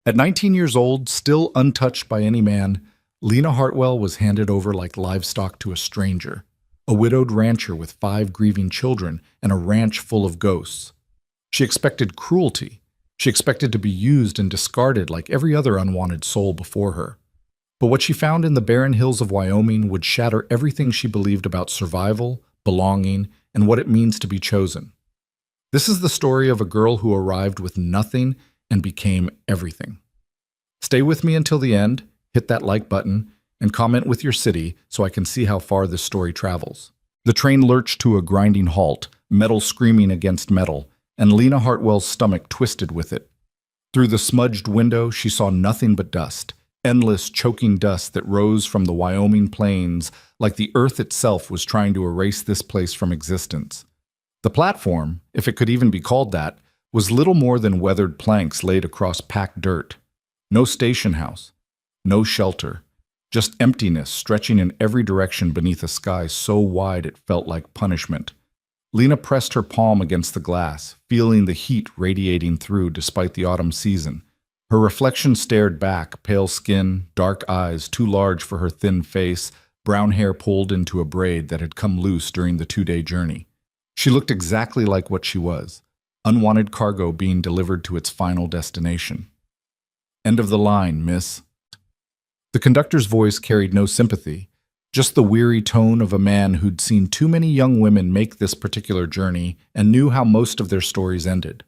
At 19 years old, still untouched by any man, Lena Hartwell was handed over like livestock to a stranger, a widowed rancher with 5 grieving children and a ranch full of ghosts. She expected cruelty. She expected to be used and discarded like every other unwanted soul before her. But what she found in the barren hills of Wyoming would shatter everything she believed about survival, belonging, and what it means to be chosen. This is the story of a girl who arrived with nothing and became everything. Stay with me until the end, hit that like button, and comment with your city so I can see how far this story travels. The train lurched to a grinding halt, metal screaming against metal, and Lena Hartwell's stomach twisted with it. Through the smudged window, she saw nothing but dust, endless choking dust that rose from the Wyoming plains like the earth itself was trying to erase this place from existence. The platform, if it could even be called that, was little more than weathered planks laid across packed dirt. No station house, no shelter, just emptiness stretching in every direction beneath a sky so wide it felt like punishment. Lena pressed her palm against the glass, feeling the heat radiating through despite the autumn season. Her reflection stared back, pale skin, dark eyes too large for her thin face, brown hair pulled into a braid that had come loose during the 2-day journey. She looked exactly like what she was, unwanted cargo being delivered to its final destination. "End of the line, miss." The conductor's voice carried no sympathy, just the weary tone of a man who'd seen too many young women make this particular journey and knew how most of their stories ended.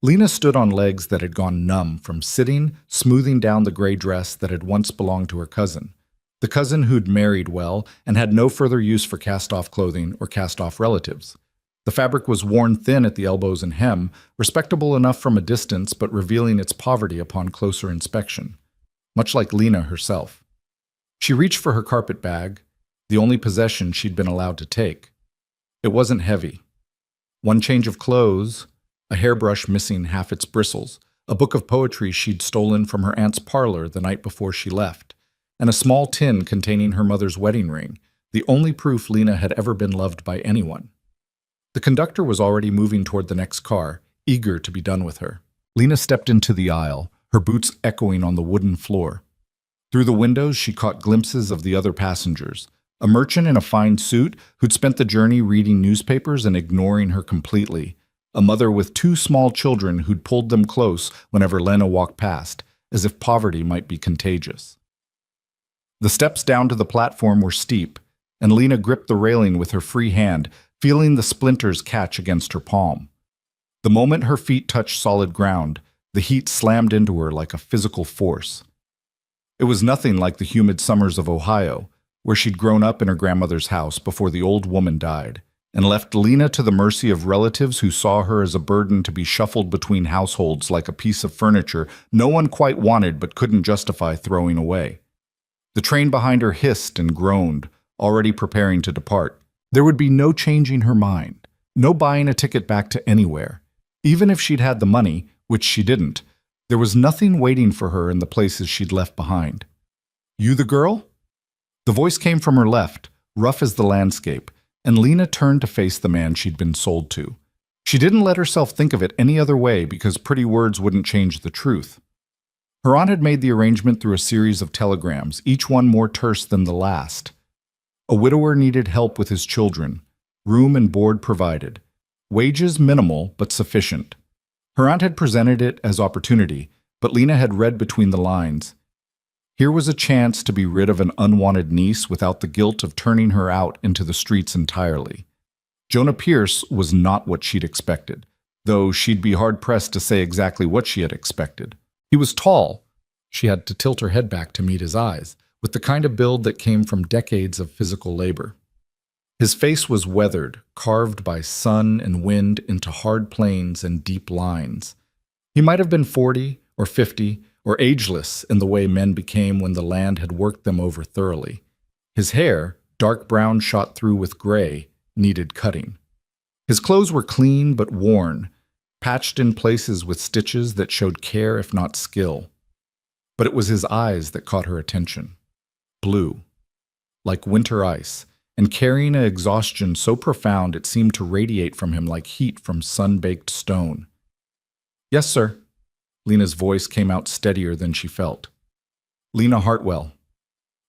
Lena stood on legs that had gone numb from sitting, smoothing down the gray dress that had once belonged to her cousin. The cousin who'd married well and had no further use for cast-off clothing or cast-off relatives. The fabric was worn thin at the elbows and hem, respectable enough from a distance but revealing its poverty upon closer inspection, much like Lena herself. She reached for her carpet bag, the only possession she'd been allowed to take. It wasn't heavy. One change of clothes, a hairbrush missing half its bristles, a book of poetry she'd stolen from her aunt's parlor the night before she left, and a small tin containing her mother's wedding ring, the only proof Lena had ever been loved by anyone. The conductor was already moving toward the next car, eager to be done with her. Lena stepped into the aisle, her boots echoing on the wooden floor. Through the windows, she caught glimpses of the other passengers, a merchant in a fine suit who'd spent the journey reading newspapers and ignoring her completely, a mother with 2 small children who'd pulled them close whenever Lena walked past, as if poverty might be contagious. The steps down to the platform were steep, and Lena gripped the railing with her free hand, feeling the splinters catch against her palm. The moment her feet touched solid ground, the heat slammed into her like a physical force. It was nothing like the humid summers of Ohio, where she'd grown up in her grandmother's house before the old woman died, and left Lena to the mercy of relatives who saw her as a burden to be shuffled between households like a piece of furniture no one quite wanted but couldn't justify throwing away. The train behind her hissed and groaned, already preparing to depart. There would be no changing her mind, no buying a ticket back to anywhere. Even if she'd had the money, which she didn't, there was nothing waiting for her in the places she'd left behind. "You the girl?" The voice came from her left, rough as the landscape, and Lena turned to face the man she'd been sold to. She didn't let herself think of it any other way because pretty words wouldn't change the truth. Her aunt had made the arrangement through a series of telegrams, each one more terse than the last. A widower needed help with his children, room and board provided, wages minimal but sufficient. Her aunt had presented it as opportunity, but Lena had read between the lines. Here was a chance to be rid of an unwanted niece without the guilt of turning her out into the streets entirely. Jonah Pierce was not what she'd expected, though she'd be hard-pressed to say exactly what she had expected. He was tall. She had to tilt her head back to meet his eyes, with the kind of build that came from decades of physical labor. His face was weathered, carved by sun and wind into hard planes and deep lines. He might have been 40 or 50 or ageless in the way men became when the land had worked them over thoroughly. His hair, dark brown shot through with gray, needed cutting. His clothes were clean but worn, patched in places with stitches that showed care if not skill. But it was his eyes that caught her attention. Blue, like winter ice, and carrying an exhaustion so profound it seemed to radiate from him like heat from sun-baked stone. "Yes, sir." Lena's voice came out steadier than she felt. Lena Hartwell.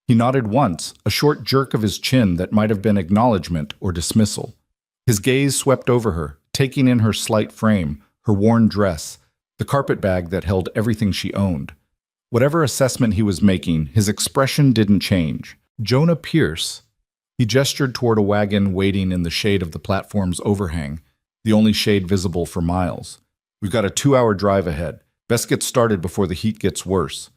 He nodded once, a short jerk of his chin that might have been acknowledgement or dismissal. His gaze swept over her, taking in her slight frame, her worn dress, the carpet bag that held everything she owned. Whatever assessment he was making, his expression didn't change. Jonah Pierce. He gestured toward a wagon waiting in the shade of the platform's overhang, the only shade visible for miles. We've got a 2-hour drive ahead. Best get started before the heat gets worse.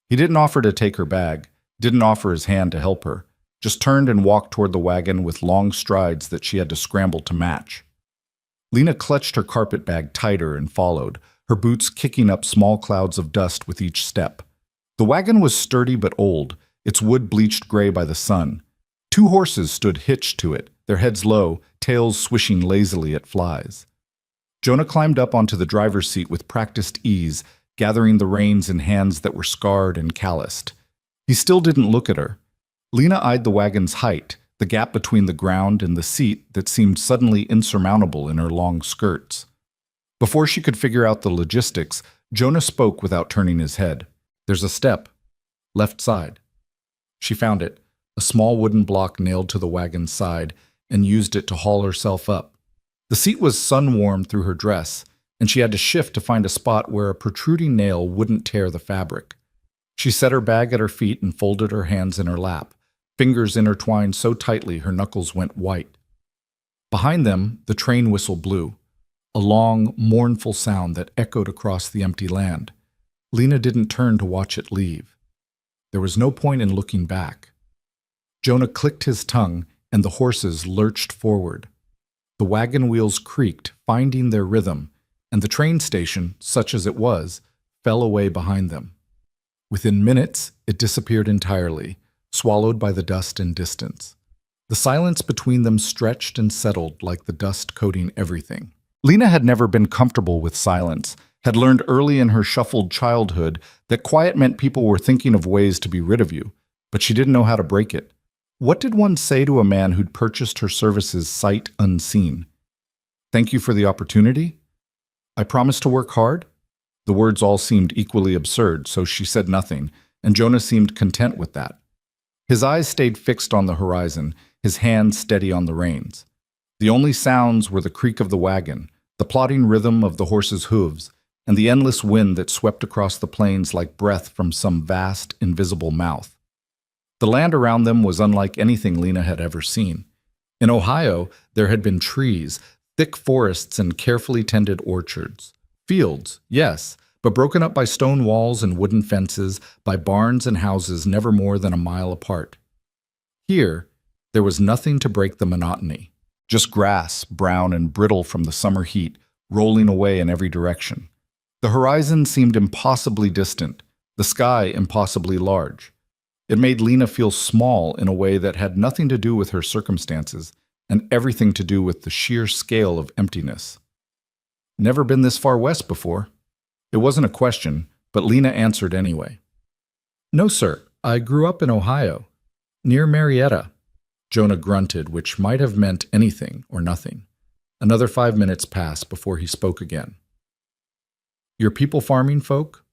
He didn't offer to take her bag, didn't offer his hand to help her, just turned and walked toward the wagon with long strides that she had to scramble to match. Lena clutched her carpet bag tighter and followed, her boots kicking up small clouds of dust with each step. The wagon was sturdy but old, its wood bleached gray by the sun. 2 horses stood hitched to it, their heads low, tails swishing lazily at flies. Jonah climbed up onto the driver's seat with practiced ease, gathering the reins in hands that were scarred and calloused. He still didn't look at her. Lena eyed the wagon's height, the gap between the ground and the seat that seemed suddenly insurmountable in her long skirts. Before she could figure out the logistics, Jonah spoke without turning his head. There's a step. Left side. She found it, a small wooden block nailed to the wagon's side, and used it to haul herself up. The seat was sun-warmed through her dress, and she had to shift to find a spot where a protruding nail wouldn't tear the fabric. She set her bag at her feet and folded her hands in her lap, fingers intertwined so tightly her knuckles went white. Behind them, the train whistle blew, a long, mournful sound that echoed across the empty land. Lena didn't turn to watch it leave. There was no point in looking back. Jonah clicked his tongue, and the horses lurched forward. The wagon wheels creaked, finding their rhythm, and the train station, such as it was, fell away behind them. Within minutes, it disappeared entirely, swallowed by the dust and distance. The silence between them stretched and settled like the dust coating everything. Lena had never been comfortable with silence, had learned early in her shuffled childhood that quiet meant people were thinking of ways to be rid of you, but she didn't know how to break it. What did one say to a man who'd purchased her services sight unseen? Thank you for the opportunity? I promise to work hard? The words all seemed equally absurd, so she said nothing, and Jonah seemed content with that. His eyes stayed fixed on the horizon, his hands steady on the reins. The only sounds were the creak of the wagon, the plodding rhythm of the horses' hooves, and the endless wind that swept across the plains like breath from some vast, invisible mouth. The land around them was unlike anything Lena had ever seen. In Ohio, there had been trees, thick forests, and carefully tended orchards. Fields, yes, but broken up by stone walls and wooden fences, by barns and houses never more than a mile apart. Here, there was nothing to break the monotony. Just grass, brown and brittle from the summer heat, rolling away in every direction. The horizon seemed impossibly distant, the sky impossibly large. It made Lena feel small in a way that had nothing to do with her circumstances and everything to do with the sheer scale of emptiness. Never been this far west before. It wasn't a question, but Lena answered anyway. No, sir. I grew up in Ohio, near Marietta. Jonah grunted, which might have meant anything or nothing. Another 5 minutes passed before he spoke again. Your people farming folk?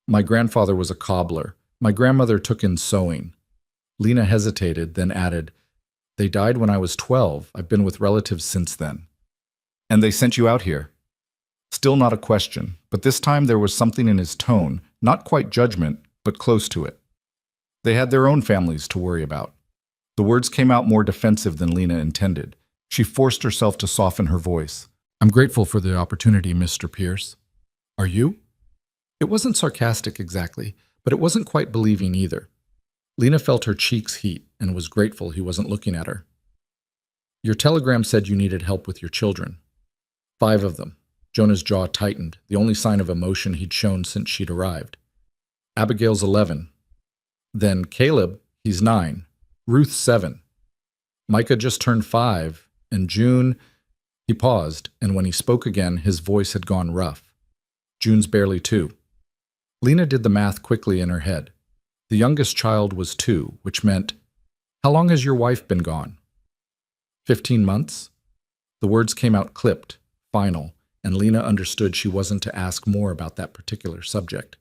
My grandfather was a cobbler. My grandmother took in sewing. Lena hesitated, then added, They died when I was 12. I've been with relatives since then. And they sent you out here? Still not a question, but this time there was something in his tone, not quite judgment, but close to it. They had their own families to worry about. The words came out more defensive than Lena intended. She forced herself to soften her voice. I'm grateful for the opportunity, Mr. Pierce. Are you? It wasn't sarcastic exactly, but it wasn't quite believing either. Lena felt her cheeks heat and was grateful he wasn't looking at her. Your telegram said you needed help with your children. 5 of them. Jonah's jaw tightened, the only sign of emotion he'd shown since she'd arrived. Abigail's 11. Then Caleb, he's 9. Ruth 7. Micah just turned 5, and June... He paused, and when he spoke again, his voice had gone rough. June's barely 2. Lena did the math quickly in her head. The youngest child was 2, which meant, How long has your wife been gone? 15 months? The words came out clipped, final, and Lena understood she wasn't to ask more about that particular subject.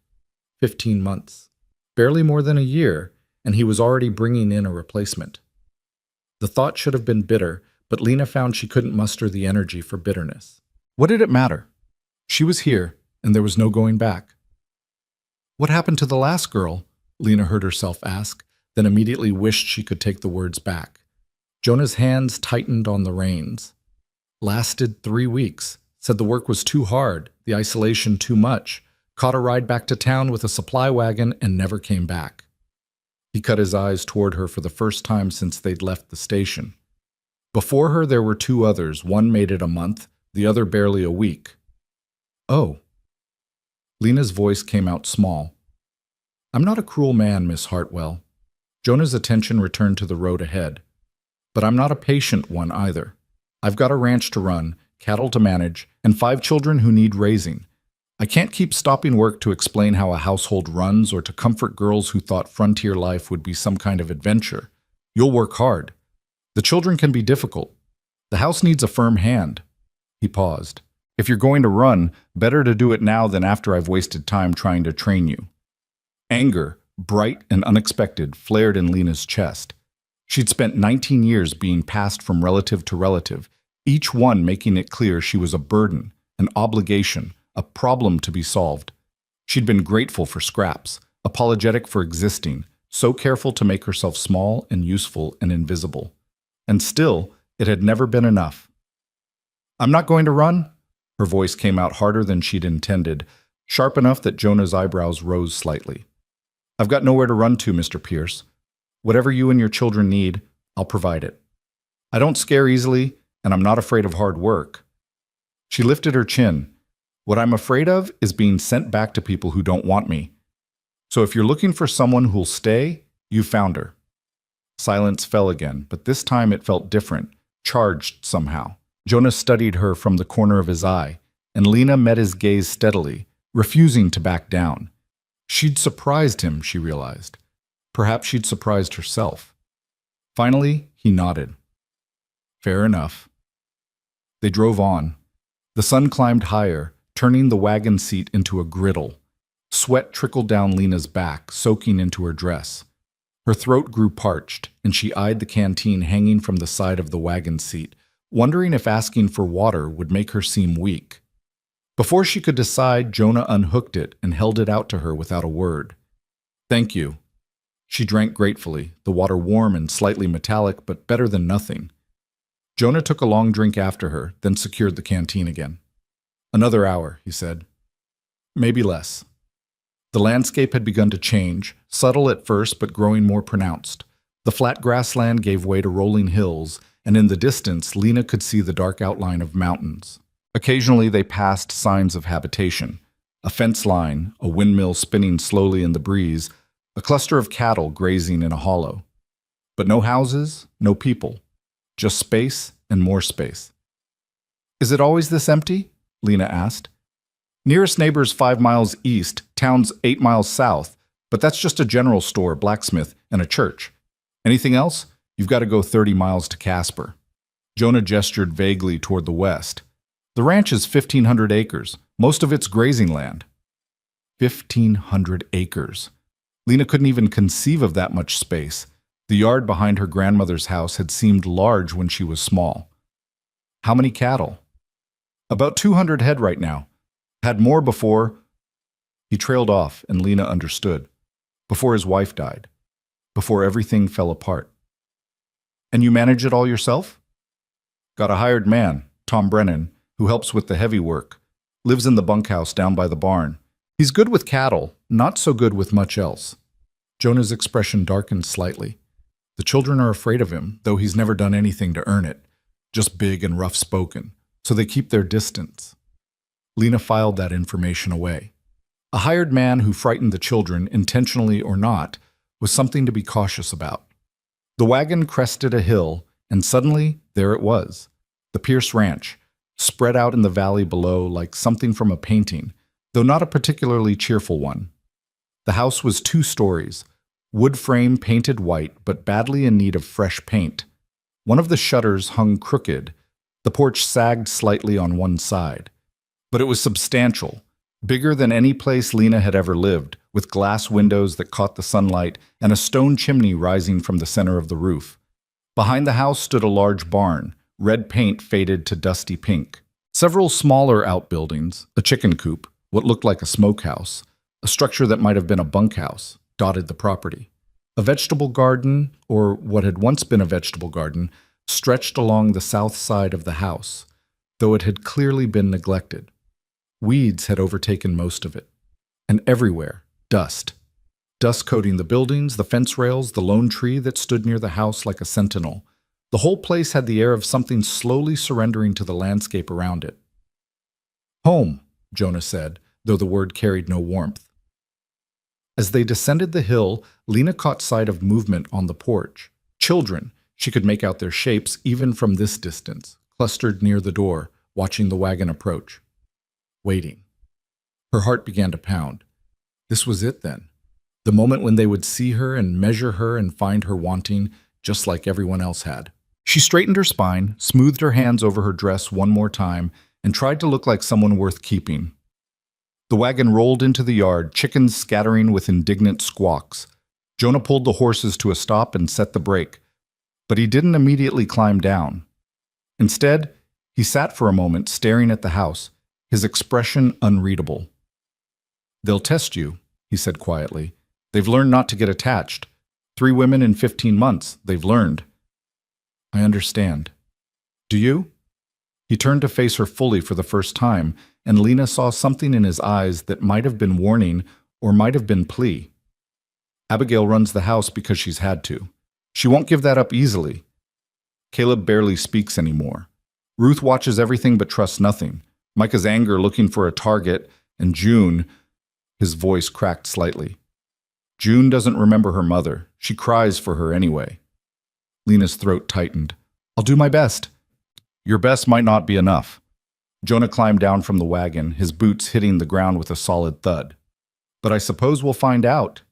15 months. Barely more than a year, and he was already bringing in a replacement. The thought should have been bitter, but Lena found she couldn't muster the energy for bitterness. What did it matter? She was here, and there was no going back. What happened to the last girl? Lena heard herself ask, then immediately wished she could take the words back. Jonah's hands tightened on the reins. Lasted 3 weeks. Said the work was too hard, the isolation too much. Caught a ride back to town with a supply wagon and never came back. He cut his eyes toward her for the first time since they'd left the station. Before her there were 2 others, one made it a month, the other barely a week. Oh. Lena's voice came out small. I'm not a cruel man, Miss Hartwell. Jonah's attention returned to the road ahead. But I'm not a patient one either. I've got a ranch to run, cattle to manage, and 5 children who need raising. I can't keep stopping work to explain how a household runs or to comfort girls who thought frontier life would be some kind of adventure. You'll work hard. The children can be difficult. The house needs a firm hand. He paused. If you're going to run, better to do it now than after I've wasted time trying to train you. Anger, bright and unexpected, flared in Lena's chest. She'd spent 19 years being passed from relative to relative, each one making it clear she was a burden, an obligation, a problem to be solved. She'd been grateful for scraps, apologetic for existing, so careful to make herself small and useful and invisible. And still, it had never been enough. I'm not going to run? Her voice came out harder than she'd intended, sharp enough that Jonah's eyebrows rose slightly. I've got nowhere to run to, Mr. Pierce. Whatever you and your children need, I'll provide it. I don't scare easily, and I'm not afraid of hard work. She lifted her chin. What I'm afraid of is being sent back to people who don't want me. So if you're looking for someone who'll stay, you found her. Silence fell again, but this time it felt different, charged somehow. Jonah studied her from the corner of his eye, and Lena met his gaze steadily, refusing to back down. She'd surprised him, she realized. Perhaps she'd surprised herself. Finally, he nodded. Fair enough. They drove on. The sun climbed higher, turning the wagon seat into a griddle. Sweat trickled down Lena's back, soaking into her dress. Her throat grew parched, and she eyed the canteen hanging from the side of the wagon seat, wondering if asking for water would make her seem weak. Before she could decide, Jonah unhooked it and held it out to her without a word. Thank you. She drank gratefully, the water warm and slightly metallic, but better than nothing. Jonah took a long drink after her, then secured the canteen again. Another hour, he said. Maybe less. The landscape had begun to change, subtle at first but growing more pronounced. The flat grassland gave way to rolling hills, and in the distance Lena could see the dark outline of mountains. Occasionally they passed signs of habitation. A fence line, a windmill spinning slowly in the breeze, a cluster of cattle grazing in a hollow. But no houses, no people. Just space and more space. Is it always this empty? Lena asked. Nearest neighbor's 5 miles east, town's 8 miles south, but that's just a general store, blacksmith, and a church. Anything else? You've got to go 30 miles to Casper. Jonah gestured vaguely toward the west. The ranch is 1,500 acres. Most of it's grazing land. 1,500 acres. Lena couldn't even conceive of that much space. The yard behind her grandmother's house had seemed large when she was small. How many cattle? About 200 head right now. Had more before. He trailed off, and Lena understood. Before his wife died. Before everything fell apart. And you manage it all yourself? Got a hired man, Tom Brennan, who helps with the heavy work. Lives in the bunkhouse down by the barn. He's good with cattle, not so good with much else. Jonah's expression darkened slightly. The children are afraid of him, though he's never done anything to earn it. Just big and rough-spoken, so they keep their distance. Lena filed that information away. A hired man who frightened the children, intentionally or not, was something to be cautious about. The wagon crested a hill, and suddenly there it was. The Pierce Ranch, spread out in the valley below like something from a painting, though not a particularly cheerful one. The house was 2 stories, wood frame painted white but badly in need of fresh paint. One of the shutters hung crooked. The porch sagged slightly on one side. But it was substantial, bigger than any place Lena had ever lived, with glass windows that caught the sunlight and a stone chimney rising from the center of the roof. Behind the house stood a large barn, red paint faded to dusty pink. Several smaller outbuildings, a chicken coop, what looked like a smokehouse, a structure that might have been a bunkhouse, dotted the property. A vegetable garden, or what had once been a vegetable garden, stretched along the south side of the house, though it had clearly been neglected. Weeds had overtaken most of it. And everywhere, dust. Dust coating the buildings, the fence rails, the lone tree that stood near the house like a sentinel. The whole place had the air of something slowly surrendering to the landscape around it. "Home," Jonah said, though the word carried no warmth. As they descended the hill, Lena caught sight of movement on the porch. Children, she could make out their shapes even from this distance, clustered near the door, watching the wagon approach. Waiting. Her heart began to pound. This was it then. The moment when they would see her and measure her and find her wanting, just like everyone else had. She straightened her spine, smoothed her hands over her dress one more time, and tried to look like someone worth keeping. The wagon rolled into the yard, chickens scattering with indignant squawks. Jonah pulled the horses to a stop and set the brake, but he didn't immediately climb down. Instead, he sat for a moment staring at the house, his expression unreadable. "They'll test you," he said quietly. "They've learned not to get attached. 3 women in 15 months, they've learned." "I understand. Do you?" He turned to face her fully for the first time, and Lena saw something in his eyes that might have been warning or might have been plea. "Abigail runs the house because she's had to. She won't give that up easily. Caleb barely speaks anymore. Ruth watches everything but trusts nothing. Micah's anger looking for a target, and June," his voice cracked slightly. "June doesn't remember her mother. She cries for her anyway." Lena's throat tightened. "I'll do my best." "Your best might not be enough." Jonah climbed down from the wagon, his boots hitting the ground with a solid thud. "But I suppose we'll find out."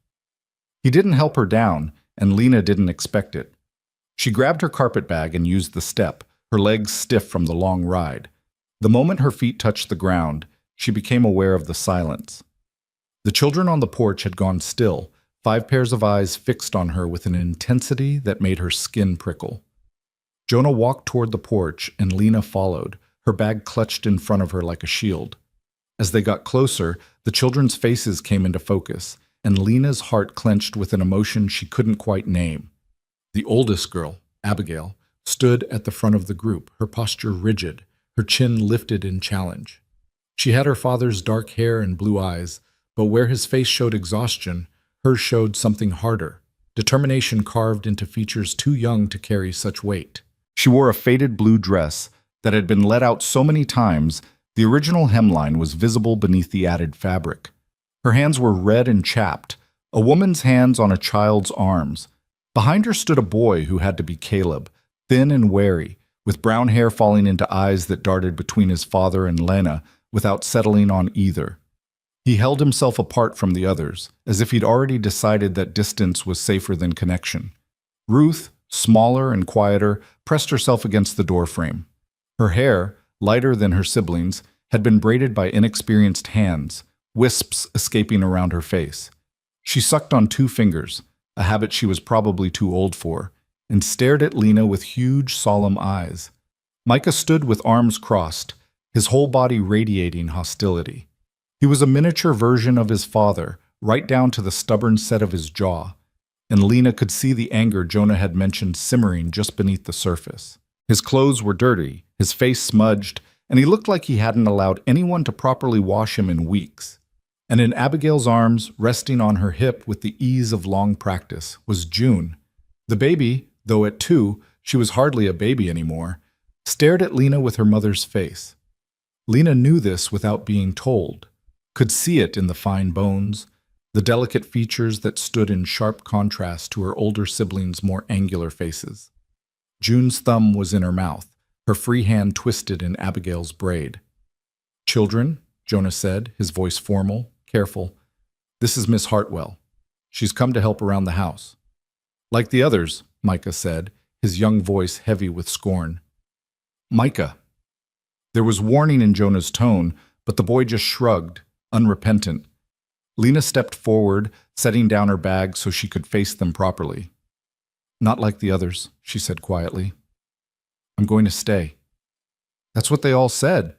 He didn't help her down, and Lena didn't expect it. She grabbed her carpet bag and used the step, her legs stiff from the long ride. The moment her feet touched the ground, she became aware of the silence. The children on the porch had gone still, 5 pairs of eyes fixed on her with an intensity that made her skin prickle. Jonah walked toward the porch, and Lena followed, her bag clutched in front of her like a shield. As they got closer, the children's faces came into focus, and Lena's heart clenched with an emotion she couldn't quite name. The oldest girl, Abigail, stood at the front of the group, her posture rigid, her chin lifted in challenge. She had her father's dark hair and blue eyes, but where his face showed exhaustion, hers showed something harder, determination carved into features too young to carry such weight. She wore a faded blue dress that had been let out so many times the original hemline was visible beneath the added fabric. Her hands were red and chapped, a woman's hands on a child's arms. Behind her stood a boy who had to be Caleb, thin and wary, with brown hair falling into eyes that darted between his father and Lena without settling on either. He held himself apart from the others, as if he'd already decided that distance was safer than connection. Ruth, smaller and quieter, pressed herself against the doorframe. Her hair, lighter than her siblings, had been braided by inexperienced hands, wisps escaping around her face. She sucked on 2 fingers, a habit she was probably too old for, and stared at Lena with huge, solemn eyes. Micah stood with arms crossed, his whole body radiating hostility. He was a miniature version of his father, right down to the stubborn set of his jaw, and Lena could see the anger Jonah had mentioned simmering just beneath the surface. His clothes were dirty, his face smudged, and he looked like he hadn't allowed anyone to properly wash him in weeks. And in Abigail's arms, resting on her hip with the ease of long practice, was June. The baby, though at 2, she was hardly a baby anymore, stared at Lena with her mother's face. Lena knew this without being told, could see it in the fine bones, the delicate features that stood in sharp contrast to her older siblings' more angular faces. June's thumb was in her mouth, her free hand twisted in Abigail's braid. "Children," Jonah said, his voice formal, careful, "this is Miss Hartwell. She's come to help around the house." "Like the others," Micah said, his young voice heavy with scorn. "Micah." There was warning in Jonah's tone, But the boy just shrugged, unrepentant. Lena stepped forward, setting down her bag so she could face them properly. "Not like the others," she said quietly. "I'm going to stay." "That's what they all said."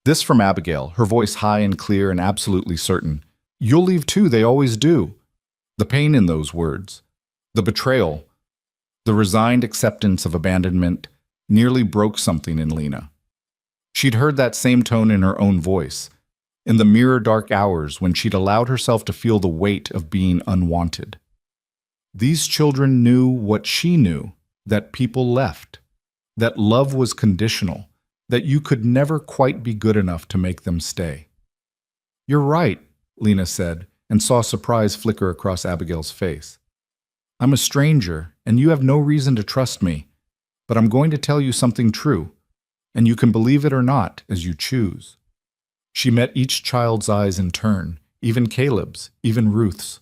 This from Abigail, her voice high and clear and absolutely certain. "You'll leave too, they always do." The pain in those words, the betrayal, the resigned acceptance of abandonment nearly broke something in Lena. She'd heard that same tone in her own voice, in the mirror dark hours when she'd allowed herself to feel the weight of being unwanted. These children knew what she knew, that people left, that love was conditional, that you could never quite be good enough to make them stay. "You're right," Lena said, and saw surprise flicker across Abigail's face. "I'm a stranger, and you have no reason to trust me, but I'm going to tell you something true, and you can believe it or not as you choose." She met each child's eyes in turn, even Caleb's, even Ruth's.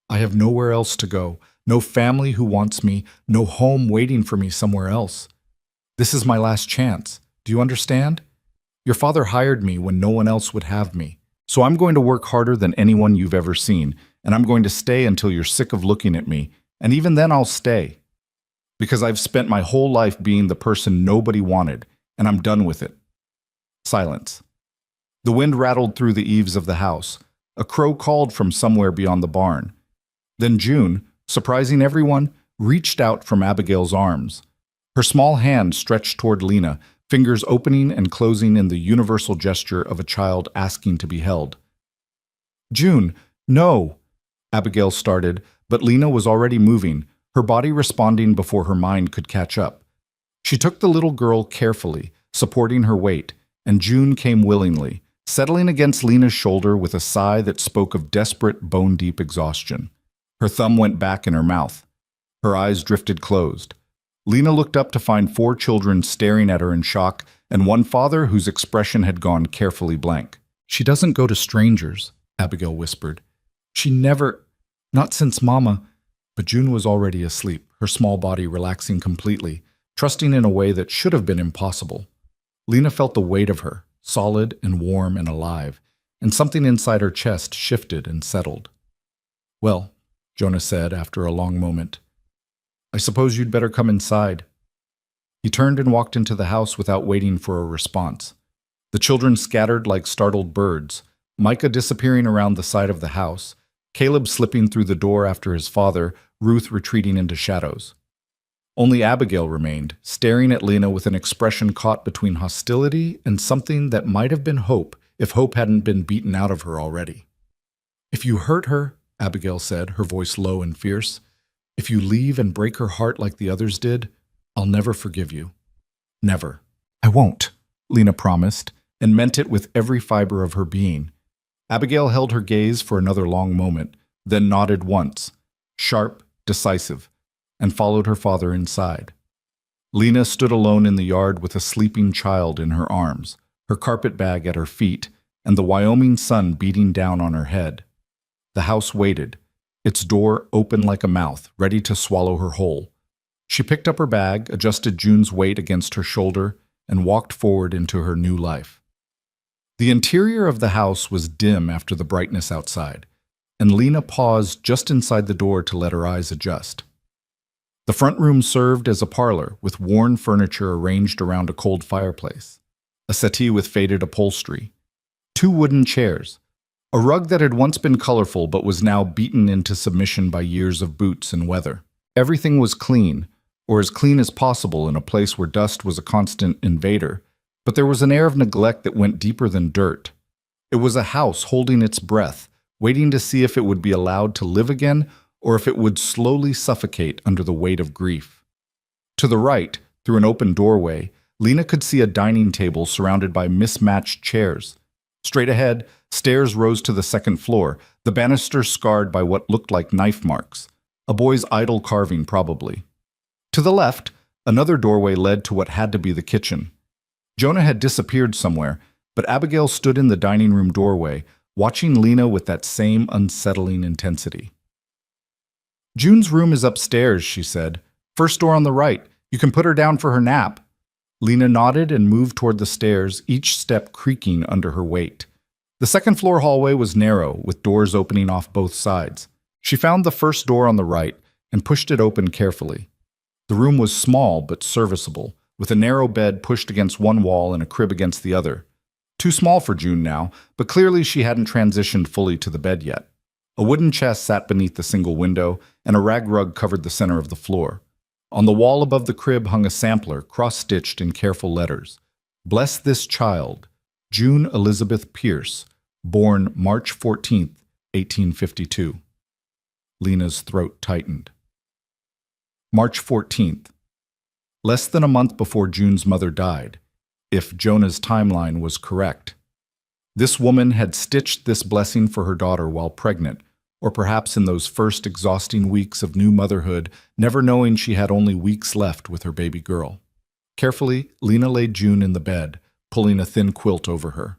"I have nowhere else to go, no family who wants me, no home waiting for me somewhere else. This is my last chance. Do you understand? Your father hired me when no one else would have me. So I'm going to work harder than anyone you've ever seen, and I'm going to stay until you're sick of looking at me, and even then I'll stay. Because I've spent my whole life being the person nobody wanted, and I'm done with it." Silence. The wind rattled through the eaves of the house. A crow called from somewhere beyond the barn. Then June, surprising everyone, reached out from Abigail's arms. Her small hand stretched toward Lena, fingers opening and closing in the universal gesture of a child asking to be held. "June, no!" Abigail started, but Lena was already moving, her body responding before her mind could catch up. She took the little girl carefully, supporting her weight, and June came willingly, settling against Lena's shoulder with a sigh that spoke of desperate, bone-deep exhaustion. Her thumb went back in her mouth. Her eyes drifted closed. Lena looked up to find 4 children staring at her in shock, and one father whose expression had gone carefully blank. "She doesn't go to strangers," Abigail whispered. "She never, not since Mama." But June was already asleep, her small body relaxing completely, trusting in a way that should have been impossible. Lena felt the weight of her, solid and warm and alive, and something inside her chest shifted and settled. "Well," Jonah said after a long moment, "I suppose you'd better come inside." He turned and walked into the house without waiting for a response. The children scattered like startled birds, Micah disappearing around the side of the house, Caleb slipping through the door after his father, Ruth retreating into shadows. Only Abigail remained, staring at Lena with an expression caught between hostility and something that might have been hope if hope hadn't been beaten out of her already. "If you hurt her," Abigail said, her voice low and fierce, "if you leave and break her heart like the others did, I'll never forgive you. Never." "I won't," Lena promised, and meant it with every fiber of her being. Abigail held her gaze for another long moment, then nodded once, sharp, decisive, and followed her father inside. Lena stood alone in the yard with a sleeping child in her arms, her carpet bag at her feet, and the Wyoming sun beating down on her head. The house waited, its door open like a mouth, ready to swallow her whole. She picked up her bag, adjusted June's weight against her shoulder, and walked forward into her new life. The interior of the house was dim after the brightness outside, and Lena paused just inside the door to let her eyes adjust. The front room served as a parlor with worn furniture arranged around a cold fireplace, a settee with faded upholstery, 2 wooden chairs, a rug that had once been colorful but was now beaten into submission by years of boots and weather. Everything was clean, or as clean as possible in a place where dust was a constant invader, but there was an air of neglect that went deeper than dirt. It was a house holding its breath, waiting to see if it would be allowed to live again or if it would slowly suffocate under the weight of grief. To the right, through an open doorway, Lena could see a dining table surrounded by mismatched chairs. Straight ahead, stairs rose to the second floor, the banisters scarred by what looked like knife marks, a boy's idle carving probably. To the left, another doorway led to what had to be the kitchen. Jonah had disappeared somewhere, but Abigail stood in the dining room doorway, watching Lena with that same unsettling intensity. "June's room is upstairs," she said. "First door on the right. You can put her down for her nap." Lena nodded and moved toward the stairs, each step creaking under her weight. The second-floor hallway was narrow, with doors opening off both sides. She found the first door on the right and pushed it open carefully. The room was small but serviceable, with a narrow bed pushed against one wall and a crib against the other. Too small for June now, but clearly she hadn't transitioned fully to the bed yet. A wooden chest sat beneath the single window, and a rag rug covered the center of the floor. On the wall above the crib hung a sampler, cross-stitched in careful letters. "Bless this child, June Elizabeth Pierce, born March 14th, 1852. Lena's throat tightened. March 14th. Less than a month before June's mother died, if Jonah's timeline was correct. This woman had stitched this blessing for her daughter while pregnant, or perhaps in those first exhausting weeks of new motherhood, never knowing she had only weeks left with her baby girl. Carefully, Lena laid June in the bed, pulling a thin quilt over her.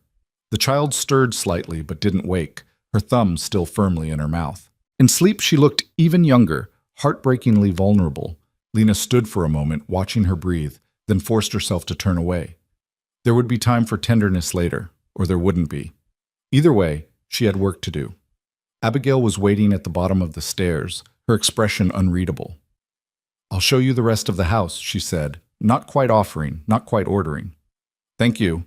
The child stirred slightly but didn't wake, her thumb still firmly in her mouth. In sleep, she looked even younger, heartbreakingly vulnerable. Lena stood for a moment, watching her breathe, then forced herself to turn away. There would be time for tenderness later, or there wouldn't be. Either way, she had work to do. Abigail was waiting at the bottom of the stairs, her expression unreadable. "I'll show you the rest of the house," she said, not quite offering, not quite ordering. "Thank you."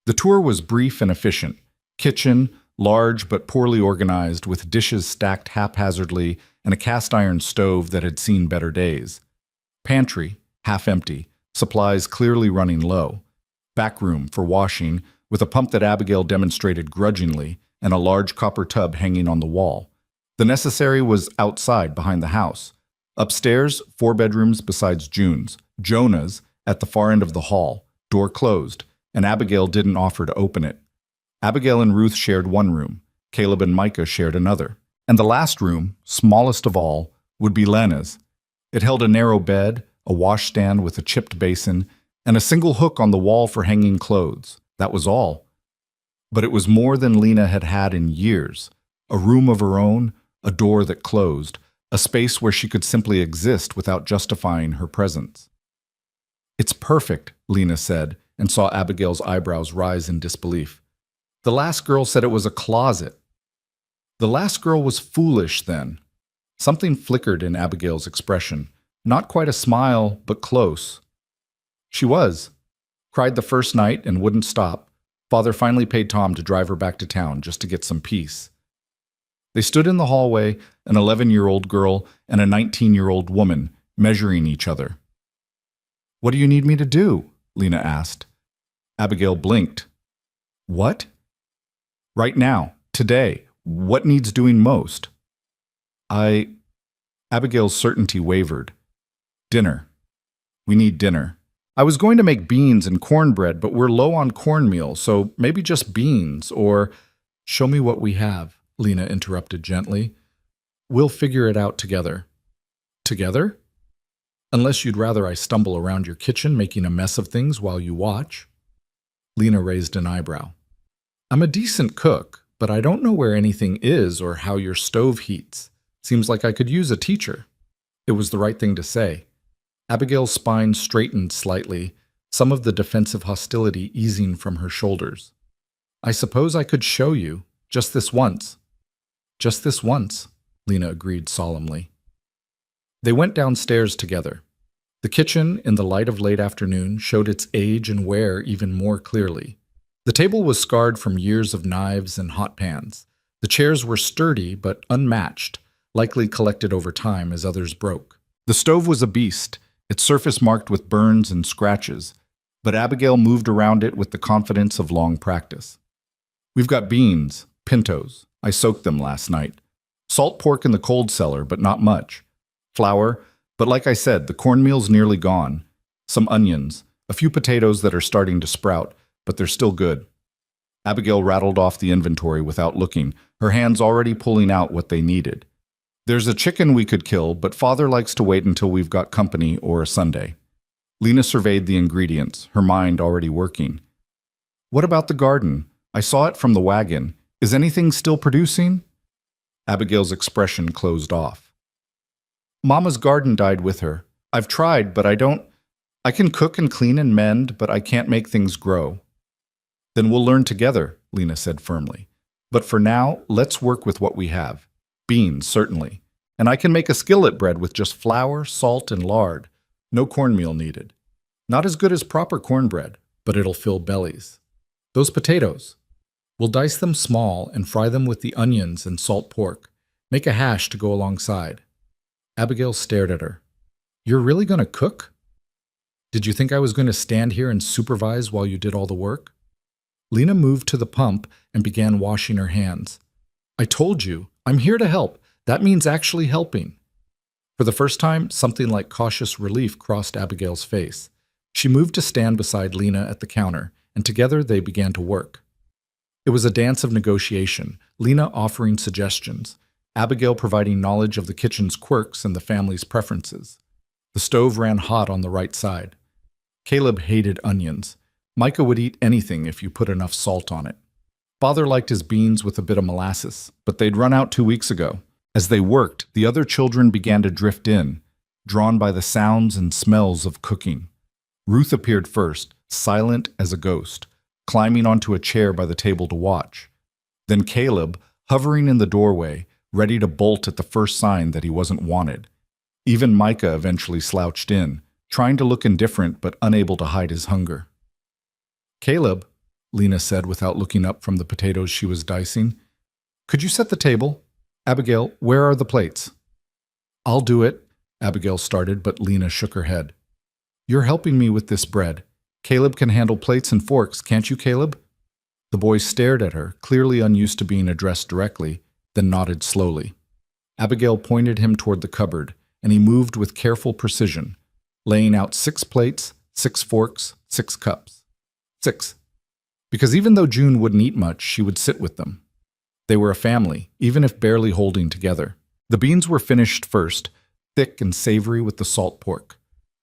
The tour was brief and efficient. Kitchen, large but poorly organized, with dishes stacked haphazardly and a cast-iron stove that had seen better days. Pantry, half empty, supplies clearly running low. Back room for washing, with a pump that Abigail demonstrated grudgingly, and a large copper tub hanging on the wall. The necessary was outside behind the house. Upstairs, 4 bedrooms besides June's. Jonah's, at the far end of the hall, door closed, and Abigail didn't offer to open it. Abigail and Ruth shared one room. Caleb and Micah shared another. And the last room, smallest of all, would be Lena's. It held a narrow bed, a washstand with a chipped basin, and a single hook on the wall for hanging clothes. That was all. But it was more than Lena had had in years. A room of her own, a door that closed, a space where she could simply exist without justifying her presence. "It's perfect," Lena said, and saw Abigail's eyebrows rise in disbelief. "The last girl said it was a closet." The last girl was foolish then. Something flickered in Abigail's expression. Not quite a smile, but close. She was. Cried the first night and wouldn't stop. Father finally paid Tom to drive her back to town just to get some peace. They stood in the hallway, an 11-year-old girl and a 19-year-old woman, measuring each other. "What do you need me to do?" Lena asked. Abigail blinked. "What?" "Right now, today, what needs doing most?" Abigail's certainty wavered. "Dinner. We need dinner. I was going to make beans and cornbread, but we're low on cornmeal, so maybe just beans, or—" "Show me what we have," Lena interrupted gently. "We'll figure it out together." "Together? Unless you'd rather I stumble around your kitchen making a mess of things while you watch." Lena raised an eyebrow. "I'm a decent cook, but I don't know where anything is or how your stove heats. Seems like I could use a teacher." It was the right thing to say. Abigail's spine straightened slightly, some of the defensive hostility easing from her shoulders. "I suppose I could show you, just this once." "Just this once," Lena agreed solemnly. They went downstairs together. The kitchen, in the light of late afternoon, showed its age and wear even more clearly. The table was scarred from years of knives and hot pans. The chairs were sturdy but unmatched, likely collected over time as others broke. The stove was a beast, its surface marked with burns and scratches, but Abigail moved around it with the confidence of long practice. "We've got beans, pintos. I soaked them last night. Salt pork in the cold cellar, but not much. Flour, but like I said, the cornmeal's nearly gone. Some onions, a few potatoes that are starting to sprout, but they're still good." Abigail rattled off the inventory without looking, her hands already pulling out what they needed. "There's a chicken we could kill, but Father likes to wait until we've got company or a Sunday." Lena surveyed the ingredients, her mind already working. "What about the garden? I saw it from the wagon. Is anything still producing?" Abigail's expression closed off. "Mama's garden died with her. I've tried, but I don't—" I can cook and clean and mend, but I can't make things grow. Then we'll learn together, Lena said firmly. But for now, let's work with what we have. Beans, certainly. And I can make a skillet bread with just flour, salt, and lard. No cornmeal needed. Not as good as proper cornbread, but it'll fill bellies. Those potatoes. We'll dice them small and fry them with the onions and salt pork. Make a hash to go alongside. Abigail stared at her. You're really going to cook? Did you think I was going to stand here and supervise while you did all the work? Lena moved to the pump and began washing her hands. I told you, I'm here to help. That means actually helping. For the first time, something like cautious relief crossed Abigail's face. She moved to stand beside Lena at the counter, and together they began to work. It was a dance of negotiation, Lena offering suggestions, Abigail providing knowledge of the kitchen's quirks and the family's preferences. The stove ran hot on the right side. Caleb hated onions. Micah would eat anything if you put enough salt on it. Father liked his beans with a bit of molasses, but they'd run out 2 weeks ago. As they worked, the other children began to drift in, drawn by the sounds and smells of cooking. Ruth appeared first, silent as a ghost, climbing onto a chair by the table to watch. Then Caleb, hovering in the doorway, ready to bolt at the first sign that he wasn't wanted. Even Micah eventually slouched in, trying to look indifferent but unable to hide his hunger. Caleb, Lena said without looking up from the potatoes she was dicing, could you set the table? Abigail, where are the plates? I'll do it, Abigail started, but Lena shook her head. You're helping me with this bread. Caleb can handle plates and forks, can't you, Caleb? The boy stared at her, clearly unused to being addressed directly, then nodded slowly. Abigail pointed him toward the cupboard, and he moved with careful precision, laying out 6 plates, 6 forks, 6 cups. 6. Because even though June wouldn't eat much, she would sit with them. They were a family, even if barely holding together. The beans were finished first, thick and savory with the salt pork.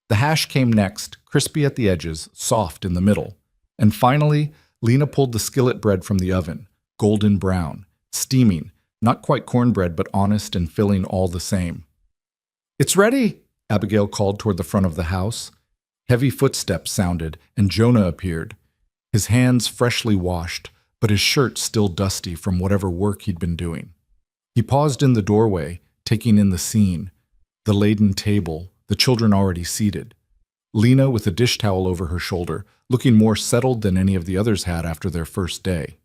The hash came next, crispy at the edges, soft in the middle. And finally, Lena pulled the skillet bread from the oven, golden brown, steaming, not quite cornbread but honest and filling all the same. It's ready, Abigail called toward the front of the house. Heavy footsteps sounded, and Jonah appeared, his hands freshly washed, but his shirt still dusty from whatever work he'd been doing. He paused in the doorway, taking in the scene, the laden table, the children already seated. Lena with a dish towel over her shoulder, looking more settled than any of the others had after their first day.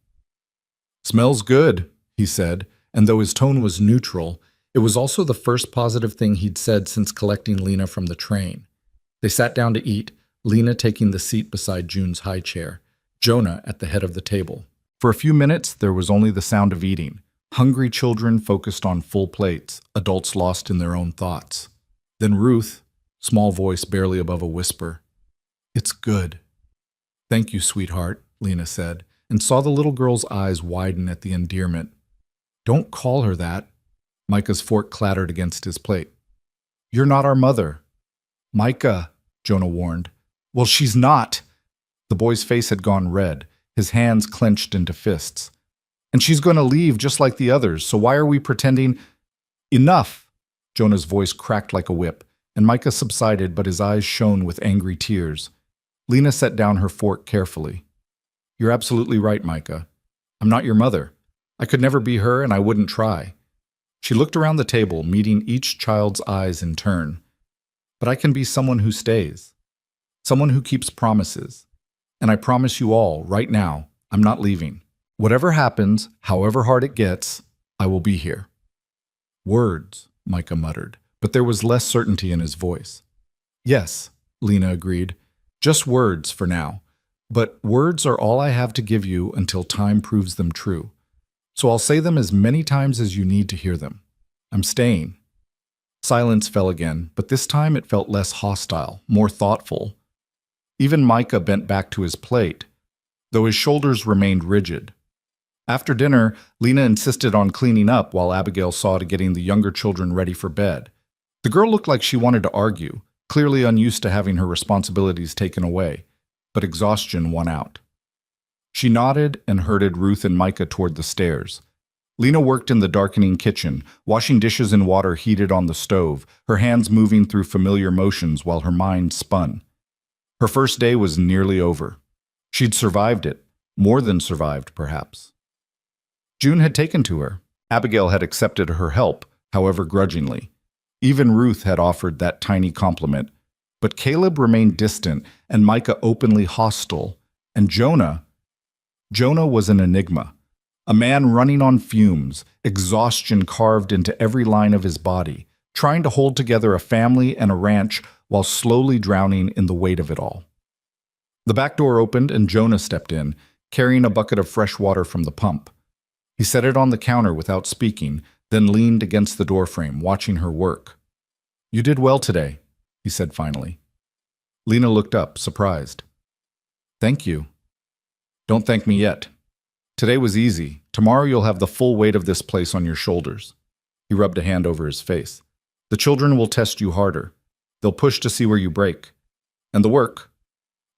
Smells good, he said, and though his tone was neutral, it was also the first positive thing he'd said since collecting Lena from the train. They sat down to eat, Lena taking the seat beside June's high chair, Jonah at the head of the table. For a few minutes, there was only the sound of eating. Hungry children focused on full plates, adults lost in their own thoughts. Then Ruth, small voice barely above a whisper, "It's good." "Thank you, sweetheart," Lena said, and saw the little girl's eyes widen at the endearment. "Don't call her that." Micah's fork clattered against his plate. "You're not our mother." "Micah," Jonah warned. "Well, she's not." The boy's face had gone red, his hands clenched into fists. "And she's going to leave just like the others, so why are we pretending—" "Enough!" Jonah's voice cracked like a whip, and Micah subsided, but his eyes shone with angry tears. Lena set down her fork carefully. "You're absolutely right, Micah. I'm not your mother. I could never be her, and I wouldn't try." She looked around the table, meeting each child's eyes in turn. "But I can be someone who stays. Someone who keeps promises. And I promise you all, right now, I'm not leaving. Whatever happens, however hard it gets, I will be here." "Words," Micah muttered, but there was less certainty in his voice. "Yes," Lena agreed. "Just words for now. But words are all I have to give you until time proves them true. So I'll say them as many times as you need to hear them. I'm staying." Silence fell again, but this time it felt less hostile, more thoughtful. Even Micah bent back to his plate, though his shoulders remained rigid. After dinner, Lena insisted on cleaning up while Abigail saw to getting the younger children ready for bed. The girl looked like she wanted to argue, clearly unused to having her responsibilities taken away, but exhaustion won out. She nodded and herded Ruth and Micah toward the stairs. Lena worked in the darkening kitchen, washing dishes in water heated on the stove, her hands moving through familiar motions while her mind spun. Her first day was nearly over. She'd survived it, more than survived, perhaps. June had taken to her. Abigail had accepted her help, however grudgingly. Even Ruth had offered that tiny compliment. But Caleb remained distant, and Micah openly hostile. And Jonah was an enigma. A man running on fumes, exhaustion carved into every line of his body, trying to hold together a family and a ranch while slowly drowning in the weight of it all. The back door opened and Jonah stepped in, carrying a bucket of fresh water from the pump. He set it on the counter without speaking, then leaned against the doorframe, watching her work. "You did well today," he said finally. Lena looked up, surprised. "Thank you." "Don't thank me yet. Today was easy. Tomorrow you'll have the full weight of this place on your shoulders." He rubbed a hand over his face. "The children will test you harder. They'll push to see where you break. And the work?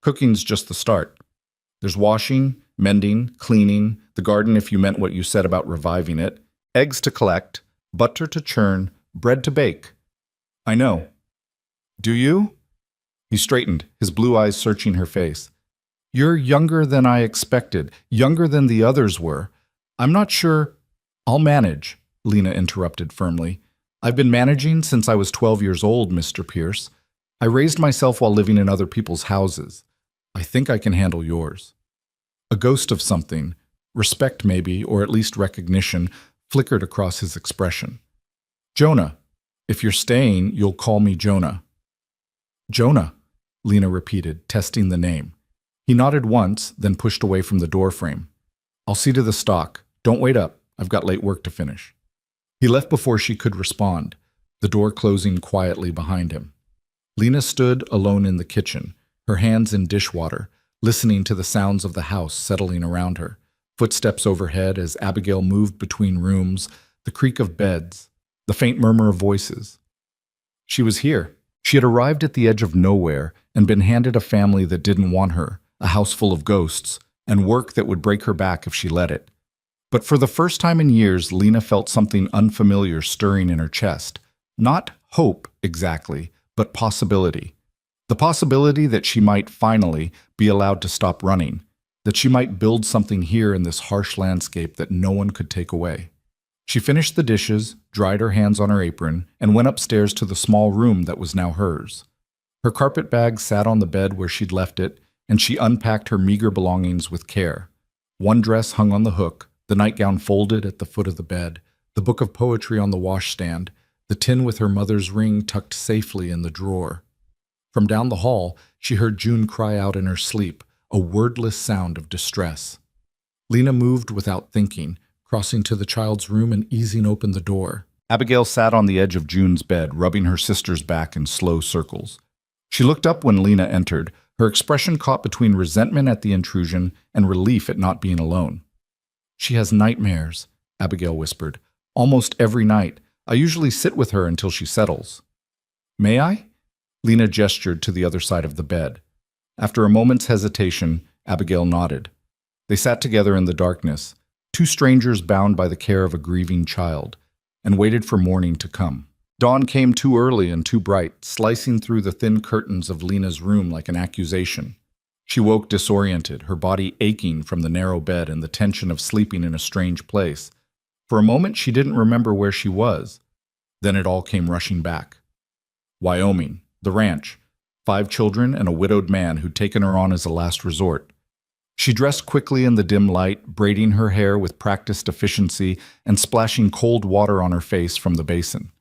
Cooking's just the start. There's washing, mending, cleaning, the garden if you meant what you said about reviving it, eggs to collect, butter to churn, bread to bake." "I know." "Do you?" He straightened, his blue eyes searching her face. "You're younger than I expected, younger than the others were. I'm not sure—" "I'll manage," Lena interrupted firmly. "I've been managing since I was 12 years old, Mr. Pierce. I raised myself while living in other people's houses. I think I can handle yours." A ghost of something, respect maybe, or at least recognition, flickered across his expression. "Jonah. If you're staying, you'll call me Jonah." "Jonah," Lena repeated, testing the name. He nodded once, then pushed away from the doorframe. "I'll see to the stock. Don't wait up. I've got late work to finish." He left before she could respond, the door closing quietly behind him. Lena stood alone in the kitchen, her hands in dishwater, listening to the sounds of the house settling around her. Footsteps overhead as Abigail moved between rooms, the creak of beds, the faint murmur of voices. She was here. She had arrived at the edge of nowhere and been handed a family that didn't want her, a house full of ghosts, and work that would break her back if she let it. But for the first time in years, Lena felt something unfamiliar stirring in her chest. Not hope, exactly, but possibility. The possibility that she might finally be allowed to stop running, that she might build something here in this harsh landscape that no one could take away. She finished the dishes, dried her hands on her apron, and went upstairs to the small room that was now hers. Her carpet bag sat on the bed where she'd left it, and she unpacked her meager belongings with care. One dress hung on the hook, the nightgown folded at the foot of the bed, the book of poetry on the washstand, the tin with her mother's ring tucked safely in the drawer. From down the hall, she heard June cry out in her sleep, a wordless sound of distress. Lena moved without thinking, crossing to the child's room and easing open the door. Abigail sat on the edge of June's bed, rubbing her sister's back in slow circles. She looked up when Lena entered, her expression caught between resentment at the intrusion and relief at not being alone. "She has nightmares," Abigail whispered. "Almost every night. I usually sit with her until she settles." "May I?" Lena gestured to the other side of the bed. After a moment's hesitation, Abigail nodded. They sat together in the darkness, two strangers bound by the care of a grieving child, and waited for morning to come. Dawn came too early and too bright, slicing through the thin curtains of Lena's room like an accusation. She woke disoriented, her body aching from the narrow bed and the tension of sleeping in a strange place. For a moment, she didn't remember where she was. Then it all came rushing back. Wyoming, the ranch, 5 children and a widowed man who'd taken her on as a last resort. She dressed quickly in the dim light, braiding her hair with practiced efficiency and splashing cold water on her face from the basin.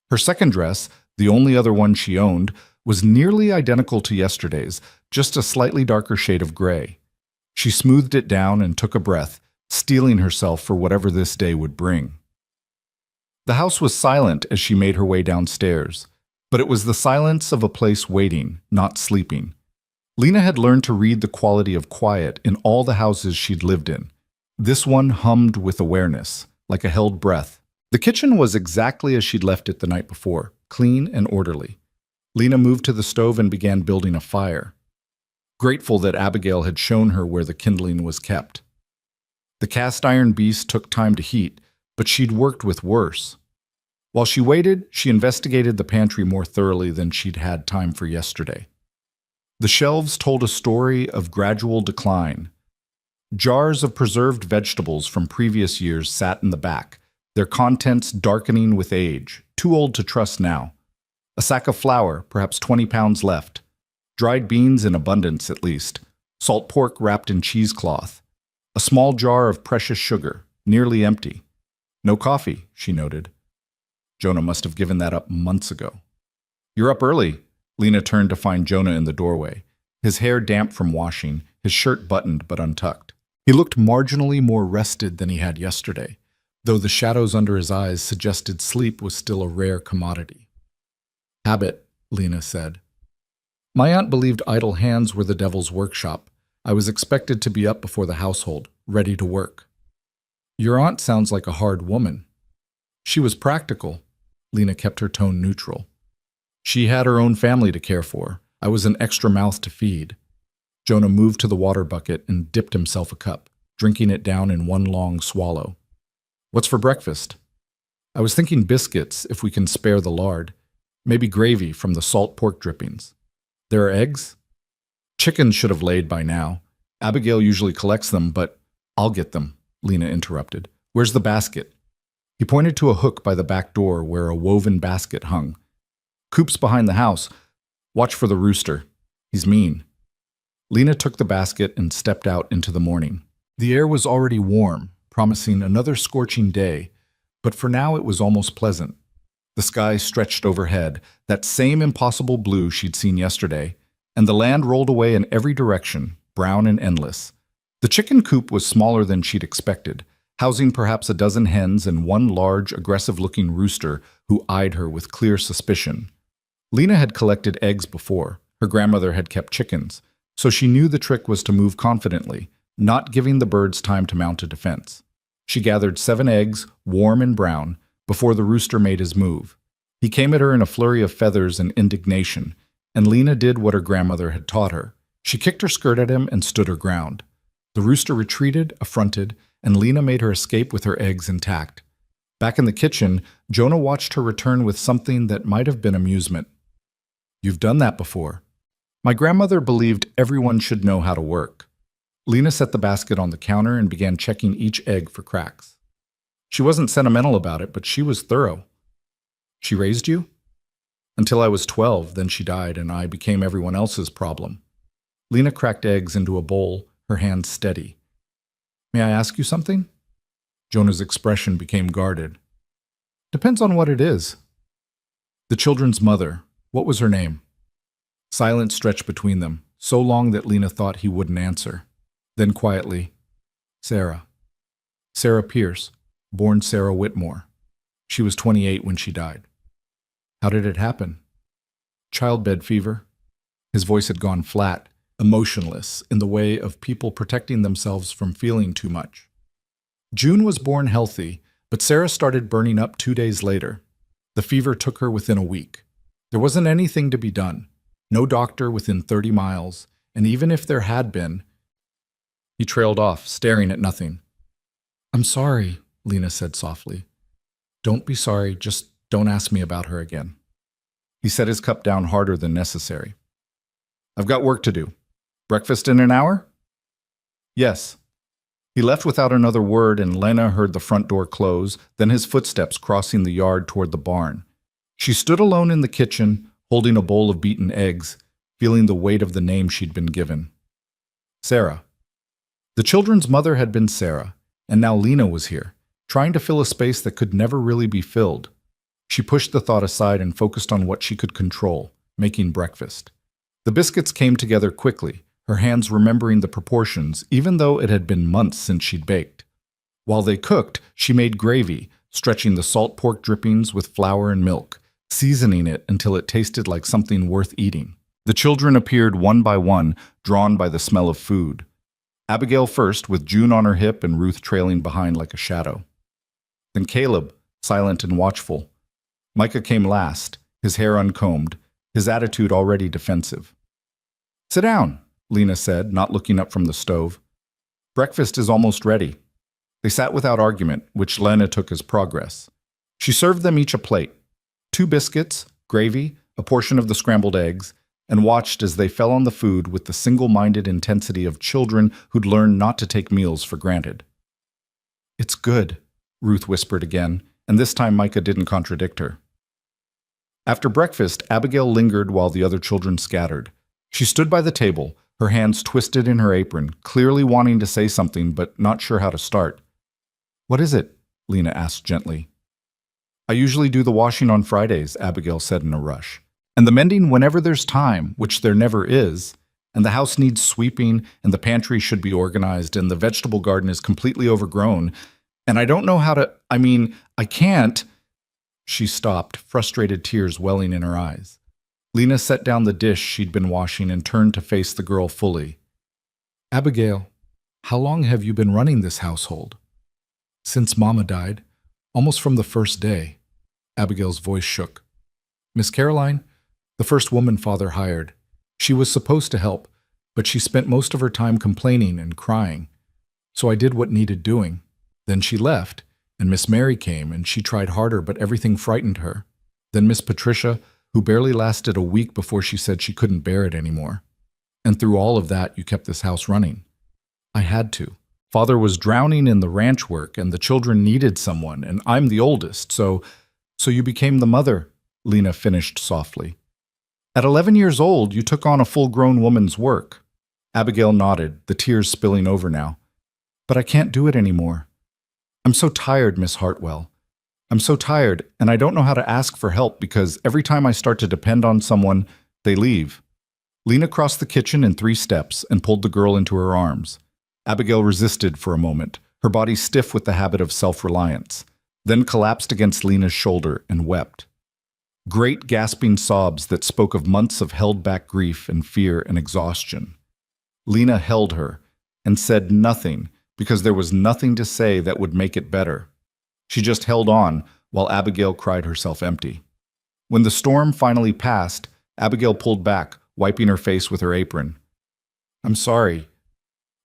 Her second dress, the only other one she owned, was nearly identical to yesterday's, just a slightly darker shade of gray. She smoothed it down and took a breath, steeling herself for whatever this day would bring. The house was silent as she made her way downstairs, but it was the silence of a place waiting, not sleeping. Lena had learned to read the quality of quiet in all the houses she'd lived in. This one hummed with awareness, like a held breath. The kitchen was exactly as she'd left it the night before, clean and orderly. Lena moved to the stove and began building a fire, grateful that Abigail had shown her where the kindling was kept. The cast-iron beast took time to heat, but she'd worked with worse. While she waited, she investigated the pantry more thoroughly than she'd had time for yesterday. The shelves told a story of gradual decline. Jars of preserved vegetables from previous years sat in the back, their contents darkening with age, too old to trust now. A sack of flour, perhaps 20 pounds left. Dried beans in abundance, at least. Salt pork wrapped in cheesecloth. A small jar of precious sugar, nearly empty. No coffee, she noted. Jonah must have given that up months ago. You're up early. Lena turned to find Jonah in the doorway, his hair damp from washing, his shirt buttoned but untucked. He looked marginally more rested than he had yesterday, though the shadows under his eyes suggested sleep was still a rare commodity. Habit, Lena said. My aunt believed idle hands were the devil's workshop. I was expected to be up before the household, ready to work. Your aunt sounds like a hard woman. She was practical. Lena kept her tone neutral. She had her own family to care for. I was an extra mouth to feed. Jonah moved to the water bucket and dipped himself a cup, drinking it down in one long swallow. What's for breakfast? I was thinking biscuits, if we can spare the lard. Maybe gravy from the salt pork drippings. There are eggs? Chickens should have laid by now. Abigail usually collects them, but I'll get them, Lena interrupted. Where's the basket? He pointed to a hook by the back door where a woven basket hung. Coop's behind the house. Watch for the rooster. He's mean. Lena took the basket and stepped out into the morning. The air was already warm, promising another scorching day, but for now it was almost pleasant. The sky stretched overhead, that same impossible blue she'd seen yesterday, and the land rolled away in every direction, brown and endless. The chicken coop was smaller than she'd expected, housing perhaps a dozen hens and one large, aggressive-looking rooster who eyed her with clear suspicion. Lena had collected eggs before. Her grandmother had kept chickens, so she knew the trick was to move confidently, not giving the birds time to mount a defense. She gathered 7 eggs, warm and brown, before the rooster made his move. He came at her in a flurry of feathers and indignation, and Lena did what her grandmother had taught her. She kicked her skirt at him and stood her ground. The rooster retreated, affronted, and Lena made her escape with her eggs intact. Back in the kitchen, Jonah watched her return with something that might have been amusement. You've done that before. My grandmother believed everyone should know how to work. Lena set the basket on the counter and began checking each egg for cracks. She wasn't sentimental about it, but she was thorough. She raised you? Until I was 12, then she died, and I became everyone else's problem. Lena cracked eggs into a bowl, her hands steady. May I ask you something? Jonah's expression became guarded. Depends on what it is. The children's mother, what was her name? Silence stretched between them, so long that Lena thought he wouldn't answer. Then quietly, Sarah. Sarah Pierce, born Sarah Whitmore. She was 28 when she died. How did it happen? Childbed fever. His voice had gone flat, emotionless, in the way of people protecting themselves from feeling too much. June was born healthy, but Sarah started burning up 2 days later. The fever took her within a week. There wasn't anything to be done. No doctor within 30 miles, and even if there had been... He trailed off, staring at nothing. I'm sorry, Lena said softly. Don't be sorry, just don't ask me about her again. He set his cup down harder than necessary. I've got work to do. Breakfast in an hour? Yes. He left without another word, and Lena heard the front door close, then his footsteps crossing the yard toward the barn. She stood alone in the kitchen, holding a bowl of beaten eggs, feeling the weight of the name she'd been given. Sarah. The children's mother had been Sarah, and now Lena was here, trying to fill a space that could never really be filled. She pushed the thought aside and focused on what she could control, making breakfast. The biscuits came together quickly, her hands remembering the proportions, even though it had been months since she'd baked. While they cooked, she made gravy, stretching the salt pork drippings with flour and milk, seasoning it until it tasted like something worth eating. The children appeared one by one, drawn by the smell of food. Abigail first, with June on her hip and Ruth trailing behind like a shadow. Then Caleb, silent and watchful. Micah came last, his hair uncombed, his attitude already defensive. Sit down, Lena said, not looking up from the stove. Breakfast is almost ready. They sat without argument, which Lena took as progress. She served them each a plate. 2 biscuits, gravy, a portion of the scrambled eggs, and watched as they fell on the food with the single-minded intensity of children who'd learned not to take meals for granted. "It's good," Ruth whispered again, and this time Micah didn't contradict her. After breakfast, Abigail lingered while the other children scattered. She stood by the table, her hands twisted in her apron, clearly wanting to say something but not sure how to start. "What is it?" Lena asked gently. "I usually do the washing on Fridays," Abigail said in a rush. "And the mending whenever there's time, which there never is. And the house needs sweeping, and the pantry should be organized, and the vegetable garden is completely overgrown. And I don't know how to, I can't." She stopped, frustrated tears welling in her eyes. Lena set down the dish she'd been washing and turned to face the girl fully. "Abigail, how long have you been running this household?" "Since Mama died, almost from the first day." Abigail's voice shook. "Miss Caroline, the first woman Father hired. She was supposed to help, but she spent most of her time complaining and crying. So I did what needed doing. Then she left, and Miss Mary came, and she tried harder, but everything frightened her. Then Miss Patricia, who barely lasted a week before she said she couldn't bear it anymore. And through all of that, you kept this house running." "I had to. Father was drowning in the ranch work, and the children needed someone, and I'm the oldest, so you became the mother," Lena finished softly. "At 11 years old, you took on a full-grown woman's work." Abigail nodded, the tears spilling over now. "But I can't do it anymore. I'm so tired, Miss Hartwell. I'm so tired, and I don't know how to ask for help because every time I start to depend on someone, they leave." Lena crossed the kitchen in 3 steps and pulled the girl into her arms. Abigail resisted for a moment, her body stiff with the habit of self-reliance, then collapsed against Lena's shoulder and wept. Great gasping sobs that spoke of months of held-back grief and fear and exhaustion. Lena held her and said nothing because there was nothing to say that would make it better. She just held on while Abigail cried herself empty. When the storm finally passed, Abigail pulled back, wiping her face with her apron. "I'm sorry.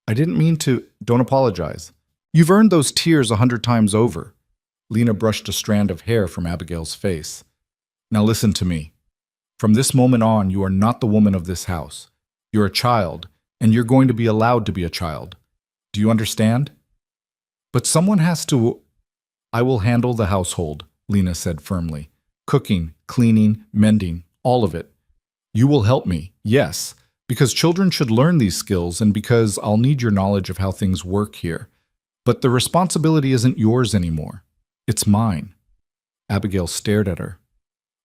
I didn't mean to. Don't apologize. You've earned those tears 100 times over." Lena brushed a strand of hair from Abigail's face. "Now listen to me. From this moment on, you are not the woman of this house. You're a child, and you're going to be allowed to be a child. Do you understand? But someone has to—" "I will handle the household," Lena said firmly. "Cooking, cleaning, mending, all of it. You will help me, yes, because children should learn these skills and because I'll need your knowledge of how things work here. But the responsibility isn't yours anymore. It's mine." Abigail stared at her.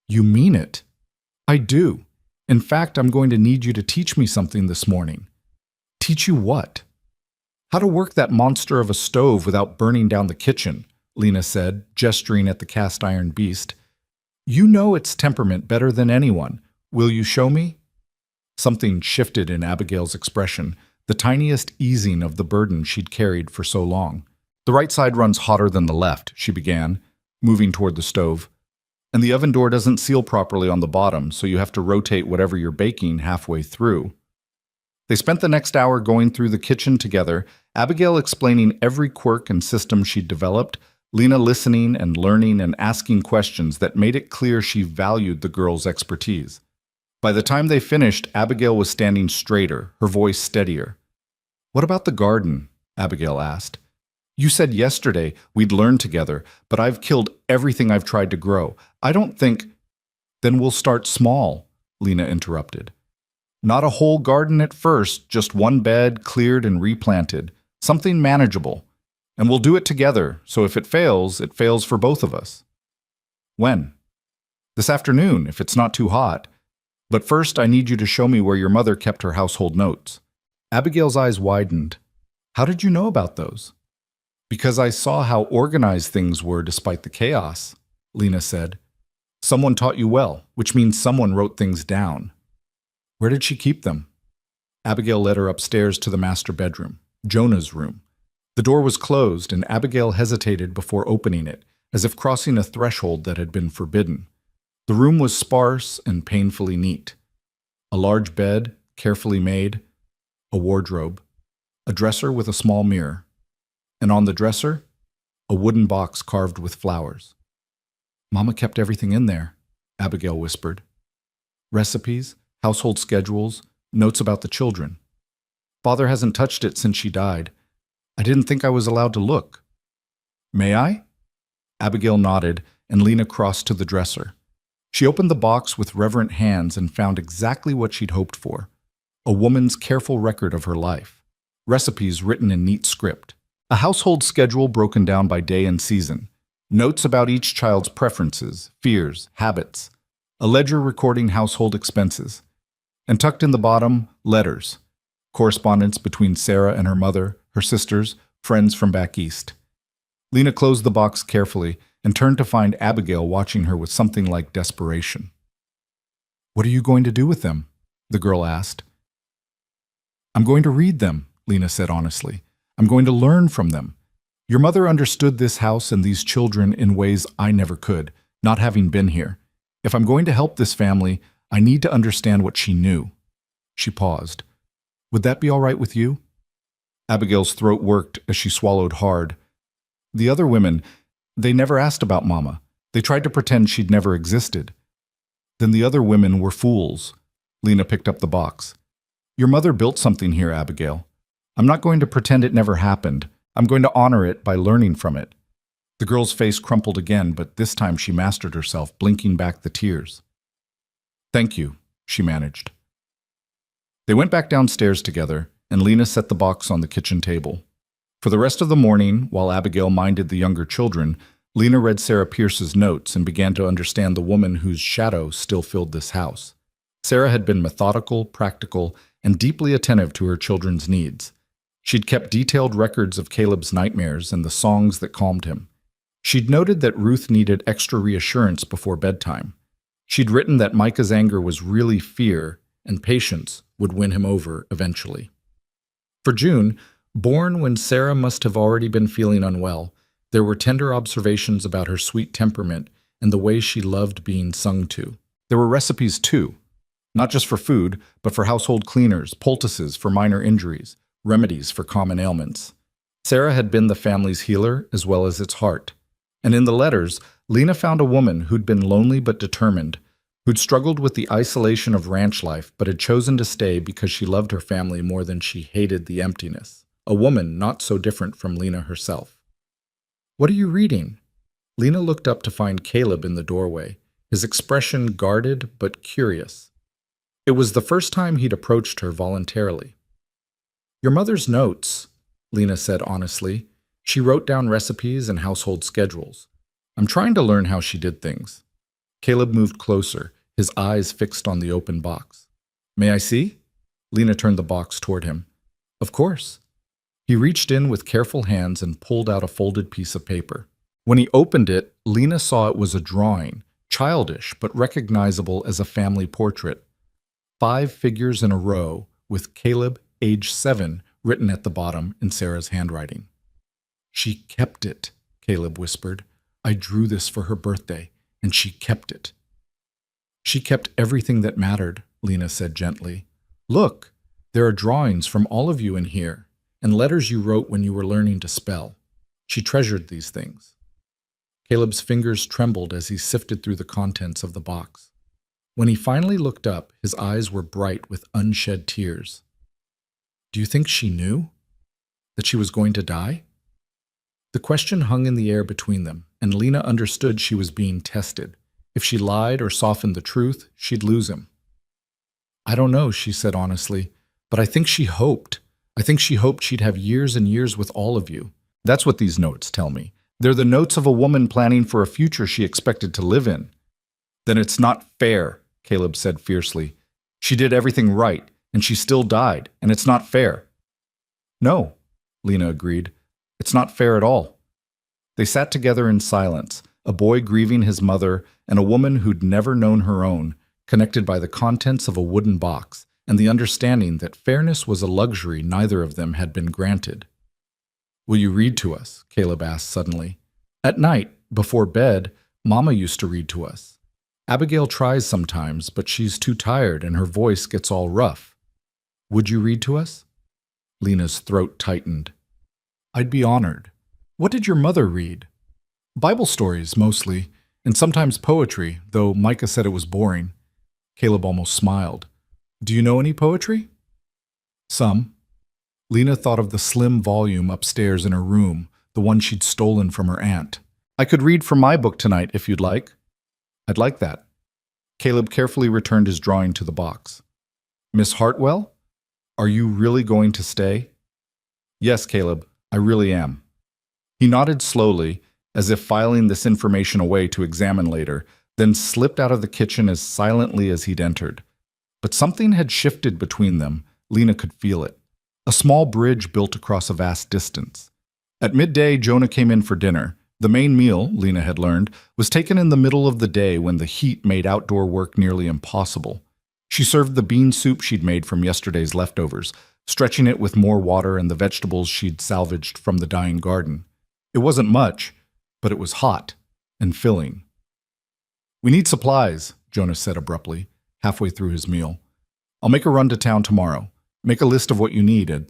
"You mean it?" "I do. In fact, I'm going to need you to teach me something this morning." "Teach you what?" "How to work that monster of a stove without burning down the kitchen," Lena said, gesturing at the cast-iron beast. "You know its temperament better than anyone. Will you show me?" Something shifted in Abigail's expression, the tiniest easing of the burden she'd carried for so long. "The right side runs hotter than the left," she began, moving toward the stove. "And the oven door doesn't seal properly on the bottom, so you have to rotate whatever you're baking halfway through." They spent the next hour going through the kitchen together, Abigail explaining every quirk and system she'd developed, Lena listening and learning and asking questions that made it clear she valued the girl's expertise. By the time they finished, Abigail was standing straighter, her voice steadier. "What about the garden?" Abigail asked. "You said yesterday we'd learn together, but I've killed everything I've tried to grow. I don't think—" "Then we'll start small," Lena interrupted. "Not a whole garden at first, just one bed, cleared and replanted. Something manageable. And we'll do it together, so if it fails for both of us." "When?" "This afternoon, if it's not too hot. But first I need you to show me where your mother kept her household notes." Abigail's eyes widened. "How did you know about those?" "Because I saw how organized things were despite the chaos," Lena said. "Someone taught you well, which means someone wrote things down." "Where did she keep them?" Abigail led her upstairs to the master bedroom, Jonah's room. The door was closed, and Abigail hesitated before opening it, as if crossing a threshold that had been forbidden. The room was sparse and painfully neat. A large bed, carefully made, a wardrobe, a dresser with a small mirror, and on the dresser, a wooden box carved with flowers. "Mama kept everything in there," Abigail whispered. "Recipes, household schedules, notes about the children. Father hasn't touched it since she died. I didn't think I was allowed to look. May I? Abigail nodded, and Lena crossed to the dresser. She opened the box with reverent hands and found exactly what she'd hoped for: a woman's careful record of her life, recipes written in neat script, a household schedule broken down by day and season, notes about each child's preferences, fears, habits, a ledger recording household expenses, and tucked in the bottom, letters, correspondence between Sarah and her mother, her sisters, friends from back east. Lena closed the box carefully and turned to find Abigail watching her with something like desperation. "What are you going to do with them?" the girl asked. "I'm going to read them," Lena said honestly. "I'm going to learn from them. Your mother understood this house and these children in ways I never could, not having been here. If I'm going to help this family, I need to understand what she knew." She paused. "Would that be all right with you?" Abigail's throat worked as she swallowed hard. The other women, they never asked about Mama. They tried to pretend she'd never existed. Then the other women were fools. Lena picked up the box. "Your mother built something here, Abigail. I'm not going to pretend it never happened. I'm going to honor it by learning from it." The girl's face crumpled again, but this time she mastered herself, blinking back the tears. "Thank you," she managed. They went back downstairs together, and Lena set the box on the kitchen table. For the rest of the morning, while Abigail minded the younger children, Lena read Sarah Pierce's notes and began to understand the woman whose shadow still filled this house. Sarah had been methodical, practical, and deeply attentive to her children's needs. She'd kept detailed records of Caleb's nightmares and the songs that calmed him. She'd noted that Ruth needed extra reassurance before bedtime. She'd written that Micah's anger was really fear, and patience would win him over eventually. For June, born when Sarah must have already been feeling unwell, there were tender observations about her sweet temperament and the way she loved being sung to. There were recipes too, not just for food, but for household cleaners, poultices for minor injuries, remedies for common ailments. Sarah had been the family's healer as well as its heart. And in the letters, Lena found a woman who'd been lonely but determined, who'd struggled with the isolation of ranch life but had chosen to stay because she loved her family more than she hated the emptiness. A woman not so different from Lena herself. "What are you reading?" Lena looked up to find Caleb in the doorway, his expression guarded but curious. It was the first time he'd approached her voluntarily. "Your mother's notes," Lena said honestly. "She wrote down recipes and household schedules. I'm trying to learn how she did things." Caleb moved closer, his eyes fixed on the open box. "May I see?" Lena turned the box toward him. "Of course." He reached in with careful hands and pulled out a folded piece of paper. When he opened it, Lena saw it was a drawing, childish but recognizable as a family portrait. 5 figures in a row, with Caleb, age 7, written at the bottom in Sarah's handwriting. "She kept it," Caleb whispered. "I drew this for her birthday, and she kept it." "She kept everything that mattered," Lena said gently. "Look, there are drawings from all of you in here, and letters you wrote when you were learning to spell. She treasured these things." Caleb's fingers trembled as he sifted through the contents of the box. When he finally looked up, his eyes were bright with unshed tears. "Do you think she knew? That she was going to die?" The question hung in the air between them, and Lena understood she was being tested. If she lied or softened the truth, she'd lose him. "I don't know," she said honestly, "but I think she hoped. I think she hoped she'd have years and years with all of you. That's what these notes tell me. They're the notes of a woman planning for a future she expected to live in." "Then it's not fair," Caleb said fiercely. "She did everything right, and she still died, and it's not fair." "No," Lena agreed. "It's not fair at all." They sat together in silence, a boy grieving his mother and a woman who'd never known her own, connected by the contents of a wooden box, and the understanding that fairness was a luxury neither of them had been granted. "Will you read to us?" Caleb asked suddenly. "At night, before bed, Mama used to read to us. Abigail tries sometimes, but she's too tired and her voice gets all rough. Would you read to us?" Lena's throat tightened. "I'd be honored. What did your mother read?" "Bible stories, mostly, and sometimes poetry, though Micah said it was boring." Caleb almost smiled. Do you know any poetry? Some. Lena thought of the slim volume upstairs in her room, the one she'd stolen from her aunt. I could read from my book tonight if you'd like. I'd like that. Caleb carefully returned his drawing to the box. Miss Hartwell, are you really going to stay? Yes, Caleb, I really am. He nodded slowly, as if filing this information away to examine later, then slipped out of the kitchen as silently as he'd entered. But something had shifted between them. Lena could feel it. A small bridge built across a vast distance. At midday, Jonah came in for dinner. The main meal, Lena had learned, was taken in the middle of the day when the heat made outdoor work nearly impossible. She served the bean soup she'd made from yesterday's leftovers, stretching it with more water and the vegetables she'd salvaged from the dying garden. It wasn't much, but it was hot and filling. We need supplies, Jonah said abruptly, halfway through his meal. I'll make a run to town tomorrow. Make a list of what you need.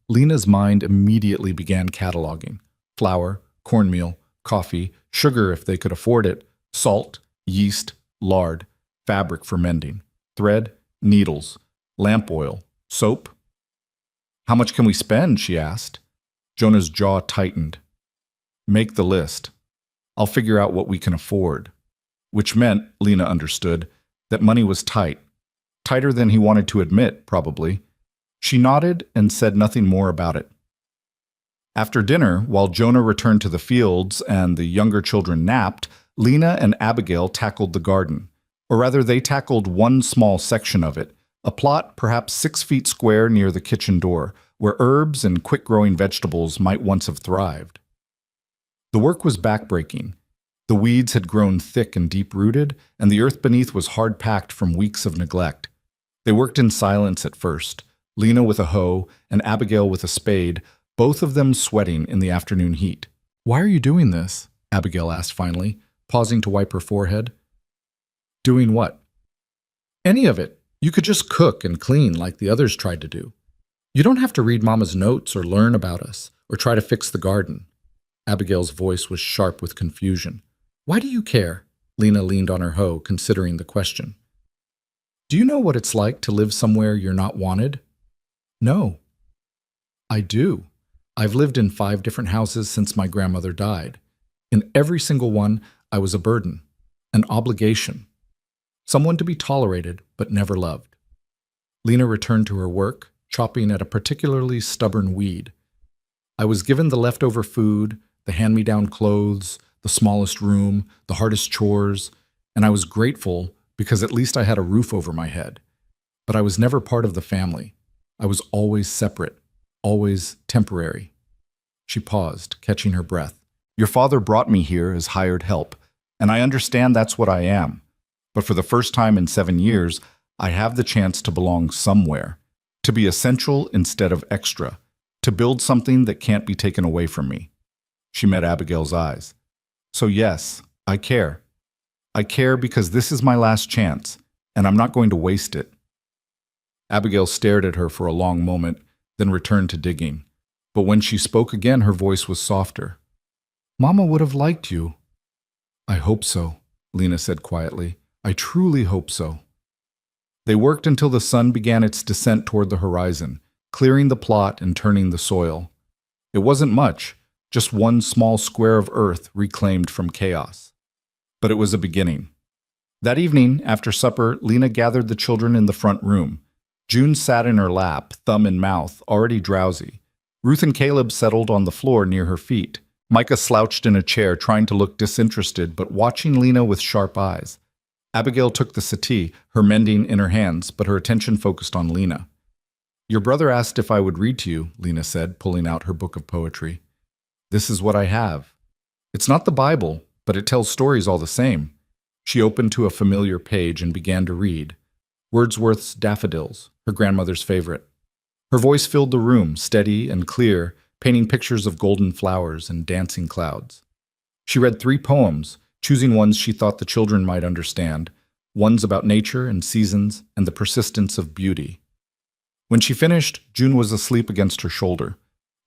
Lena's mind immediately began cataloging. Flour, cornmeal, coffee, sugar if they could afford it, salt, yeast, lard, fabric for mending, thread, needles, lamp oil, soap. How much can we spend? She asked. Jonah's jaw tightened. Make the list. I'll figure out what we can afford. Which meant, Lena understood, that money was tight. Tighter than he wanted to admit, probably. She nodded and said nothing more about it. After dinner, while Jonah returned to the fields and the younger children napped, Lena and Abigail tackled the garden. Or rather, they tackled one small section of it, a plot perhaps 6 feet square near the kitchen door, where herbs and quick-growing vegetables might once have thrived. The work was backbreaking. The weeds had grown thick and deep-rooted, and the earth beneath was hard-packed from weeks of neglect. They worked in silence at first, Lena with a hoe and Abigail with a spade, both of them sweating in the afternoon heat. Why are you doing this? Abigail asked finally, pausing to wipe her forehead. Doing what? Any of it. You could just cook and clean like the others tried to do. You don't have to read Mama's notes or learn about us or try to fix the garden. Abigail's voice was sharp with confusion. Why do you care? Lena leaned on her hoe, considering the question. Do you know what it's like to live somewhere you're not wanted? No. I do. I've lived in 5 different houses since my grandmother died. In every single one, I was a burden, an obligation, someone to be tolerated but never loved. Lena returned to her work, chopping at a particularly stubborn weed. I was given the leftover food, the hand-me-down clothes, the smallest room, the hardest chores, and I was grateful because at least I had a roof over my head. But I was never part of the family. I was always separate, always temporary. She paused, catching her breath. Your father brought me here as hired help, and I understand that's what I am. But for the first time in 7 years, I have the chance to belong somewhere, to be essential instead of extra, to build something that can't be taken away from me. She met Abigail's eyes. So yes, I care. I care because this is my last chance, and I'm not going to waste it. Abigail stared at her for a long moment, then returned to digging. But when she spoke again, her voice was softer. Mama would have liked you. I hope so, Lena said quietly. I truly hope so. They worked until the sun began its descent toward the horizon, clearing the plot and turning the soil. It wasn't much, just one small square of earth reclaimed from chaos. But it was a beginning. That evening, after supper, Lena gathered the children in the front room. June sat in her lap, thumb in mouth, already drowsy. Ruth and Caleb settled on the floor near her feet. Micah slouched in a chair, trying to look disinterested, but watching Lena with sharp eyes. Abigail took the settee, her mending in her hands, but her attention focused on Lena. Your brother asked if I would read to you, Lena said, pulling out her book of poetry. This is what I have. It's not the Bible, but it tells stories all the same. She opened to a familiar page and began to read. Wordsworth's Daffodils, her grandmother's favorite. Her voice filled the room, steady and clear, painting pictures of golden flowers and dancing clouds. She read 3 poems, choosing ones she thought the children might understand, ones about nature and seasons and the persistence of beauty. When she finished, June was asleep against her shoulder.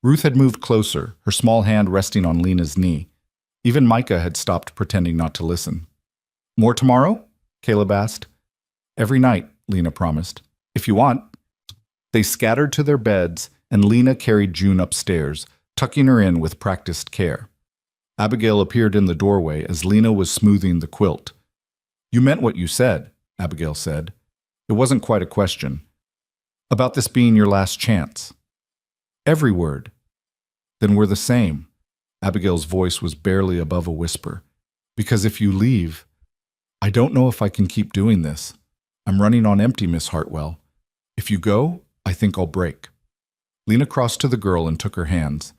Ruth had moved closer, her small hand resting on Lena's knee. Even Micah had stopped pretending not to listen. More tomorrow? Caleb asked. Every night, Lena promised. If you want. They scattered to their beds, and Lena carried June upstairs, tucking her in with practiced care. Abigail appeared in the doorway as Lena was smoothing the quilt. You meant what you said, Abigail said. It wasn't quite a question. About this being your last chance. Every word. Then we're the same. Abigail's voice was barely above a whisper. Because if you leave, I don't know if I can keep doing this. I'm running on empty, Miss Hartwell. If you go, I think I'll break. Lena crossed to the girl and took her hands.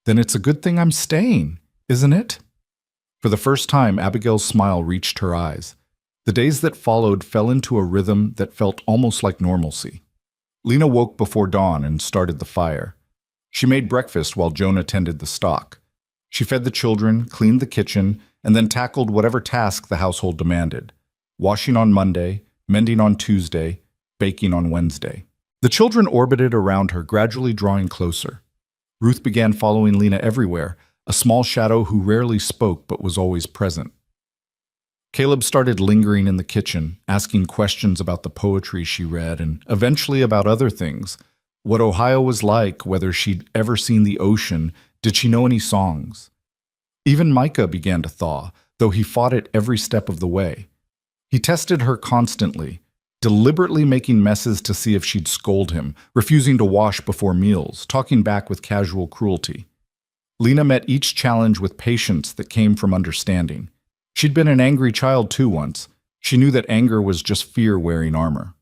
Then it's a good thing I'm staying, isn't it? For the first time, Abigail's smile reached her eyes. The days that followed fell into a rhythm that felt almost like normalcy. Lena woke before dawn and started the fire. She made breakfast while Jonah tended the stock. She fed the children, cleaned the kitchen, and then tackled whatever task the household demanded. Washing on Monday, mending on Tuesday, baking on Wednesday. The children orbited around her, gradually drawing closer. Ruth began following Lena everywhere, a small shadow who rarely spoke but was always present. Caleb started lingering in the kitchen, asking questions about the poetry she read and eventually about other things. What Ohio was like, whether she'd ever seen the ocean, did she know any songs? Even Micah began to thaw, though he fought it every step of the way. He tested her constantly, deliberately making messes to see if she'd scold him, refusing to wash before meals, talking back with casual cruelty. Lena met each challenge with patience that came from understanding. She'd been an angry child too once. She knew that anger was just fear wearing armor.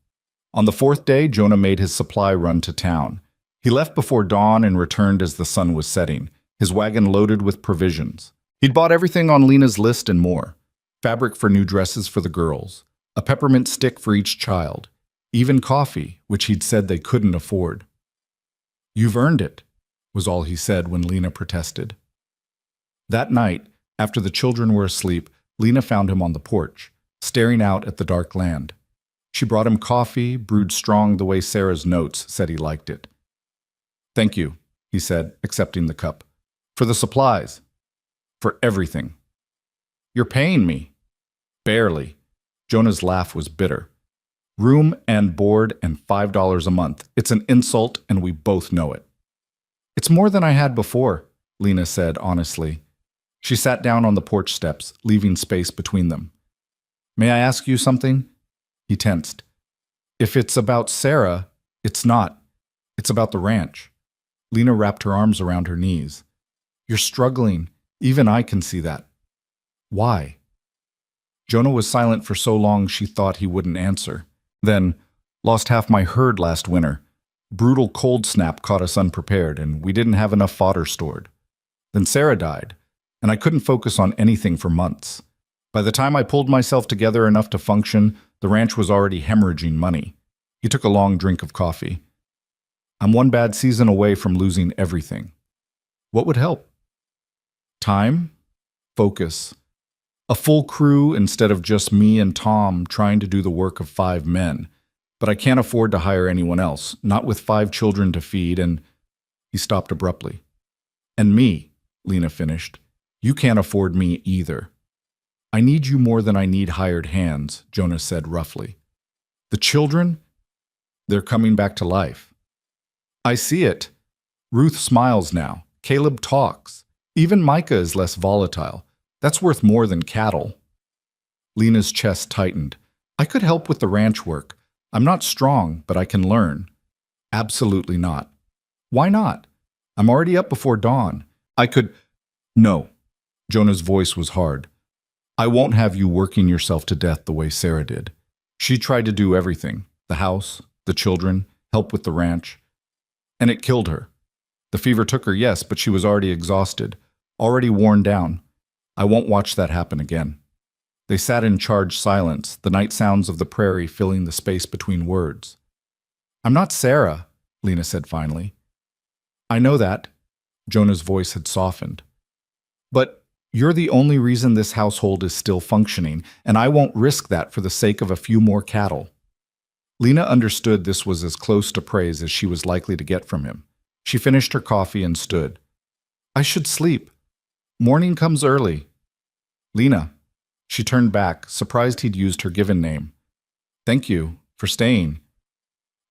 On the fourth day, Jonah made his supply run to town. He left before dawn and returned as the sun was setting, his wagon loaded with provisions. He'd bought everything on Lena's list and more. Fabric for new dresses for the girls, a peppermint stick for each child, even coffee, which he'd said they couldn't afford. You've earned it, was all he said when Lena protested. That night, after the children were asleep, Lena found him on the porch, staring out at the dark land. She brought him coffee, brewed strong the way Sarah's notes said he liked it. Thank you, he said, accepting the cup. For the supplies. For everything. You're paying me. Barely. Jonah's laugh was bitter. Room and board and $5 a month. It's an insult, and we both know it. It's more than I had before, Lena said honestly. She sat down on the porch steps, leaving space between them. May I ask you something? He tensed. If it's about Sarah, it's not. It's about the ranch. Lena wrapped her arms around her knees. You're struggling. Even I can see that. Why? Jonah was silent for so long she thought he wouldn't answer. Then, lost half my herd last winter. Brutal cold snap caught us unprepared, and we didn't have enough fodder stored. Then Sarah died, and I couldn't focus on anything for months. By the time I pulled myself together enough to function, the ranch was already hemorrhaging money. He took a long drink of coffee. I'm one bad season away from losing everything. What would help? Time? Focus. A full crew instead of just me and Tom trying to do the work of 5 men. But I can't afford to hire anyone else, not with 5 children to feed, and... He stopped abruptly. And me, Lena finished. You can't afford me either. I need you more than I need hired hands, Jonah said roughly. The children? They're coming back to life. I see it. Ruth smiles now. Caleb talks. Even Micah is less volatile. That's worth more than cattle. Lena's chest tightened. I could help with the ranch work. I'm not strong, but I can learn. Absolutely not. Why not? I'm already up before dawn. I could... No. Jonah's voice was hard. I won't have you working yourself to death the way Sarah did. She tried to do everything. The house, the children, help with the ranch. And it killed her. The fever took her, yes, but she was already exhausted, already worn down. I won't watch that happen again. They sat in charged silence, the night sounds of the prairie filling the space between words. I'm not Sarah, Lena said finally. I know that. Jonah's voice had softened. But you're the only reason this household is still functioning, and I won't risk that for the sake of a few more cattle. Lena understood this was as close to praise as she was likely to get from him. She finished her coffee and stood. I should sleep. Morning comes early. Lena. She turned back, surprised he'd used her given name. Thank you for staying.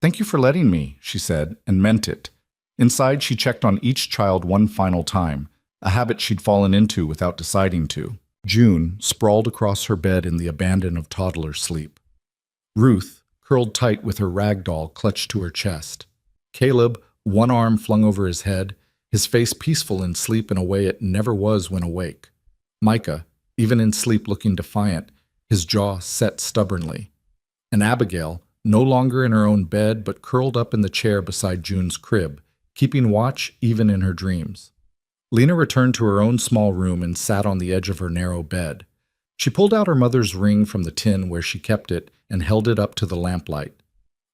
"Thank you for letting me," she said, and meant it. Inside, she checked on each child one final time, a habit she'd fallen into without deciding to. June sprawled across her bed in the abandon of toddler sleep. Ruth, curled tight with her rag doll clutched to her chest. Caleb, one arm flung over his head, his face peaceful in sleep in a way it never was when awake. Micah, even in sleep looking defiant, his jaw set stubbornly. And Abigail, no longer in her own bed but curled up in the chair beside June's crib, keeping watch even in her dreams. Lena returned to her own small room and sat on the edge of her narrow bed. She pulled out her mother's ring from the tin where she kept it and held it up to the lamplight.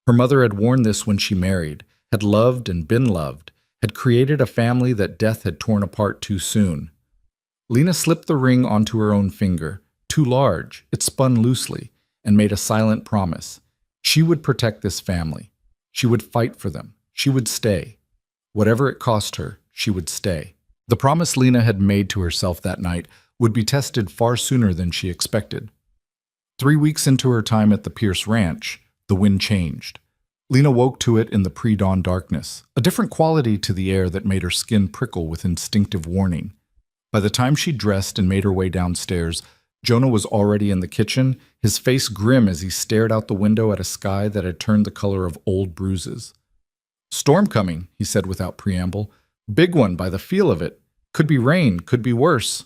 Her mother had worn this when she married, had loved and been loved, had created a family that death had torn apart too soon. Lena slipped the ring onto her own finger, too large, it spun loosely, and made a silent promise. She would protect this family. She would fight for them. She would stay. Whatever it cost her, she would stay. The promise Lena had made to herself that night would be tested far sooner than she expected. 3 weeks into her time at the Pierce Ranch, the wind changed. Lena woke to it in the pre-dawn darkness, a different quality to the air that made her skin prickle with instinctive warning. By the time she dressed and made her way downstairs, Jonah was already in the kitchen, his face grim as he stared out the window at a sky that had turned the color of old bruises. "Storm coming," he said without preamble. "Big one by the feel of it. Could be rain, could be worse."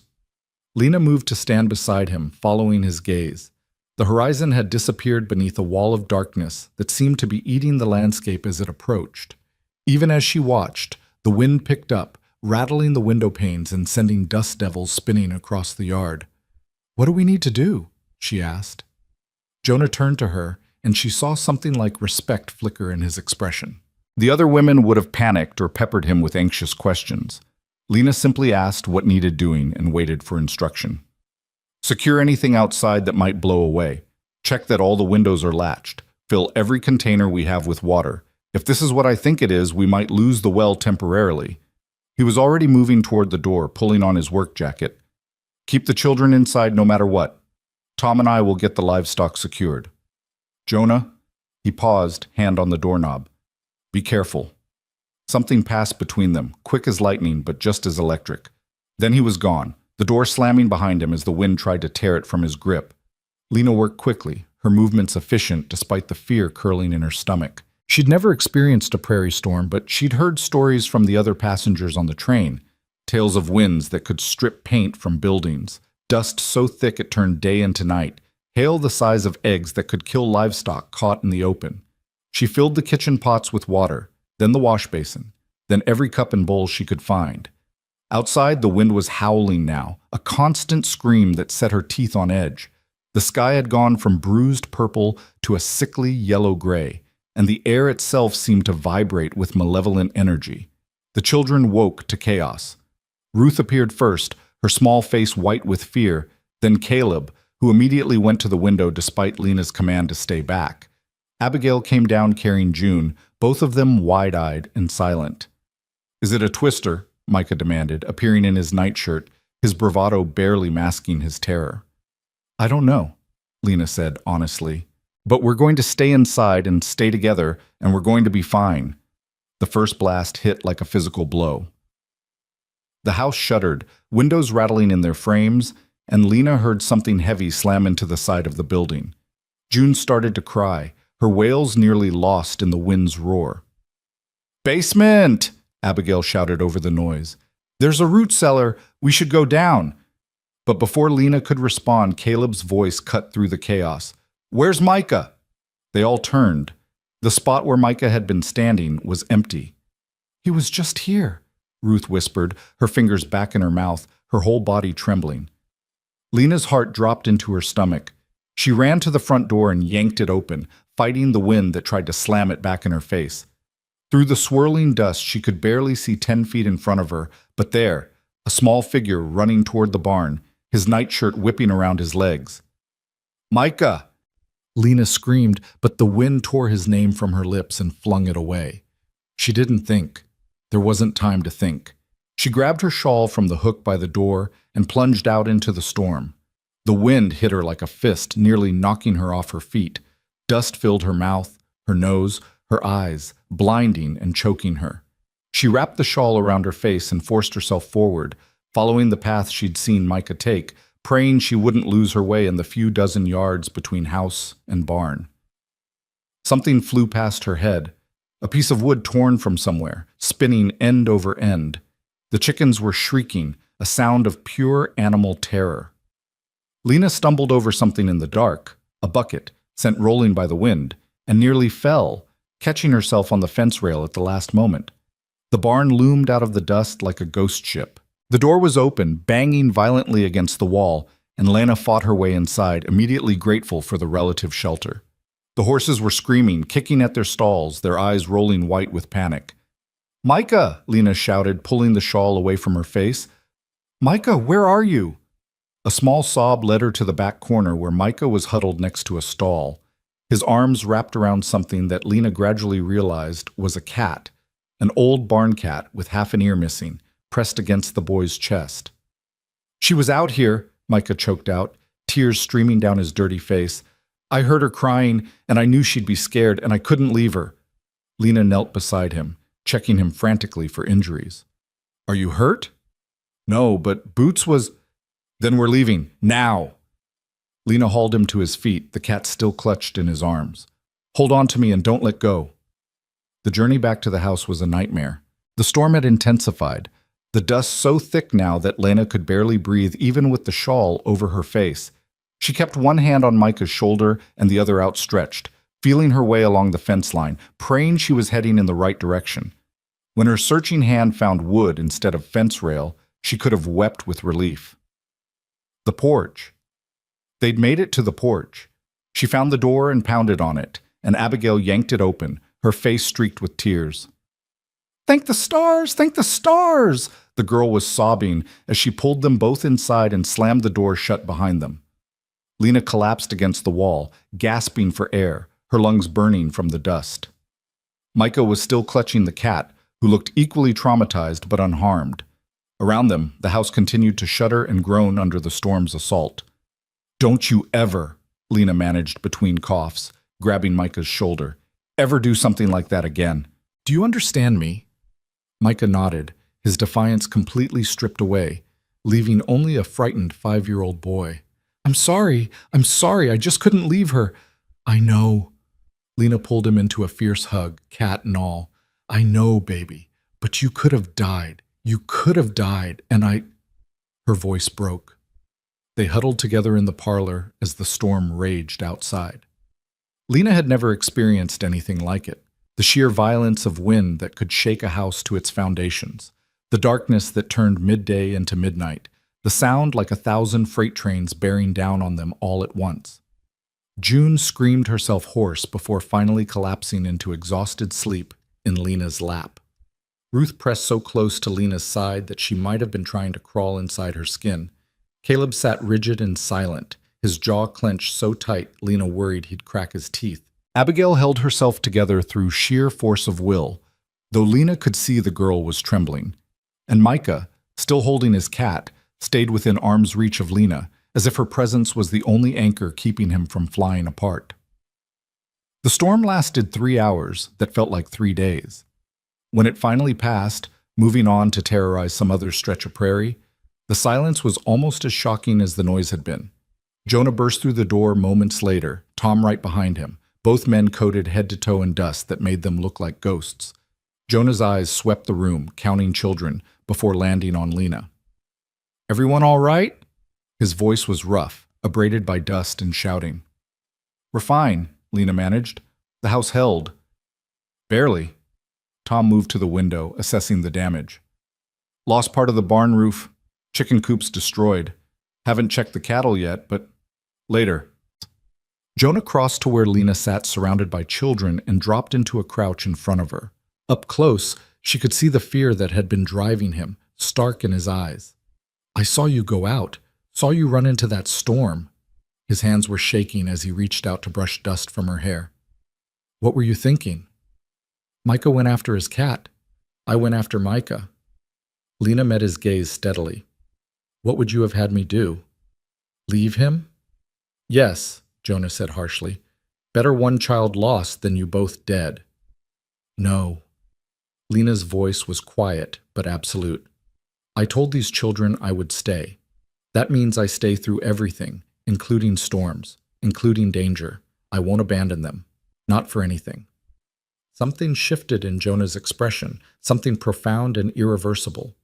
Lena moved to stand beside him, following his gaze. The horizon had disappeared beneath a wall of darkness that seemed to be eating the landscape as it approached. Even as she watched, the wind picked up, rattling the window panes and sending dust devils spinning across the yard. "What do we need to do?" she asked. Jonah turned to her, and she saw something like respect flicker in his expression. The other women would have panicked or peppered him with anxious questions. Lena simply asked what needed doing and waited for instruction. "Secure anything outside that might blow away. Check that all the windows are latched. Fill every container we have with water. If this is what I think it is, we might lose the well temporarily." He was already moving toward the door, pulling on his work jacket. "Keep the children inside no matter what. Tom and I will get the livestock secured." "Jonah?" He paused, hand on the doorknob. "Be careful." Something passed between them, quick as lightning but just as electric. Then he was gone, the door slamming behind him as the wind tried to tear it from his grip. Lena worked quickly, her movements efficient despite the fear curling in her stomach. She'd never experienced a prairie storm, but she'd heard stories from the other passengers on the train. Tales of winds that could strip paint from buildings, dust so thick it turned day into night, hail the size of eggs that could kill livestock caught in the open. She filled the kitchen pots with water, then the wash basin, then every cup and bowl she could find. Outside, the wind was howling now, a constant scream that set her teeth on edge. The sky had gone from bruised purple to a sickly yellow-gray, and the air itself seemed to vibrate with malevolent energy. The children woke to chaos. Ruth appeared first, her small face white with fear, then Caleb, who immediately went to the window despite Lena's command to stay back. Abigail came down carrying June, both of them wide-eyed and silent. "Is it a twister?" Micah demanded, appearing in his nightshirt, his bravado barely masking his terror. "I don't know," Lena said honestly. "But we're going to stay inside and stay together, and we're going to be fine." The first blast hit like a physical blow. The house shuddered, windows rattling in their frames, and Lena heard something heavy slam into the side of the building. June started to cry, her wails nearly lost in the wind's roar. "Basement!" Abigail shouted over the noise. "There's a root cellar. We should go down." But before Lena could respond, Caleb's voice cut through the chaos. "Where's Micah?" They all turned. The spot where Micah had been standing was empty. "He was just here," Ruth whispered, her fingers back in her mouth, her whole body trembling. Lena's heart dropped into her stomach. She ran to the front door and yanked it open, fighting the wind that tried to slam it back in her face. Through the swirling dust, she could barely see 10 feet in front of her, but there, a small figure running toward the barn, his nightshirt whipping around his legs. "Micah!" Lena screamed, but the wind tore his name from her lips and flung it away. She didn't think. There wasn't time to think. She grabbed her shawl from the hook by the door and plunged out into the storm. The wind hit her like a fist, nearly knocking her off her feet. Dust filled her mouth, her nose, her eyes blinding and choking her. She wrapped the shawl around her face and forced herself forward, following the path she'd seen Micah take, praying she wouldn't lose her way in the few dozen yards between house and barn. Something flew past her head, a piece of wood torn from somewhere, spinning end over end. The chickens were shrieking, a sound of pure animal terror. Lena stumbled over something in the dark, a bucket, sent rolling by the wind, and nearly fell, catching herself on the fence rail at the last moment. The barn loomed out of the dust like a ghost ship. The door was open, banging violently against the wall, and Lena fought her way inside, immediately grateful for the relative shelter. The horses were screaming, kicking at their stalls, their eyes rolling white with panic. "Micah!" Lena shouted, pulling the shawl away from her face. "Micah, where are you?" A small sob led her to the back corner where Micah was huddled next to a stall, his arms wrapped around something that Lena gradually realized was a cat, an old barn cat with half an ear missing, pressed against the boy's chest. "She was out here," Micah choked out, tears streaming down his dirty face. "I heard her crying, and I knew she'd be scared, and I couldn't leave her." Lena knelt beside him, checking him frantically for injuries. "Are you hurt?" "No, but Boots was—" "Then we're leaving, now!" Lena hauled him to his feet, the cat still clutched in his arms. "Hold on to me and don't let go." The journey back to the house was a nightmare. The storm had intensified, the dust so thick now that Lena could barely breathe even with the shawl over her face. She kept one hand on Micah's shoulder and the other outstretched, feeling her way along the fence line, praying she was heading in the right direction. When her searching hand found wood instead of fence rail, she could have wept with relief. The porch. They'd made it to the porch. She found the door and pounded on it, and Abigail yanked it open, her face streaked with tears. "Thank the stars! Thank the stars!" The girl was sobbing as she pulled them both inside and slammed the door shut behind them. Lena collapsed against the wall, gasping for air, her lungs burning from the dust. Micah was still clutching the cat, who looked equally traumatized but unharmed. Around them, the house continued to shudder and groan under the storm's assault. "Don't you ever," Lena managed between coughs, grabbing Micah's shoulder, "ever do something like that again. Do you understand me?" Micah nodded, his defiance completely stripped away, leaving only a frightened 5-year-old boy. I'm sorry, I just couldn't leave her." "I know." Lena pulled him into a fierce hug, cat and all. "I know, baby, but you could have died. You could have died, and I—" Her voice broke. They huddled together in the parlor as the storm raged outside. Lena had never experienced anything like it. The sheer violence of wind that could shake a house to its foundations, the darkness that turned midday into midnight, the sound like 1,000 freight trains bearing down on them all at once. June screamed herself hoarse before finally collapsing into exhausted sleep in Lena's lap. Ruth pressed so close to Lena's side that she might have been trying to crawl inside her skin. Caleb sat rigid and silent, his jaw clenched so tight Lena worried he'd crack his teeth. Abigail held herself together through sheer force of will, though Lena could see the girl was trembling. And Micah, still holding his cat, stayed within arm's reach of Lena, as if her presence was the only anchor keeping him from flying apart. The storm lasted 3 hours that felt like 3 days. When it finally passed, moving on to terrorize some other stretch of prairie, the silence was almost as shocking as the noise had been. Jonah burst through the door moments later, Tom right behind him, both men coated head to toe in dust that made them look like ghosts. Jonah's eyes swept the room, counting children, before landing on Lena. "Everyone all right?" His voice was rough, abraded by dust and shouting. "We're fine," Lena managed. "The house held." "Barely." Tom moved to the window, assessing the damage. "Lost part of the barn roof. Chicken coops destroyed. Haven't checked the cattle yet, but later." Jonah crossed to where Lena sat surrounded by children and dropped into a crouch in front of her. Up close, she could see the fear that had been driving him, stark in his eyes. "I saw you go out. Saw you run into that storm." His hands were shaking as he reached out to brush dust from her hair. "What were you thinking?" "Micah went after his cat. I went after Micah." Lena met his gaze steadily. "What would you have had me do? Leave him?" "Yes," Jonah said harshly. "Better one child lost than you both dead." No. Lena's voice was quiet but absolute. I told these children I would stay. That means I stay through everything, including storms, including danger. I won't abandon them. Not for anything. Something shifted in Jonah's expression, something profound and irreversible.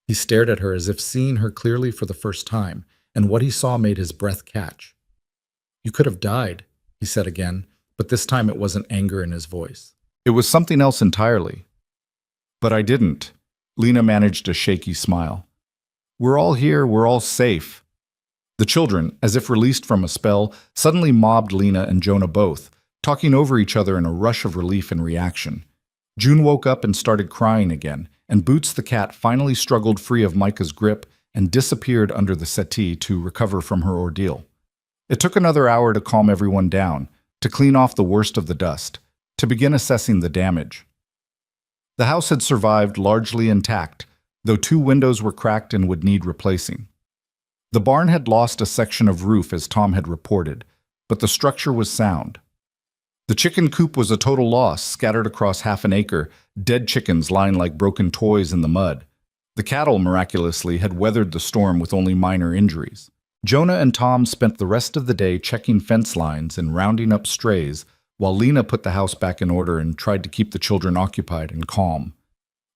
He stared at her as if seeing her clearly for the first time, and what he saw made his breath catch. You could have died, he said again, but this time it wasn't anger in his voice. It was something else entirely. But I didn't. Lena managed a shaky smile. We're all here, we're all safe. The children, as if released from a spell, suddenly mobbed Lena and Jonah both, talking over each other in a rush of relief and reaction. June woke up and started crying again, and Boots the cat finally struggled free of Micah's grip and disappeared under the settee to recover from her ordeal. It took another hour to calm everyone down, to clean off the worst of the dust, to begin assessing the damage. The house had survived largely intact, though 2 windows were cracked and would need replacing. The barn had lost a section of roof as Tom had reported, but the structure was sound. The chicken coop was a total loss, scattered across half an acre, dead chickens lying like broken toys in the mud. The cattle, miraculously, had weathered the storm with only minor injuries. Jonah and Tom spent the rest of the day checking fence lines and rounding up strays, while Lena put the house back in order and tried to keep the children occupied and calm.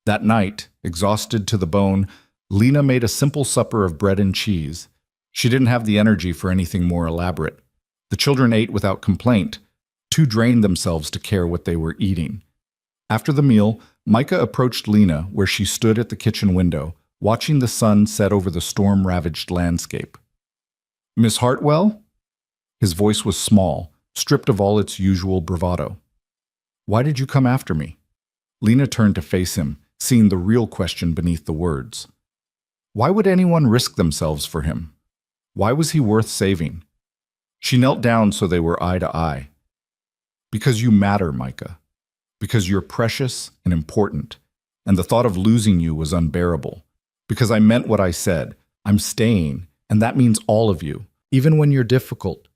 That night, exhausted to the bone, Lena made a simple supper of bread and cheese. She didn't have the energy for anything more elaborate. The children ate without complaint, too drained themselves to care what they were eating. After the meal, Micah approached Lena where she stood at the kitchen window, watching the sun set over the storm-ravaged landscape. Miss Hartwell? His voice was small, stripped of all its usual bravado. Why did you come after me? Lena turned to face him, seeing the real question beneath the words. Why would anyone risk themselves for him? Why was he worth saving? She knelt down so they were eye to eye. Because you matter, Micah. Because you're precious and important, and the thought of losing you was unbearable. Because I meant what I said. I'm staying, and that means all of you, even when you're difficult,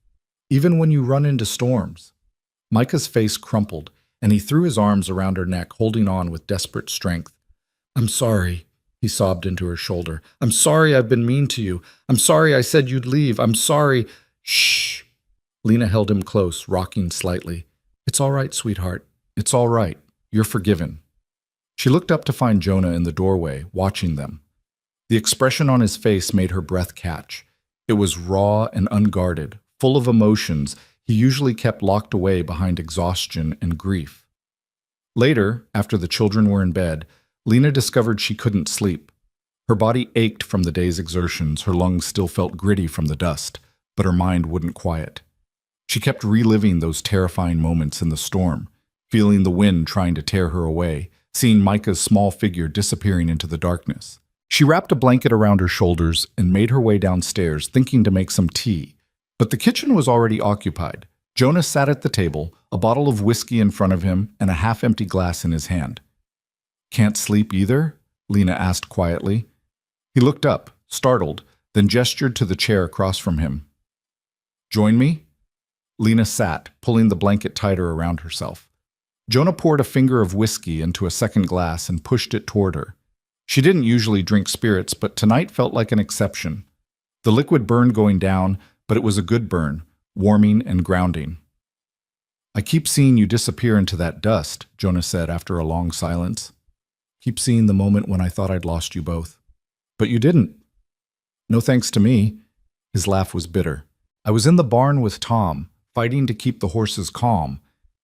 even when you run into storms. Micah's face crumpled, and he threw his arms around her neck, holding on with desperate strength. I'm sorry, he sobbed into her shoulder. I'm sorry I've been mean to you. I'm sorry I said you'd leave. I'm sorry. Shh. Lena held him close, rocking slightly. It's all right, sweetheart. It's all right. You're forgiven. She looked up to find Jonah in the doorway, watching them. The expression on his face made her breath catch. It was raw and unguarded, full of emotions he usually kept locked away behind exhaustion and grief. Later, after the children were in bed, Lena discovered she couldn't sleep. Her body ached from the day's exertions, her lungs still felt gritty from the dust, but her mind wouldn't quiet. She kept reliving those terrifying moments in the storm, feeling the wind trying to tear her away, seeing Micah's small figure disappearing into the darkness. She wrapped a blanket around her shoulders and made her way downstairs, thinking to make some tea. But the kitchen was already occupied. Jonah sat at the table, a bottle of whiskey in front of him and a half-empty glass in his hand. Can't sleep either? Lena asked quietly. He looked up, startled, then gestured to the chair across from him. Join me? Lena sat, pulling the blanket tighter around herself. Jonah poured a finger of whiskey into a second glass and pushed it toward her. She didn't usually drink spirits, but tonight felt like an exception. The liquid burned going down, but it was a good burn, warming and grounding. I keep seeing you disappear into that dust, Jonah said after a long silence. Keep seeing the moment when I thought I'd lost you both. But you didn't. No thanks to me. His laugh was bitter. I was in the barn with Tom, fighting to keep the horses calm,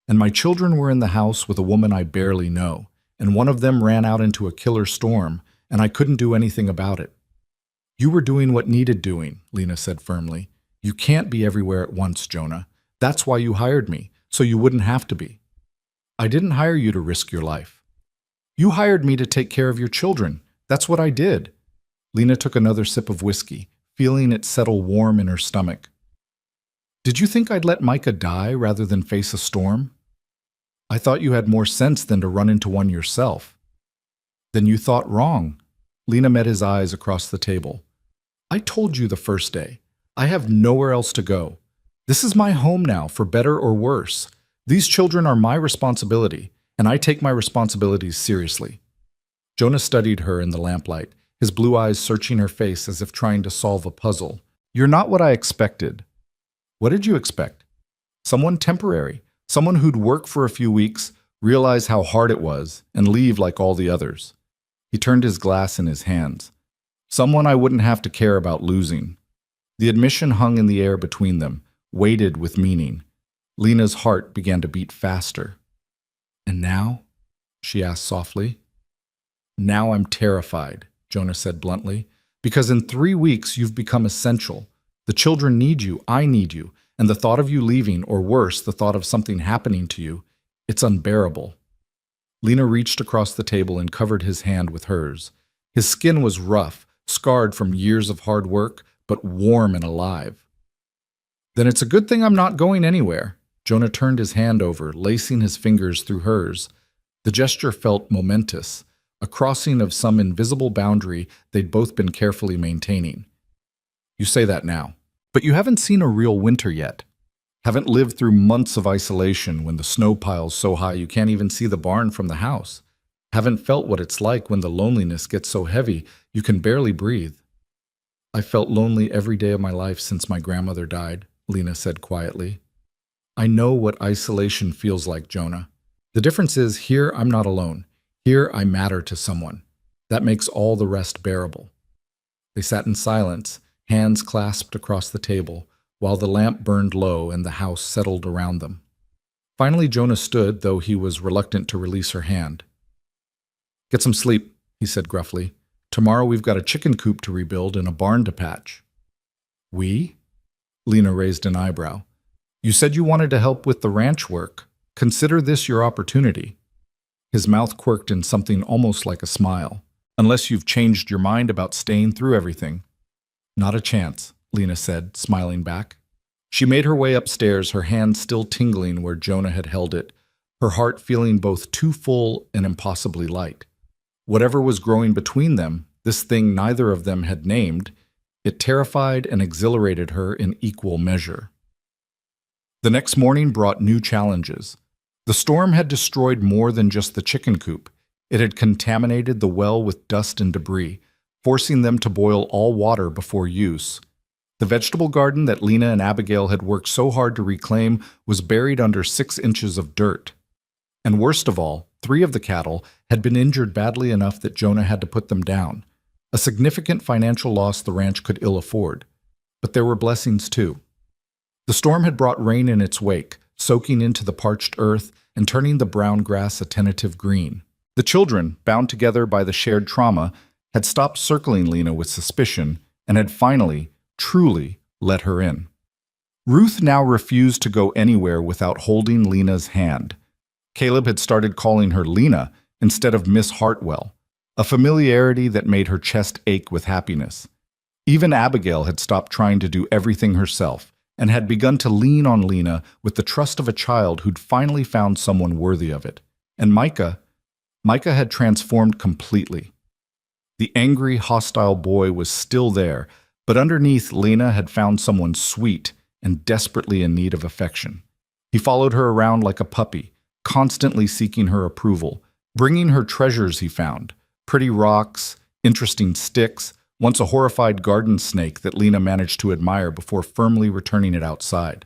and my children were in the house with a woman I barely know, and one of them ran out into a killer storm, and I couldn't do anything about it. You were doing what needed doing, Lena said firmly. You can't be everywhere at once, Jonah. That's why you hired me, so you wouldn't have to be. I didn't hire you to risk your life. You hired me to take care of your children. That's what I did. Lena took another sip of whiskey, feeling it settle warm in her stomach. Did you think I'd let Micah die rather than face a storm? I thought you had more sense than to run into one yourself. Then you thought wrong. Lena met his eyes across the table. I told you the first day. I have nowhere else to go. This is my home now, for better or worse. These children are my responsibility, and I take my responsibilities seriously." Jonah studied her in the lamplight, his blue eyes searching her face as if trying to solve a puzzle. "You're not what I expected." "What did you expect?" "Someone temporary, someone who'd work for a few weeks, realize how hard it was, and leave like all the others." He turned his glass in his hands. "Someone I wouldn't have to care about losing." The admission hung in the air between them, weighted with meaning. Lena's heart began to beat faster. "And now?" she asked softly. "Now I'm terrified," Jonah said bluntly, "because in 3 weeks you've become essential. The children need you, I need you, and the thought of you leaving, or worse, the thought of something happening to you, it's unbearable." Lena reached across the table and covered his hand with hers. His skin was rough, scarred from years of hard work, but warm and alive. "Then it's a good thing I'm not going anywhere." Jonah turned his hand over, lacing his fingers through hers. The gesture felt momentous, a crossing of some invisible boundary they'd both been carefully maintaining. "You say that now, but you haven't seen a real winter yet. Haven't lived through months of isolation when the snow piles so high you can't even see the barn from the house. Haven't felt what it's like when the loneliness gets so heavy you can barely breathe." "I felt lonely every day of my life since my grandmother died," Lena said quietly. "I know what isolation feels like, Jonah. The difference is, here I'm not alone. Here I matter to someone. That makes all the rest bearable." They sat in silence, hands clasped across the table, while the lamp burned low and the house settled around them. Finally, Jonah stood, though he was reluctant to release her hand. "Get some sleep," he said gruffly. "Tomorrow we've got a chicken coop to rebuild and a barn to patch." "We?" Lena raised an eyebrow. "You said you wanted to help with the ranch work. Consider this your opportunity." His mouth quirked in something almost like a smile. "Unless you've changed your mind about staying through everything." "Not a chance," Lena said, smiling back. She made her way upstairs, her hand still tingling where Jonah had held it, her heart feeling both too full and impossibly light. Whatever was growing between them, this thing neither of them had named, it terrified and exhilarated her in equal measure. The next morning brought new challenges. The storm had destroyed more than just the chicken coop. It had contaminated the well with dust and debris, forcing them to boil all water before use. The vegetable garden that Lena and Abigail had worked so hard to reclaim was buried under 6 inches of dirt. And worst of all, 3 of the cattle had been injured badly enough that Jonah had to put them down, a significant financial loss the ranch could ill afford. But there were blessings too. The storm had brought rain in its wake, soaking into the parched earth and turning the brown grass a tentative green. The children, bound together by the shared trauma, had stopped circling Lena with suspicion and had finally, truly, let her in. Ruth now refused to go anywhere without holding Lena's hand. Caleb had started calling her Lena instead of Miss Hartwell, a familiarity that made her chest ache with happiness. Even Abigail had stopped trying to do everything herself and had begun to lean on Lena with the trust of a child who'd finally found someone worthy of it. And Micah had transformed completely. The angry, hostile boy was still there, but underneath, Lena had found someone sweet and desperately in need of affection. He followed her around like a puppy, constantly seeking her approval, bringing her treasures he found, pretty rocks, interesting sticks, once a horrified garden snake that Lena managed to admire before firmly returning it outside.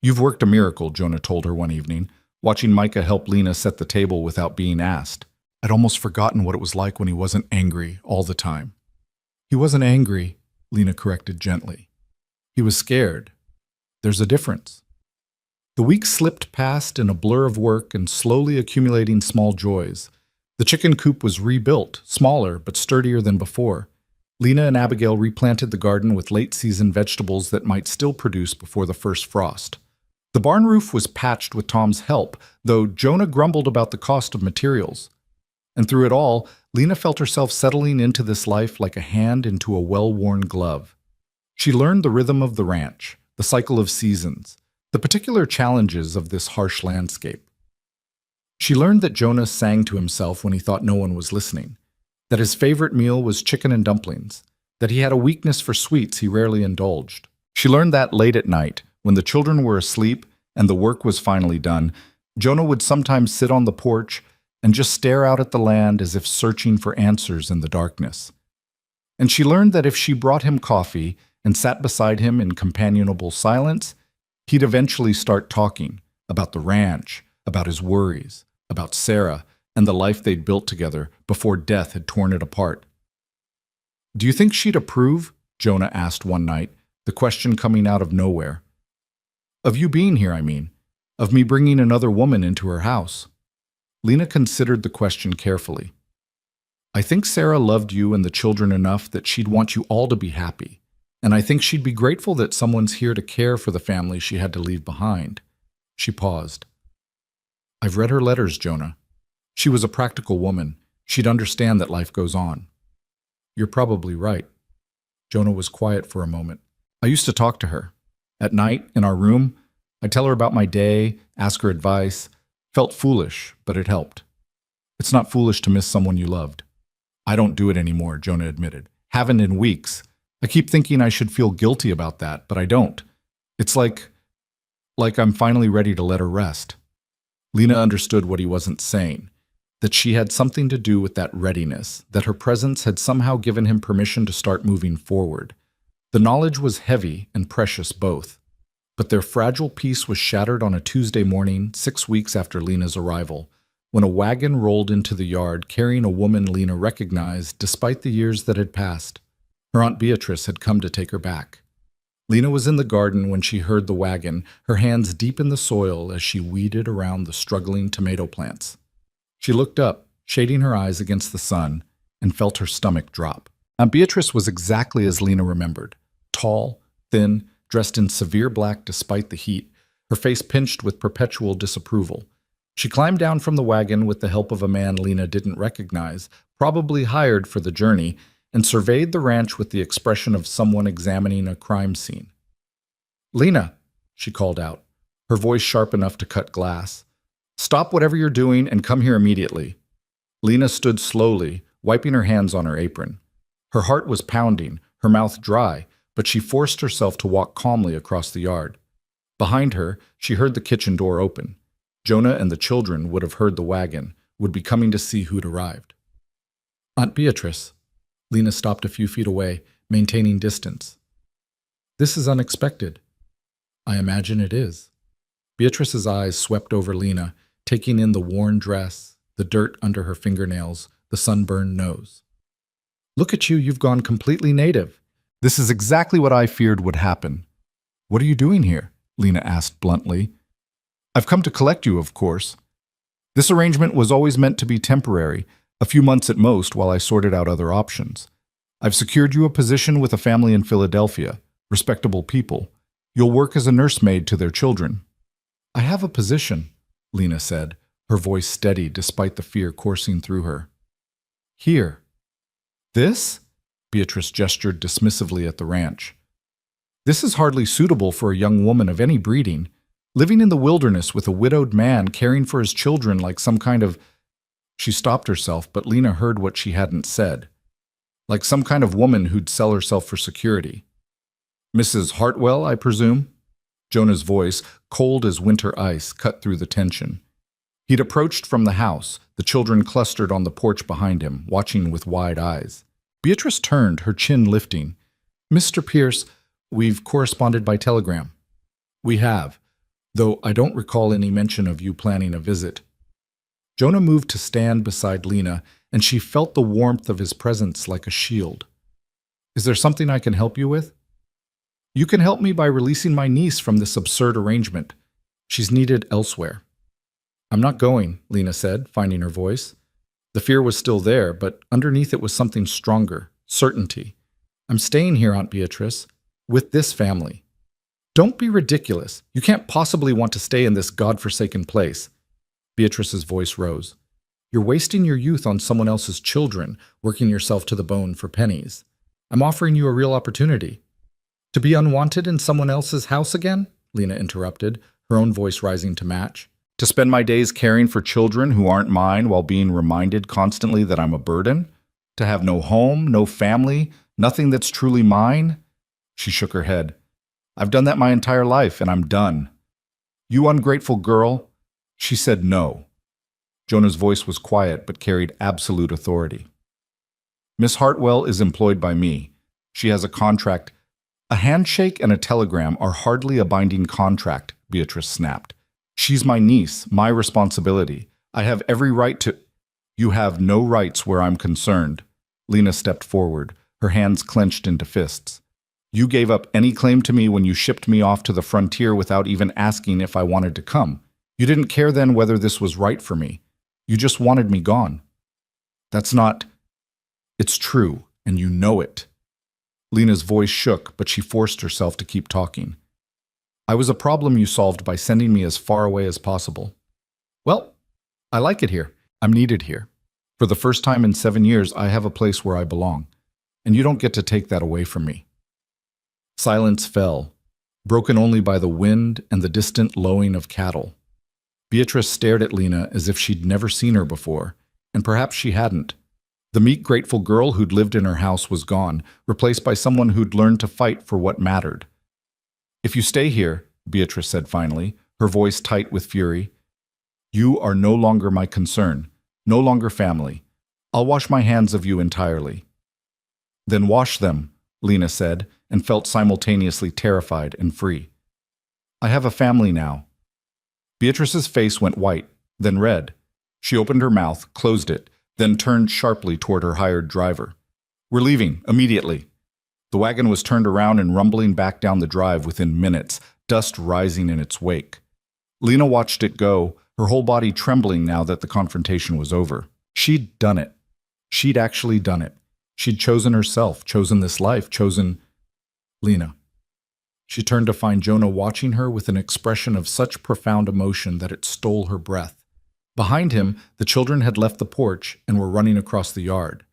"You've worked a miracle," Jonah told her one evening, watching Micah help Lena set the table without being asked. "I'd almost forgotten what it was like when he wasn't angry all the time." "He wasn't angry," Lena corrected gently. "He was scared. There's a difference." The weeks slipped past in a blur of work and slowly accumulating small joys. The chicken coop was rebuilt, smaller but sturdier than before. Lena and Abigail replanted the garden with late-season vegetables that might still produce before the first frost. The barn roof was patched with Tom's help, though Jonah grumbled about the cost of materials. And through it all, Lena felt herself settling into this life like a hand into a well-worn glove. She learned the rhythm of the ranch, the cycle of seasons, the particular challenges of this harsh landscape. She learned that Jonah sang to himself when he thought no one was listening, that his favorite meal was chicken and dumplings, that he had a weakness for sweets he rarely indulged. She learned that late at night, when the children were asleep and the work was finally done, Jonah would sometimes sit on the porch and just stare out at the land as if searching for answers in the darkness. And she learned that if she brought him coffee and sat beside him in companionable silence, he'd eventually start talking about the ranch, about his worries, about Sarah, and the life they'd built together before death had torn it apart. "Do you think she'd approve?" Jonah asked one night, the question coming out of nowhere. "Of you being here, I mean. Of me bringing another woman into her house." Lena considered the question carefully. "I think Sarah loved you and the children enough that she'd want you all to be happy. And I think she'd be grateful that someone's here to care for the family she had to leave behind." She paused. "I've read her letters, Jonah. She was a practical woman. She'd understand that life goes on." "You're probably right." Jonah was quiet for a moment. "I used to talk to her. At night, in our room, I'd tell her about my day, ask her advice. Felt foolish, but it helped. It's not foolish to miss someone you loved." "I don't do it anymore," Jonah admitted. "Haven't in weeks. I keep thinking I should feel guilty about that, but I don't. It's like I'm finally ready to let her rest." Lena understood what he wasn't saying, that she had something to do with that readiness, that her presence had somehow given him permission to start moving forward. The knowledge was heavy and precious both, but their fragile peace was shattered on a Tuesday morning 6 weeks after Lena's arrival, when a wagon rolled into the yard carrying a woman Lena recognized despite the years that had passed. Her Aunt Beatrice had come to take her back. Lena was in the garden when she heard the wagon, her hands deep in the soil as she weeded around the struggling tomato plants. She looked up, shading her eyes against the sun, and felt her stomach drop. Aunt Beatrice was exactly as Lena remembered. Tall, thin, dressed in severe black despite the heat, her face pinched with perpetual disapproval. She climbed down from the wagon with the help of a man Lena didn't recognize, probably hired for the journey, and surveyed the ranch with the expression of someone examining a crime scene. "Lena," she called out, her voice sharp enough to cut glass. "Stop whatever you're doing and come here immediately." Lena stood slowly, wiping her hands on her apron. Her heart was pounding, her mouth dry, but she forced herself to walk calmly across the yard. Behind her, she heard the kitchen door open. Jonah and the children would have heard the wagon, would be coming to see who'd arrived. "Aunt Beatrice." Lena stopped a few feet away, maintaining distance. "This is unexpected." "I imagine it is." Beatrice's eyes swept over Lena, taking in the worn dress, the dirt under her fingernails, the sunburned nose. "Look at you, you've gone completely native." "This is exactly what I feared would happen." "What are you doing here?" Lena asked bluntly. "I've come to collect you, of course. This arrangement was always meant to be temporary, a few months at most while I sorted out other options. I've secured you a position with a family in Philadelphia, respectable people. You'll work as a nursemaid to their children." "I have a position," Lena said, her voice steady despite the fear coursing through her. "Here." "This?" Beatrice gestured dismissively at the ranch. "This is hardly suitable for a young woman of any breeding, living in the wilderness with a widowed man caring for his children like some kind of—" She stopped herself, but Lena heard what she hadn't said. "Like some kind of woman who'd sell herself for security." "Mrs. Hartwell, I presume?" Jonah's voice, cold as winter ice, cut through the tension. He'd approached from the house, the children clustered on the porch behind him, watching with wide eyes. Beatrice turned, her chin lifting. "Mr. Pierce, we've corresponded by telegram." "We have, though I don't recall any mention of you planning a visit." Jonah moved to stand beside Lena, and she felt the warmth of his presence like a shield. "Is there something I can help you with?" "You can help me by releasing my niece from this absurd arrangement. She's needed elsewhere." "I'm not going," Lena said, finding her voice. The fear was still there, but underneath it was something stronger, certainty. "I'm staying here, Aunt Beatrice, with this family." "Don't be ridiculous. You can't possibly want to stay in this godforsaken place." Beatrice's voice rose. "You're wasting your youth on someone else's children, working yourself to the bone for pennies. I'm offering you a real opportunity." "To be unwanted in someone else's house again?" Lena interrupted, her own voice rising to match. "To spend my days caring for children who aren't mine while being reminded constantly that I'm a burden? To have no home, no family, nothing that's truly mine?" She shook her head. "I've done that my entire life, and I'm done. You ungrateful girl." She said no. Jonah's voice was quiet but carried absolute authority. Miss Hartwell is employed by me. She has a contract. A handshake and a telegram are hardly a binding contract, Beatrice snapped. She's my niece, my responsibility. I have every right to— You have no rights where I'm concerned. Lena stepped forward, her hands clenched into fists. You gave up any claim to me when you shipped me off to the frontier without even asking if I wanted to come. You didn't care then whether this was right for me. You just wanted me gone. That's not— It's true, and you know it. Lena's voice shook, but she forced herself to keep talking. I was a problem you solved by sending me as far away as possible. Well, I like it here. I'm needed here. For the first time in 7 years, I have a place where I belong, and you don't get to take that away from me. Silence fell, broken only by the wind and the distant lowing of cattle. Beatrice stared at Lena as if she'd never seen her before, and perhaps she hadn't. The meek, grateful girl who'd lived in her house was gone, replaced by someone who'd learned to fight for what mattered. If you stay here, Beatrice said finally, her voice tight with fury, you are no longer my concern, no longer family. I'll wash my hands of you entirely. Then wash them, Lena said, and felt simultaneously terrified and free. I have a family now. Beatrice's face went white, then red. She opened her mouth, closed it, then turned sharply toward her hired driver. We're leaving, immediately. The wagon was turned around and rumbling back down the drive within minutes, dust rising in its wake. Lena watched it go, her whole body trembling now that the confrontation was over. She'd done it. She'd actually done it. She'd chosen herself, chosen this life, chosen— Lena. She turned to find Jonah watching her with an expression of such profound emotion that it stole her breath. Behind him, the children had left the porch and were running across the yard.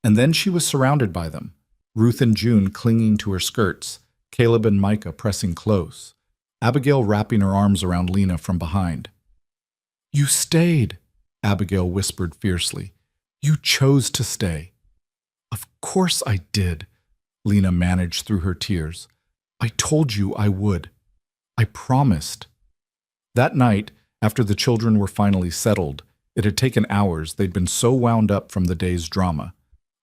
And then she was surrounded by them, Ruth and June clinging to her skirts, Caleb and Micah pressing close, Abigail wrapping her arms around Lena from behind. You stayed, Abigail whispered fiercely. You chose to stay. Of course I did, Lena managed through her tears. I told you I would. I promised. That night, after the children were finally settled, it had taken hours, they'd been so wound up from the day's drama.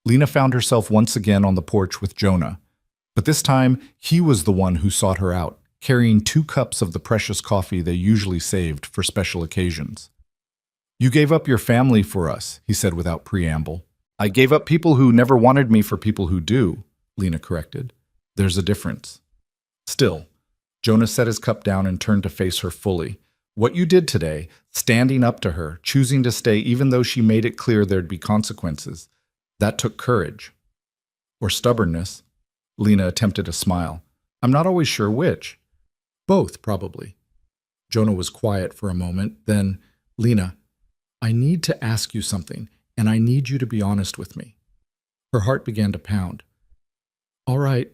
Lena found herself once again on the porch with Jonah. But this time, he was the one who sought her out, carrying 2 cups of the precious coffee they usually saved for special occasions. You gave up your family for us, he said without preamble. I gave up people who never wanted me for people who do, Lena corrected. There's a difference. Still, Jonah set his cup down and turned to face her fully. What you did today, standing up to her, choosing to stay even though she made it clear there'd be consequences, that took courage. Or stubbornness. Lena attempted a smile. I'm not always sure which. Both, probably. Jonah was quiet for a moment, then, Lena, I need to ask you something, and I need you to be honest with me. Her heart began to pound. All right.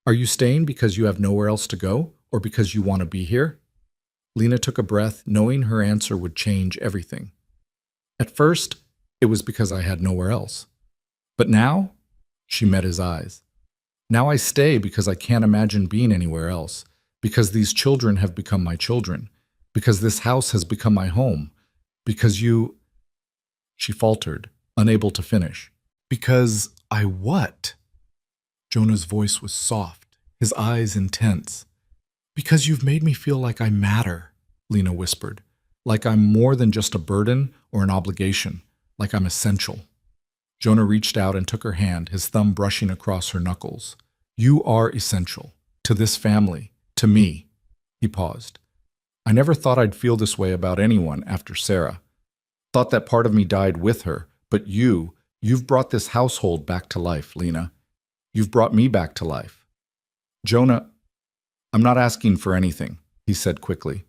Are you staying because you have nowhere else to go, or because you want to be here? Lena took a breath, knowing her answer would change everything. At first, it was because I had nowhere else. But now, she met his eyes. Now I stay because I can't imagine being anywhere else, because these children have become my children, because this house has become my home, because you— She faltered, unable to finish. Because I what? Jonah's voice was soft, his eyes intense. Because you've made me feel like I matter, Lena whispered, like I'm more than just a burden or an obligation, like I'm essential. Jonah reached out and took her hand, his thumb brushing across her knuckles. You are essential. To this family. To me. He paused. I never thought I'd feel this way about anyone after Sarah. Thought that part of me died with her, but you've brought this household back to life, Lena. You've brought me back to life. Jonah, I'm not asking for anything, he said quickly.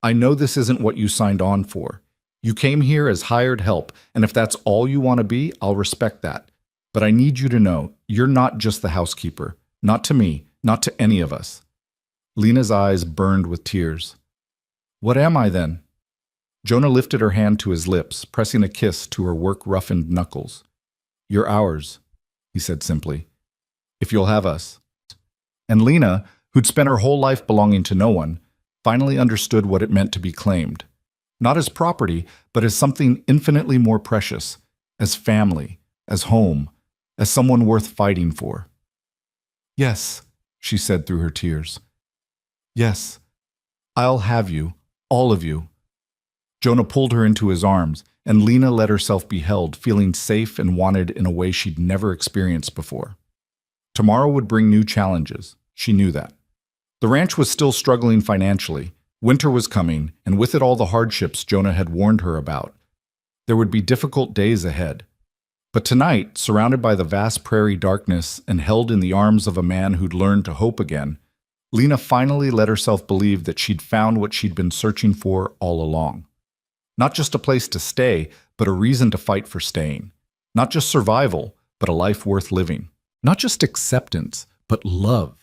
I know this isn't what you signed on for. You came here as hired help, and if that's all you want to be, I'll respect that. But I need you to know, you're not just the housekeeper. Not to me, not to any of us. Lena's eyes burned with tears. What am I then? Jonah lifted her hand to his lips, pressing a kiss to her work-roughened knuckles. You're ours, he said simply. If you'll have us. And Lena, who'd spent her whole life belonging to no one, finally understood what it meant to be claimed. Not as property, but as something infinitely more precious, as family, as home, as someone worth fighting for. Yes, she said through her tears. Yes, I'll have you, all of you. Jonah pulled her into his arms, and Lena let herself be held, feeling safe and wanted in a way she'd never experienced before. Tomorrow would bring new challenges. She knew that. The ranch was still struggling financially. Winter was coming, and with it all the hardships Jonah had warned her about. There would be difficult days ahead. But tonight, surrounded by the vast prairie darkness and held in the arms of a man who'd learned to hope again, Lena finally let herself believe that she'd found what she'd been searching for all along. Not just a place to stay, but a reason to fight for staying. Not just survival, but a life worth living. Not just acceptance, but love.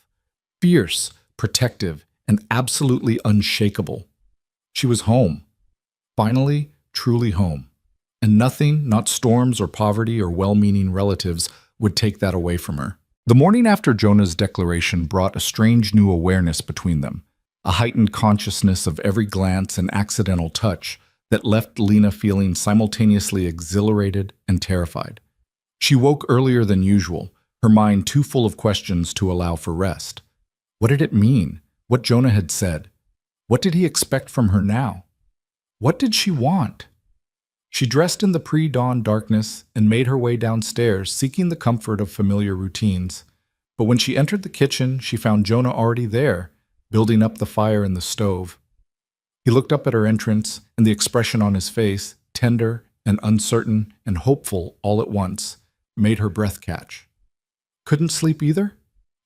Fierce, protective, and absolutely unshakable. She was home. Finally, truly home. And nothing, not storms or poverty or well-meaning relatives, would take that away from her. The morning after Jonah's declaration brought a strange new awareness between them, a heightened consciousness of every glance and accidental touch that left Lena feeling simultaneously exhilarated and terrified. She woke earlier than usual, her mind too full of questions to allow for rest. What did it mean? What Jonah had said? What did he expect from her now? What did she want? She dressed in the pre-dawn darkness and made her way downstairs, seeking the comfort of familiar routines. But when she entered the kitchen, she found Jonah already there, building up the fire in the stove. He looked up at her entrance, and the expression on his face, tender and uncertain and hopeful all at once, made her breath catch. "Couldn't sleep either?"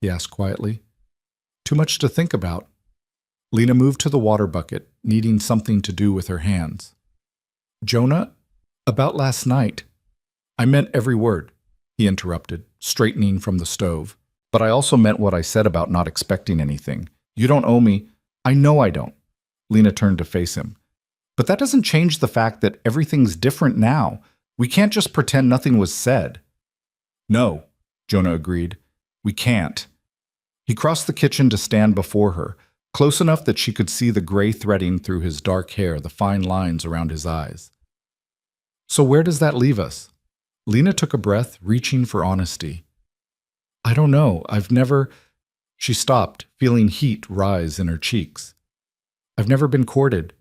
he asked quietly. "Too much to think about." Lena moved to the water bucket, needing something to do with her hands. "Jonah, about last night." "I meant every word," he interrupted, straightening from the stove. "But I also meant what I said about not expecting anything. You don't owe me." "I know I don't." Lena turned to face him. "But that doesn't change the fact that everything's different now. We can't just pretend nothing was said." "No," Jonah agreed. "We can't." He crossed the kitchen to stand before her, close enough that she could see the gray threading through his dark hair, the fine lines around his eyes. "So where does that leave us?" Lena took a breath, reaching for honesty. "I don't know. I've never—" She stopped, feeling heat rise in her cheeks. "I've never been courted.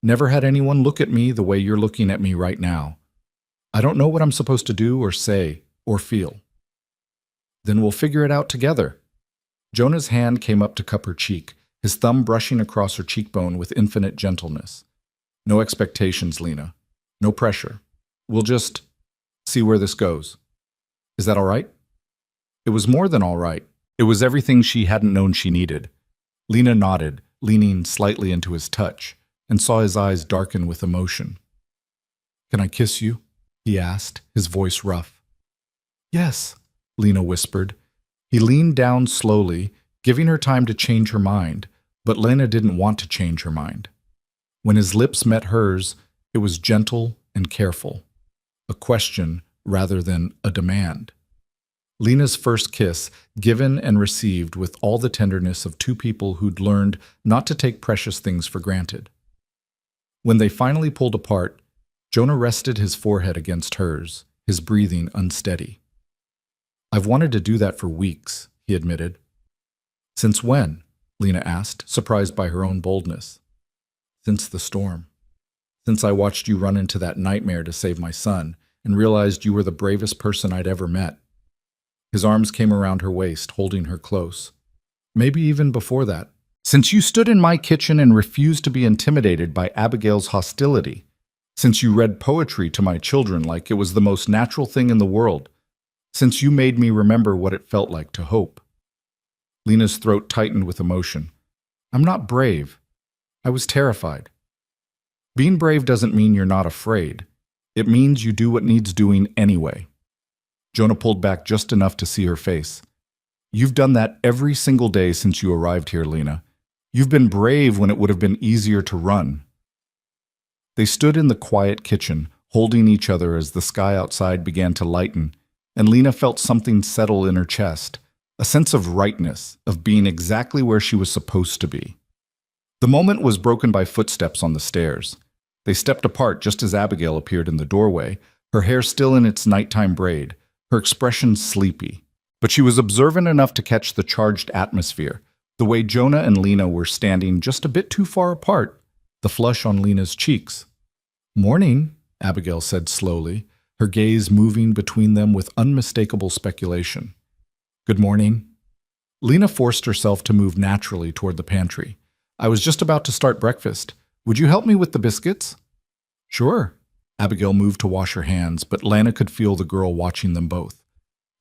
Never had anyone look at me the way you're looking at me right now. I don't know what I'm supposed to do or say or feel." "Then we'll figure it out together." Jonah's hand came up to cup her cheek, his thumb brushing across her cheekbone with infinite gentleness. "No expectations, Lena. No pressure. We'll just see where this goes. Is that all right?" It was more than all right. It was everything she hadn't known she needed. Lena nodded, leaning slightly into his touch, and saw his eyes darken with emotion. "Can I kiss you?" he asked, his voice rough. "Yes," Lena whispered. He leaned down slowly, giving her time to change her mind, but Lena didn't want to change her mind. When his lips met hers, it was gentle and careful, a question rather than a demand. Lena's first kiss, given and received with all the tenderness of two people who'd learned not to take precious things for granted. When they finally pulled apart, Jonah rested his forehead against hers, his breathing unsteady. "I've wanted to do that for weeks," he admitted. "Since when?" Lena asked, surprised by her own boldness. "Since the storm. Since I watched you run into that nightmare to save my son and realized you were the bravest person I'd ever met." His arms came around her waist, holding her close. "Maybe even before that. Since you stood in my kitchen and refused to be intimidated by Abigail's hostility. Since you read poetry to my children like it was the most natural thing in the world. Since you made me remember what it felt like to hope." Lena's throat tightened with emotion. "I'm not brave. I was terrified." "Being brave doesn't mean you're not afraid. It means you do what needs doing anyway." Jonah pulled back just enough to see her face. "You've done that every single day since you arrived here, Lena. You've been brave when it would have been easier to run." They stood in the quiet kitchen, holding each other as the sky outside began to lighten, and Lena felt something settle in her chest, a sense of rightness, of being exactly where she was supposed to be. The moment was broken by footsteps on the stairs. They stepped apart just as Abigail appeared in the doorway, her hair still in its nighttime braid, her expression sleepy. But she was observant enough to catch the charged atmosphere, the way Jonah and Lena were standing just a bit too far apart, the flush on Lena's cheeks. "Morning," Abigail said slowly, her gaze moving between them with unmistakable speculation. "Good morning." Lena forced herself to move naturally toward the pantry. "I was just about to start breakfast. Would you help me with the biscuits?" "Sure." Abigail moved to wash her hands, but Lena could feel the girl watching them both.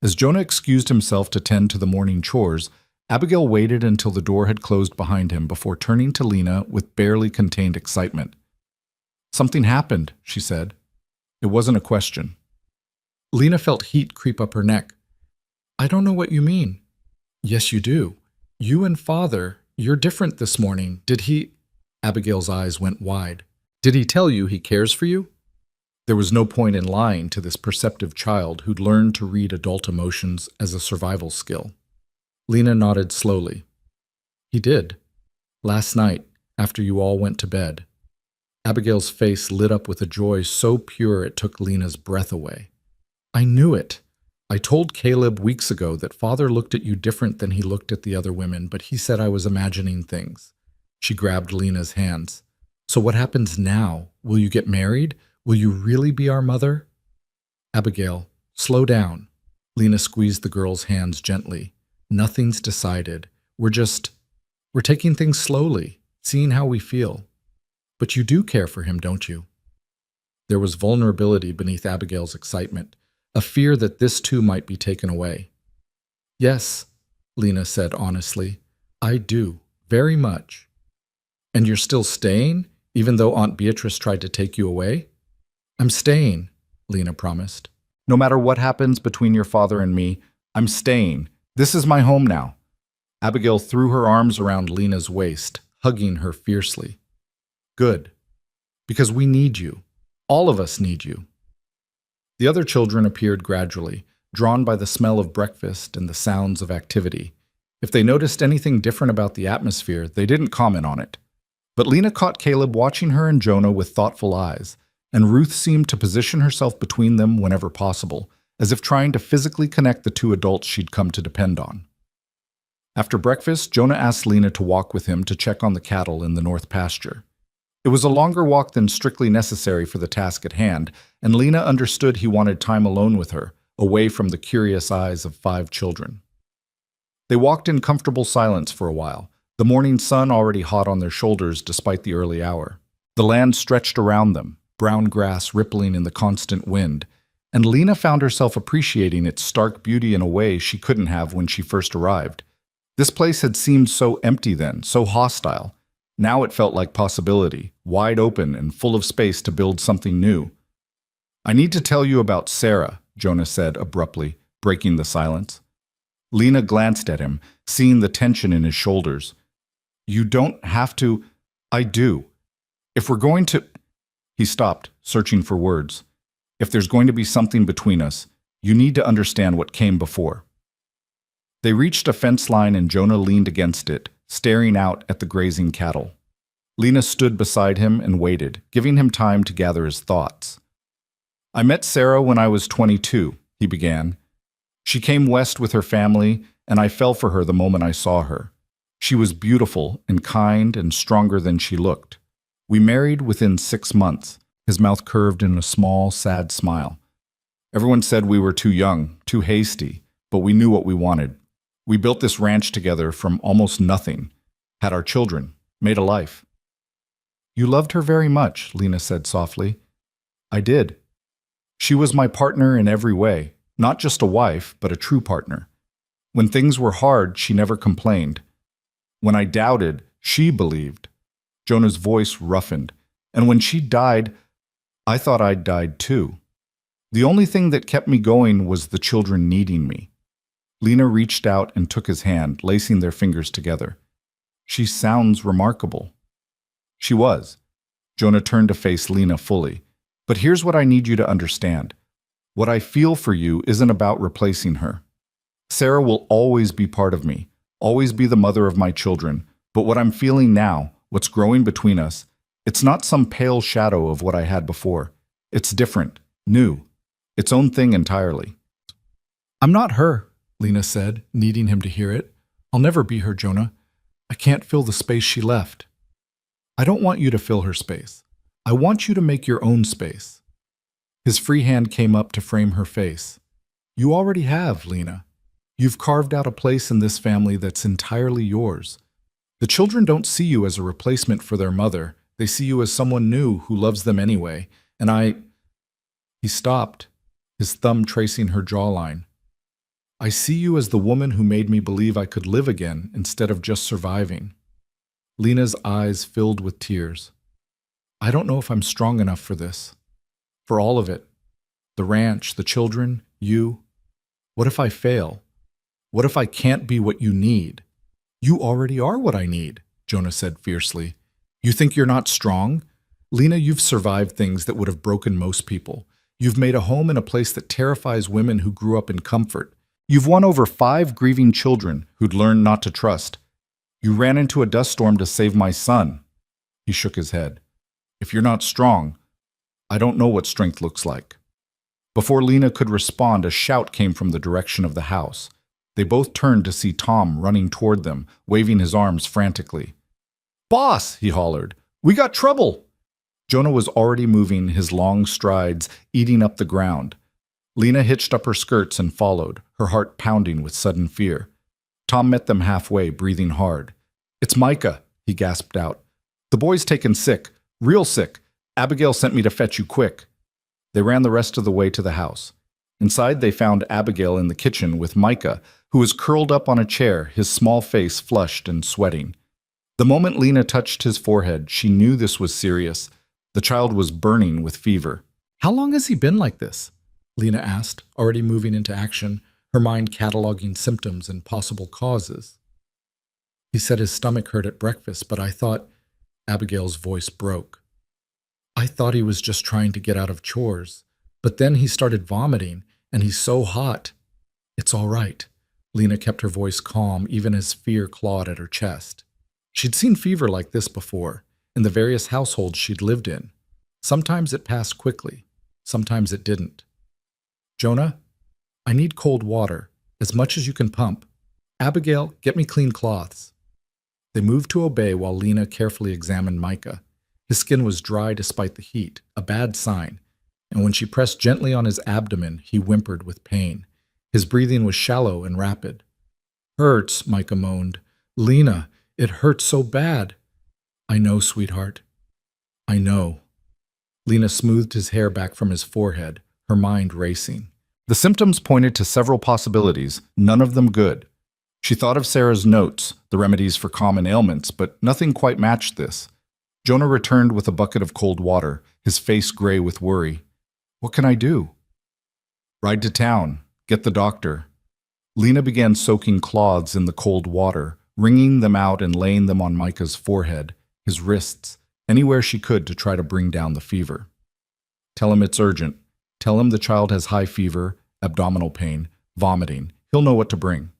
As Jonah excused himself to tend to the morning chores, Abigail waited until the door had closed behind him before turning to Lena with barely contained excitement. "Something happened," she said. It wasn't a question. Lena felt heat creep up her neck. "I don't know what you mean." "Yes, you do. You and Father, you're different this morning. Did he—" Abigail's eyes went wide. "Did he tell you he cares for you?" There was no point in lying to this perceptive child who'd learned to read adult emotions as a survival skill. Lena nodded slowly. "He did. Last night, after you all went to bed." Abigail's face lit up with a joy so pure it took Lena's breath away. "I knew it. I told Caleb weeks ago that Father looked at you different than he looked at the other women, but he said I was imagining things." She grabbed Lena's hands. "So what happens now? Will you get married? Will you really be our mother?" "Abigail, slow down." Lena squeezed the girl's hands gently. "Nothing's decided. We're taking things slowly, seeing how we feel. But you do care for him, don't you?" There was vulnerability beneath Abigail's excitement, a fear that this too might be taken away. "Yes," Lena said honestly. "I do, very much." "And you're still staying, even though Aunt Beatrice tried to take you away?" "I'm staying," Lena promised. "No matter what happens between your father and me, I'm staying. This is my home now." Abigail threw her arms around Lena's waist, hugging her fiercely. "Good. Because we need you. All of us need you." The other children appeared gradually, drawn by the smell of breakfast and the sounds of activity. If they noticed anything different about the atmosphere, they didn't comment on it. But Lena caught Caleb watching her and Jonah with thoughtful eyes, and Ruth seemed to position herself between them whenever possible, as if trying to physically connect the two adults she'd come to depend on. After breakfast, Jonah asked Lena to walk with him to check on the cattle in the north pasture. It was a longer walk than strictly necessary for the task at hand, and Lena understood he wanted time alone with her, away from the curious eyes of 5 children. They walked in comfortable silence for a while, the morning sun already hot on their shoulders despite the early hour. The land stretched around them, brown grass rippling in the constant wind, and Lena found herself appreciating its stark beauty in a way she couldn't have when she first arrived. This place had seemed so empty then, so hostile. Now it felt like possibility, wide open and full of space to build something new. "I need to tell you about Sarah," Jonah said abruptly, breaking the silence. Lena glanced at him, seeing the tension in his shoulders. "You don't have to—" "I do. If we're going to—" He stopped, searching for words. "If there's going to be something between us, you need to understand what came before." They reached a fence line and Jonah leaned against it, staring out at the grazing cattle. Lena stood beside him and waited, giving him time to gather his thoughts. "I met Sarah when I was 22, he began. "She came west with her family, and I fell for her the moment I saw her. She was beautiful and kind and stronger than she looked. We married within 6 months." His mouth curved in a small, sad smile. "Everyone said we were too young, too hasty, but we knew what we wanted. We built this ranch together from almost nothing, had our children, made a life." "You loved her very much," Lena said softly. "I did. She was my partner in every way, not just a wife, but a true partner. When things were hard, she never complained. When I doubted, she believed." Jonah's voice roughened. "And when she died, I thought I'd died too. The only thing that kept me going was the children needing me." Lena reached out and took his hand, lacing their fingers together. "She sounds remarkable." She was. Jonah turned to face Lena fully. "But here's what I need you to understand. What I feel for you isn't about replacing her. Sarah will always be part of me, always be the mother of my children, but what I'm feeling now, what's growing between us, It's not some pale shadow of what I had before. It's different, new, its own thing entirely. I'm not her, Lena said, needing him to hear it. I'll never be her, Jonah. I can't fill the space she left. I don't want you to fill her space. I want you to make your own space. His free hand came up to frame her face. You already have, Lena. You've carved out a place in this family that's entirely yours. The children don't see you as a replacement for their mother. They see you as someone new who loves them anyway. And He stopped, his thumb tracing her jawline. I see you as the woman who made me believe I could live again instead of just surviving. Lena's eyes filled with tears. I don't know if I'm strong enough for this. For all of it. The ranch, the children, you. What if I fail? What if I can't be what you need? You already are what I need, Jonah said fiercely. You think you're not strong? Lena, you've survived things that would have broken most people. You've made a home in a place that terrifies women who grew up in comfort. You've won over 5 grieving children who'd learned not to trust. You ran into a dust storm to save my son. He shook his head. If you're not strong, I don't know what strength looks like. Before Lena could respond, a shout came from the direction of the house. They both turned to see Tom running toward them, waving his arms frantically. Boss, he hollered, we got trouble! Jonah was already moving, his long strides eating up the ground. Lena hitched up her skirts and followed, her heart pounding with sudden fear. Tom met them halfway, breathing hard. It's Micah, he gasped out. The boy's taken sick, real sick. Abigail sent me to fetch you quick. They ran the rest of the way to the house. Inside, they found Abigail in the kitchen with Micah, who was curled up on a chair, his small face flushed and sweating. The moment Lena touched his forehead, she knew this was serious. The child was burning with fever. How long has he been like this? Lena asked, already moving into action, her mind cataloging symptoms and possible causes. He said his stomach hurt at breakfast, but I thought... Abigail's voice broke. I thought he was just trying to get out of chores, but then he started vomiting, and he's so hot. It's all right. Lena kept her voice calm, even as fear clawed at her chest. She'd seen fever like this before, in the various households she'd lived in. Sometimes it passed quickly, sometimes it didn't. Jonah, I need cold water, as much as you can pump. Abigail, get me clean cloths. They moved to obey while Lena carefully examined Micah. His skin was dry despite the heat, a bad sign, and when she pressed gently on his abdomen, he whimpered with pain. His breathing was shallow and rapid. Hurts, Micah moaned. Lena, it hurts so bad. I know, sweetheart. I know. Lena smoothed his hair back from his forehead, her mind racing. The symptoms pointed to several possibilities, none of them good. She thought of Sarah's notes, the remedies for common ailments, but nothing quite matched this. Jonah returned with a bucket of cold water, his face gray with worry. What can I do? Ride to town. Get the doctor. Lena began soaking cloths in the cold water, wringing them out and laying them on Micah's forehead, his wrists, anywhere she could to try to bring down the fever. Tell him it's urgent. Tell him the child has high fever, abdominal pain, vomiting. He'll know what to bring.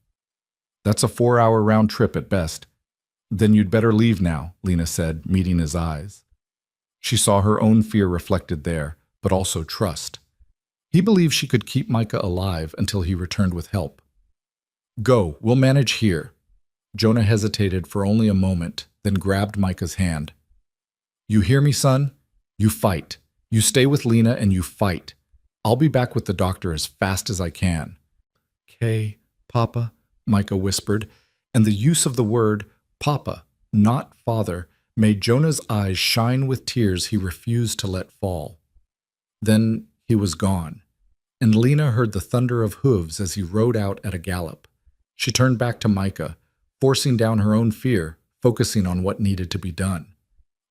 That's a 4-hour round trip at best. Then you'd better leave now, Lena said, meeting his eyes. She saw her own fear reflected there, but also trust. He believed she could keep Micah alive until he returned with help. Go, we'll manage here. Jonah hesitated for only a moment, then grabbed Micah's hand. You hear me, son? You fight. You stay with Lena and you fight. I'll be back with the doctor as fast as I can. Okay, Papa, Micah whispered, and the use of the word Papa, not father, made Jonah's eyes shine with tears he refused to let fall. Then he was gone, and Lena heard the thunder of hooves as he rode out at a gallop. She turned back to Micah, forcing down her own fear, focusing on what needed to be done.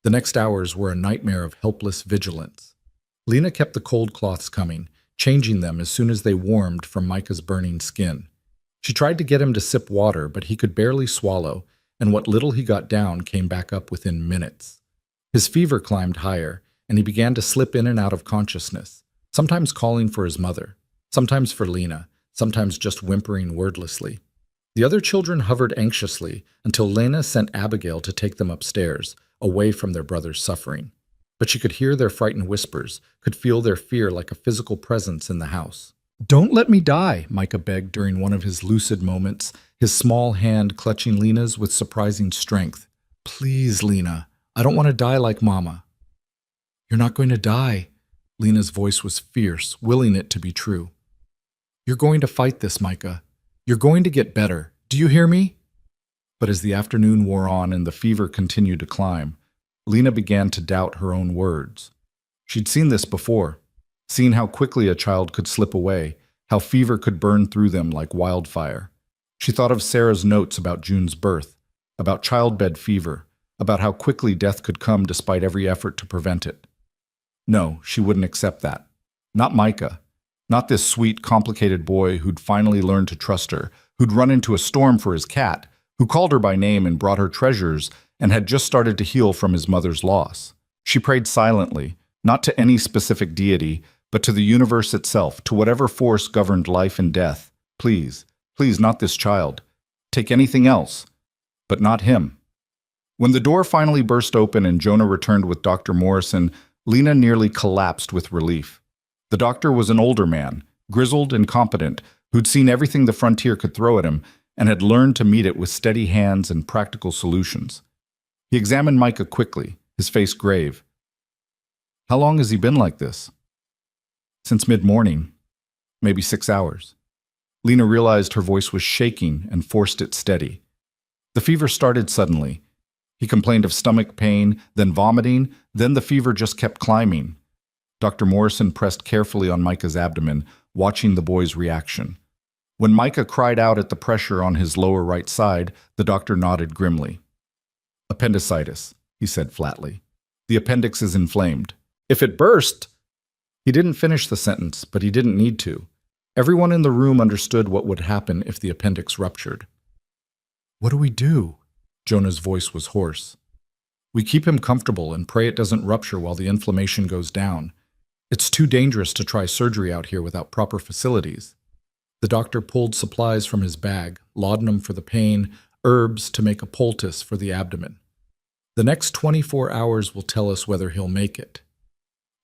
The next hours were a nightmare of helpless vigilance. Lena kept the cold cloths coming, changing them as soon as they warmed from Micah's burning skin. She tried to get him to sip water, but he could barely swallow, and what little he got down came back up within minutes. His fever climbed higher, and he began to slip in and out of consciousness, sometimes calling for his mother, sometimes for Lena, sometimes just whimpering wordlessly. The other children hovered anxiously until Lena sent Abigail to take them upstairs, away from their brother's suffering. But she could hear their frightened whispers, could feel their fear like a physical presence in the house. "Don't let me die," Micah begged during one of his lucid moments, his small hand clutching Lena's with surprising strength. "Please, Lena, I don't want to die like Mama." "You're not going to die." Lena's voice was fierce, willing it to be true. "You're going to fight this, Micah. You're going to get better. Do you hear me?" But as the afternoon wore on and the fever continued to climb, Lena began to doubt her own words. She'd seen this before, seen how quickly a child could slip away, how fever could burn through them like wildfire. She thought of Sarah's notes about June's birth, about childbed fever, about how quickly death could come despite every effort to prevent it. No, she wouldn't accept that. Not Micah. Not this sweet, complicated boy who'd finally learned to trust her, who'd run into a storm for his cat, who called her by name and brought her treasures, and had just started to heal from his mother's loss. She prayed silently, not to any specific deity, but to the universe itself, to whatever force governed life and death. Please, please, not this child. Take anything else, but not him. When the door finally burst open and Jonah returned with Dr. Morrison, Lena nearly collapsed with relief. The doctor was an older man, grizzled and competent, who'd seen everything the frontier could throw at him and had learned to meet it with steady hands and practical solutions. He examined Micah quickly, his face grave. "How long has he been like this?" "Since mid-morning, maybe 6 hours." Lena realized her voice was shaking and forced it steady. The fever started suddenly. He complained of stomach pain, then vomiting, then the fever just kept climbing. Dr. Morrison pressed carefully on Micah's abdomen, watching the boy's reaction. When Micah cried out at the pressure on his lower right side, the doctor nodded grimly. "Appendicitis," he said flatly. "The appendix is inflamed. If it burst—" He didn't finish the sentence, but he didn't need to. Everyone in the room understood what would happen if the appendix ruptured. "What do we do?" Jonah's voice was hoarse. "We keep him comfortable and pray it doesn't rupture while the inflammation goes down. It's too dangerous to try surgery out here without proper facilities." The doctor pulled supplies from his bag, laudanum for the pain, herbs to make a poultice for the abdomen. "The next 24 hours will tell us whether he'll make it."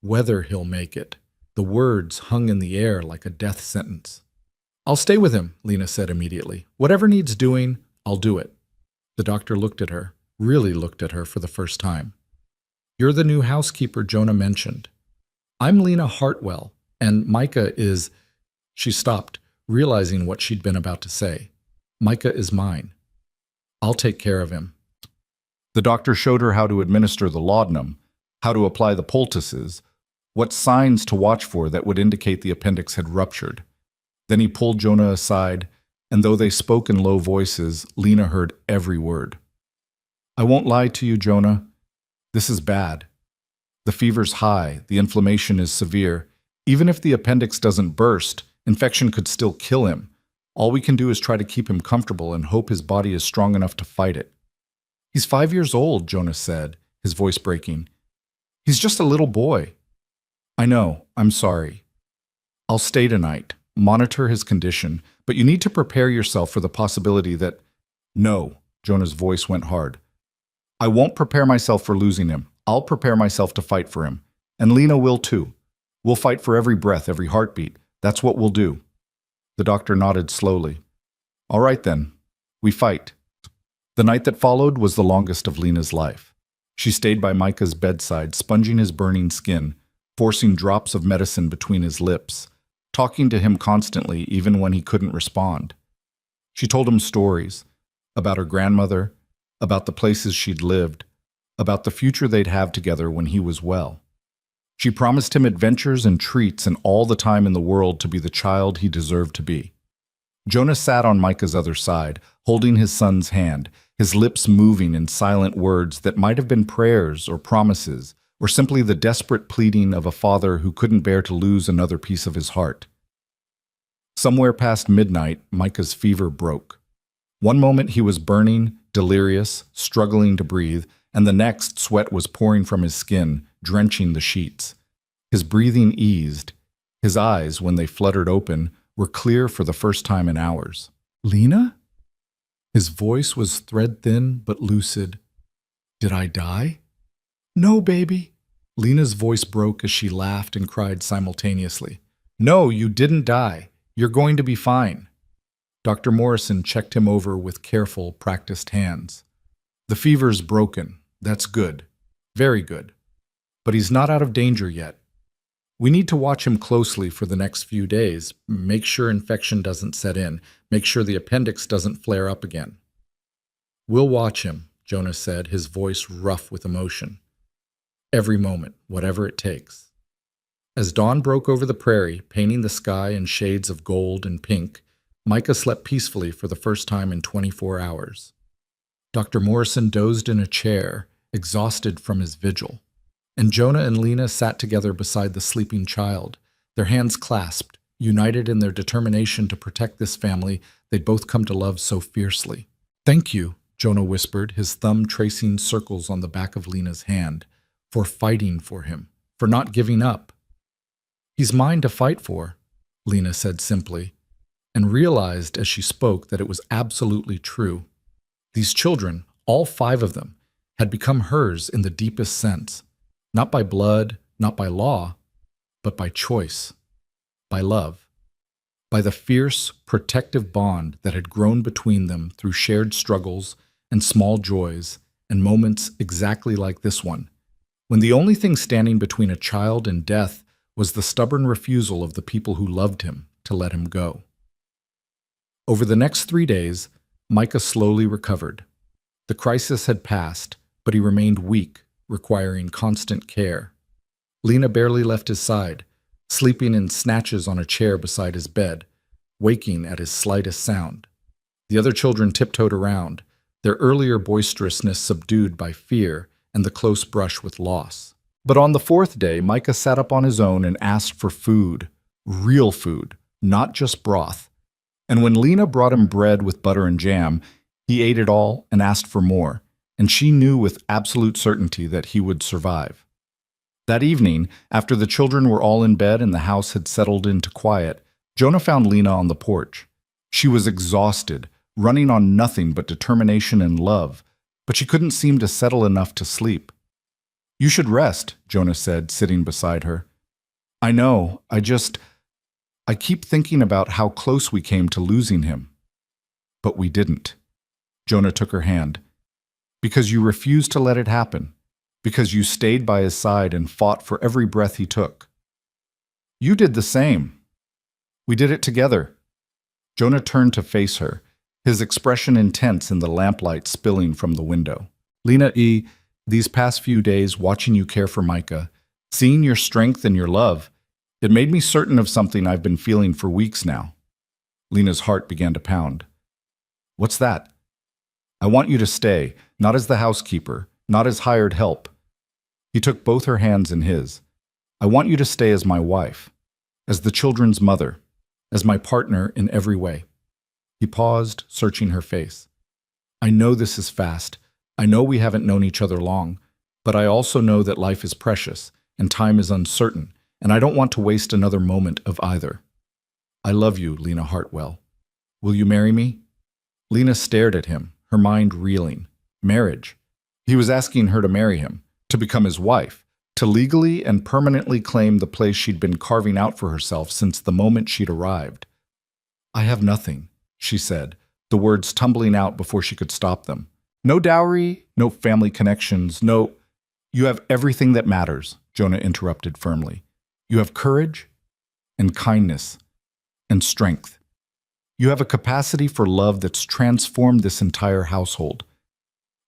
Whether he'll make it. The words hung in the air like a death sentence. "I'll stay with him," Lena said immediately. "Whatever needs doing, I'll do it." The doctor looked at her, really looked at her for the first time. "You're the new housekeeper Jonah mentioned. I'm Lena Hartwell, and Micah is—" She stopped, realizing what she'd been about to say. "Micah is mine. I'll take care of him." The doctor showed her how to administer the laudanum, how to apply the poultices, what signs to watch for that would indicate the appendix had ruptured. Then he pulled Jonah aside, and though they spoke in low voices, Lena heard every word. "I won't lie to you, Jonah. This is bad. The fever's high, the inflammation is severe. Even if the appendix doesn't burst, infection could still kill him. All we can do is try to keep him comfortable and hope his body is strong enough to fight it." "He's 5 years old," Jonah said, his voice breaking. "He's just a little boy." "I know. I'm sorry. I'll stay tonight, monitor his condition, but you need to prepare yourself for the possibility that—" "No," Jonah's voice went hard. "I won't prepare myself for losing him. I'll prepare myself to fight for him. And Lena will too. We'll fight for every breath, every heartbeat. That's what we'll do." The doctor nodded slowly. "All right then. We fight." The night that followed was the longest of Lena's life. She stayed by Micah's bedside, sponging his burning skin, forcing drops of medicine between his lips, talking to him constantly even when he couldn't respond. She told him stories about her grandmother, about the places she'd lived, about the future they'd have together when he was well. She promised him adventures and treats and all the time in the world to be the child he deserved to be. Jonah sat on Micah's other side, holding his son's hand, his lips moving in silent words that might have been prayers or promises, or simply the desperate pleading of a father who couldn't bear to lose another piece of his heart. Somewhere past midnight, Micah's fever broke. One moment he was burning, delirious, struggling to breathe, and the next sweat was pouring from his skin, drenching the sheets. His breathing eased. His eyes, when they fluttered open, were clear for the first time in hours. "Lena?" His voice was thread-thin but lucid. "Did I die?" No, baby. Lena's voice broke as she laughed and cried simultaneously. No, you didn't die. You're going to be fine. Dr. Morrison checked him over with careful, practiced hands. The fever's broken. That's good. Very good. But he's not out of danger yet. We need to watch him closely for the next few days, make sure infection doesn't set in, make sure the appendix doesn't flare up again. We'll watch him, Jonah said, his voice rough with emotion. Every moment, whatever it takes. As dawn broke over the prairie, painting the sky in shades of gold and pink, Micah slept peacefully for the first time in 24 hours. Dr. Morrison dozed in a chair, exhausted from his vigil, and Jonah and Lena sat together beside the sleeping child, their hands clasped, united in their determination to protect this family they'd both come to love so fiercely. Thank you, Jonah whispered, his thumb tracing circles on the back of Lena's hand, for fighting for him, for not giving up. He's mine to fight for, Lena said simply, and realized as she spoke that it was absolutely true. These children, all 5 of them, had become hers in the deepest sense, not by blood, not by law, but by choice, by love, by the fierce, protective bond that had grown between them through shared struggles and small joys and moments exactly like this one, when the only thing standing between a child and death was the stubborn refusal of the people who loved him to let him go. Over the next 3 days, Micah slowly recovered. The crisis had passed, but he remained weak, requiring constant care. Lena barely left his side, sleeping in snatches on a chair beside his bed, waking at his slightest sound. The other children tiptoed around, their earlier boisterousness subdued by fear and the close brush with loss. But on the 4th day, Micah sat up on his own and asked for food, real food, not just broth. And when Lena brought him bread with butter and jam, he ate it all and asked for more, and she knew with absolute certainty that he would survive. That evening, after the children were all in bed and the house had settled into quiet, Jonah found Lena on the porch. She was exhausted, running on nothing but determination and love, but she couldn't seem to settle enough to sleep. You should rest, Jonah said, sitting beside her. I know, I keep thinking about how close we came to losing him. But we didn't. Jonah took her hand. Because you refused to let it happen. Because you stayed by his side and fought for every breath he took. You did the same. We did it together. Jonah turned to face her, his expression intense in the lamplight spilling from the window. Lena, these past few days watching you care for Micah, seeing your strength and your love, it made me certain of something I've been feeling for weeks now. Lena's heart began to pound. What's that? I want you to stay, not as the housekeeper, not as hired help. He took both her hands in his. I want you to stay as my wife, as the children's mother, as my partner in every way. He paused, searching her face. I know this is fast. I know we haven't known each other long, but I also know that life is precious and time is uncertain, and I don't want to waste another moment of either. I love you, Lena Hartwell. Will you marry me? Lena stared at him, her mind reeling. Marriage. He was asking her to marry him, to become his wife, to legally and permanently claim the place she'd been carving out for herself since the moment she'd arrived. I have nothing, she said, the words tumbling out before she could stop them. No dowry, no family connections, no— You have everything that matters, Jonah interrupted firmly. You have courage and kindness and strength. You have a capacity for love that's transformed this entire household.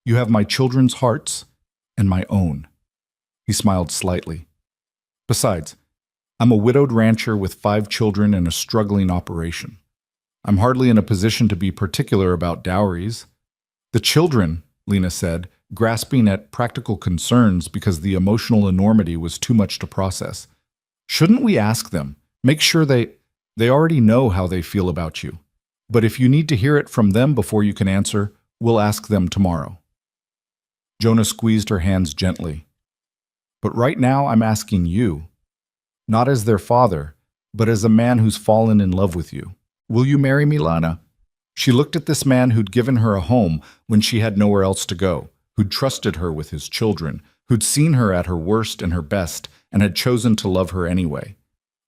You have my children's hearts and my own. He smiled slightly. Besides, I'm a widowed rancher with 5 children and a struggling operation. I'm hardly in a position to be particular about dowries. The children, Lena said, grasping at practical concerns because the emotional enormity was too much to process. Shouldn't we ask them? Make sure they already know how they feel about you. But if you need to hear it from them before you can answer, we'll ask them tomorrow. Jonah squeezed her hands gently. But right now I'm asking you, not as their father, but as a man who's fallen in love with you. Will you marry me, Lana? She looked at this man who'd given her a home when she had nowhere else to go, who'd trusted her with his children, who'd seen her at her worst and her best and had chosen to love her anyway.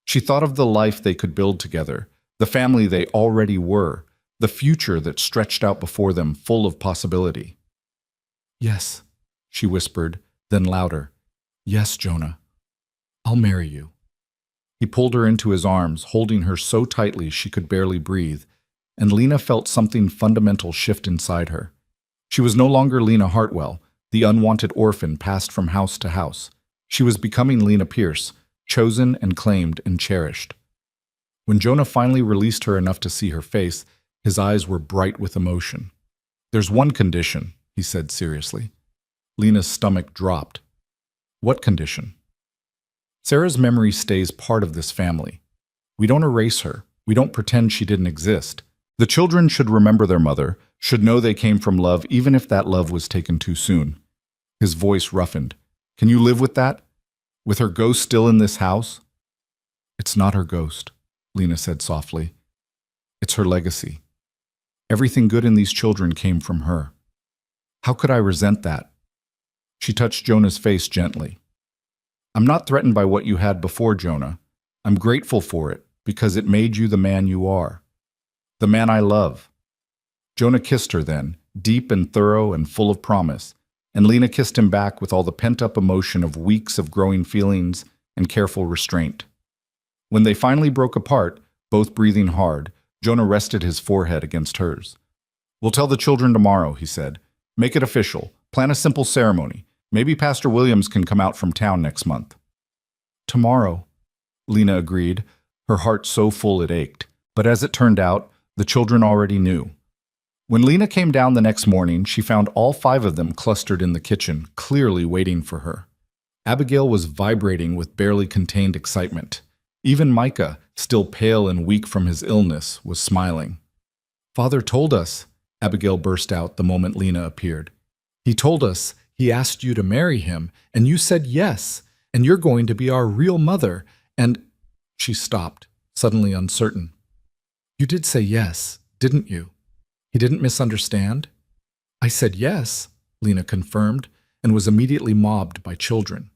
She thought of the life they could build together, the family they already were, the future that stretched out before them full of possibility. "Yes," she whispered, then louder. "Yes, Jonah. I'll marry you." He pulled her into his arms, holding her so tightly she could barely breathe, and Lena felt something fundamental shift inside her. She was no longer Lena Hartwell, the unwanted orphan passed from house to house. She was becoming Lena Pierce, chosen and claimed and cherished. When Jonah finally released her enough to see her face, his eyes were bright with emotion. "There's one condition," he said seriously. Lena's stomach dropped. "What condition?" "Sarah's memory stays part of this family. We don't erase her. We don't pretend she didn't exist. The children should remember their mother, should know they came from love even if that love was taken too soon." His voice roughened. "Can you live with that? With her ghost still in this house?" "It's not her ghost," Lena said softly. "It's her legacy. Everything good in these children came from her. How could I resent that?" She touched Jonah's face gently. "I'm not threatened by what you had before, Jonah. I'm grateful for it because it made you the man you are. The man I love." Jonah kissed her then, deep and thorough and full of promise, and Lena kissed him back with all the pent-up emotion of weeks of growing feelings and careful restraint. When they finally broke apart, both breathing hard, Jonah rested his forehead against hers. "We'll tell the children tomorrow," he said. "Make it official. Plan a simple ceremony. Maybe Pastor Williams can come out from town next month." "Tomorrow," Lena agreed, her heart so full it ached. But as it turned out, the children already knew. When Lena came down the next morning, she found all 5 of them clustered in the kitchen, clearly waiting for her. Abigail was vibrating with barely contained excitement. Even Micah, still pale and weak from his illness, was smiling. "Father told us," Abigail burst out the moment Lena appeared. "He told us he asked you to marry him, and you said yes, and you're going to be our real mother, and—" She stopped, suddenly uncertain. "You did say yes, didn't you? He didn't misunderstand?" "I said yes," Lena confirmed, and was immediately mobbed by children.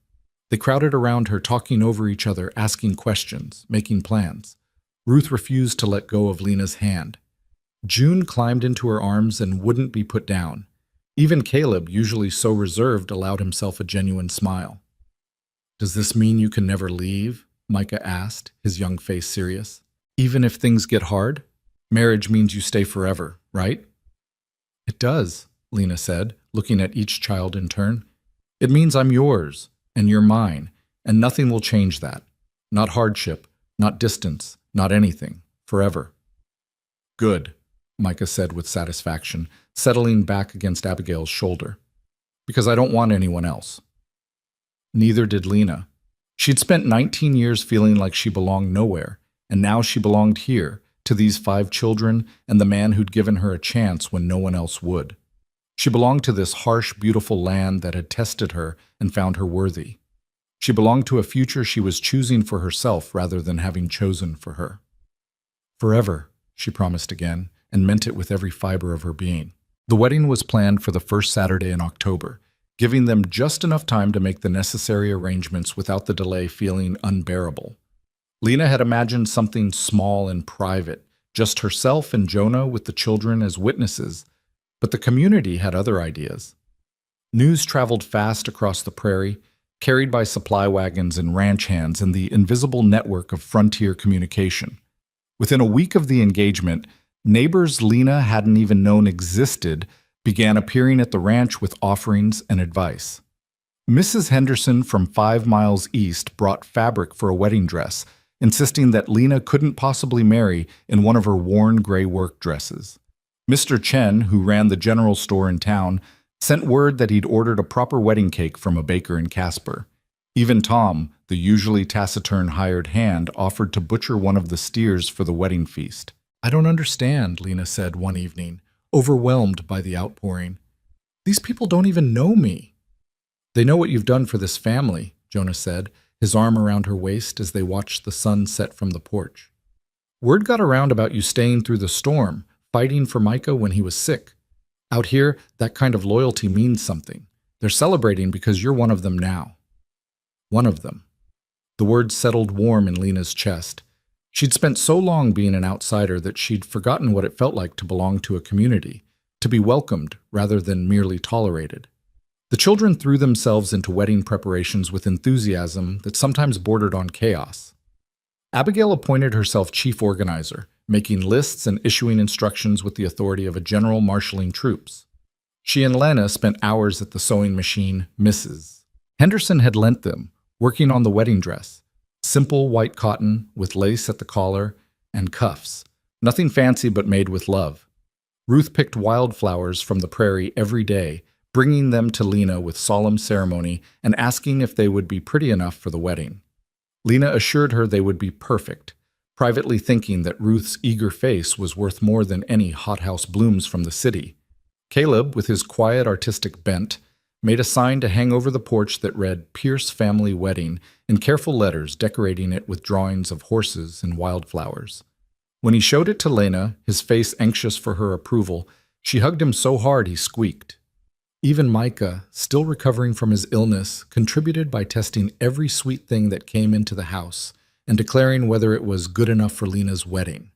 They crowded around her, talking over each other, asking questions, making plans. Ruth refused to let go of Lena's hand. June climbed into her arms and wouldn't be put down. Even Caleb, usually so reserved, allowed himself a genuine smile. "Does this mean you can never leave?" Micah asked, his young face serious. "Even if things get hard? Marriage means you stay forever, right?" "It does," Lena said, looking at each child in turn. "It means I'm yours, and you're mine, and nothing will change that. Not hardship, not distance, not anything. Forever." "Good," Micah said with satisfaction, settling back against Abigail's shoulder. "Because I don't want anyone else." Neither did Lena. She'd spent 19 years feeling like she belonged nowhere, and now she belonged here, to these 5 children and the man who'd given her a chance when no one else would. She belonged to this harsh, beautiful land that had tested her and found her worthy. She belonged to a future she was choosing for herself rather than having chosen for her. "Forever," she promised again, and meant it with every fiber of her being. The wedding was planned for the first Saturday in October, giving them just enough time to make the necessary arrangements without the delay feeling unbearable. Lena had imagined something small and private, just herself and Jonah with the children as witnesses, but the community had other ideas. News traveled fast across the prairie, carried by supply wagons and ranch hands and the invisible network of frontier communication. Within a week of the engagement, neighbors Lena hadn't even known existed began appearing at the ranch with offerings and advice. Mrs. Henderson from 5 miles east brought fabric for a wedding dress, insisting that Lena couldn't possibly marry in one of her worn gray work dresses. Mr. Chen, who ran the general store in town, sent word that he'd ordered a proper wedding cake from a baker in Casper. Even Tom, the usually taciturn hired hand, offered to butcher one of the steers for the wedding feast. "I don't understand," Lena said one evening, overwhelmed by the outpouring. "These people don't even know me." "They know what you've done for this family," Jonah said, his arm around her waist as they watched the sun set from the porch. "Word got around about you staying through the storm, fighting for Micah when he was sick. Out here, that kind of loyalty means something. They're celebrating because you're one of them now. One of them. The words settled warm in Lena's chest. She'd spent so long being an outsider that she'd forgotten what it felt like to belong to a community, to be welcomed rather than merely tolerated. The children threw themselves into wedding preparations with enthusiasm that sometimes bordered on chaos. Abigail appointed herself chief organizer, making lists and issuing instructions with the authority of a general marshalling troops. She and Lena spent hours at the sewing machine, Mrs. Henderson had lent them, working on the wedding dress. Simple white cotton with lace at the collar and cuffs. Nothing fancy but made with love. Ruth picked wildflowers from the prairie every day, bringing them to Lena with solemn ceremony and asking if they would be pretty enough for the wedding. Lena assured her they would be perfect, privately thinking that Ruth's eager face was worth more than any hothouse blooms from the city. Caleb, with his quiet artistic bent, made a sign to hang over the porch that read Pierce Family Wedding in careful letters, decorating it with drawings of horses and wildflowers. When he showed it to Lena, his face anxious for her approval, she hugged him so hard he squeaked. Even Micah, still recovering from his illness, contributed by testing every sweet thing that came into the house and declaring whether it was good enough for Lena's wedding.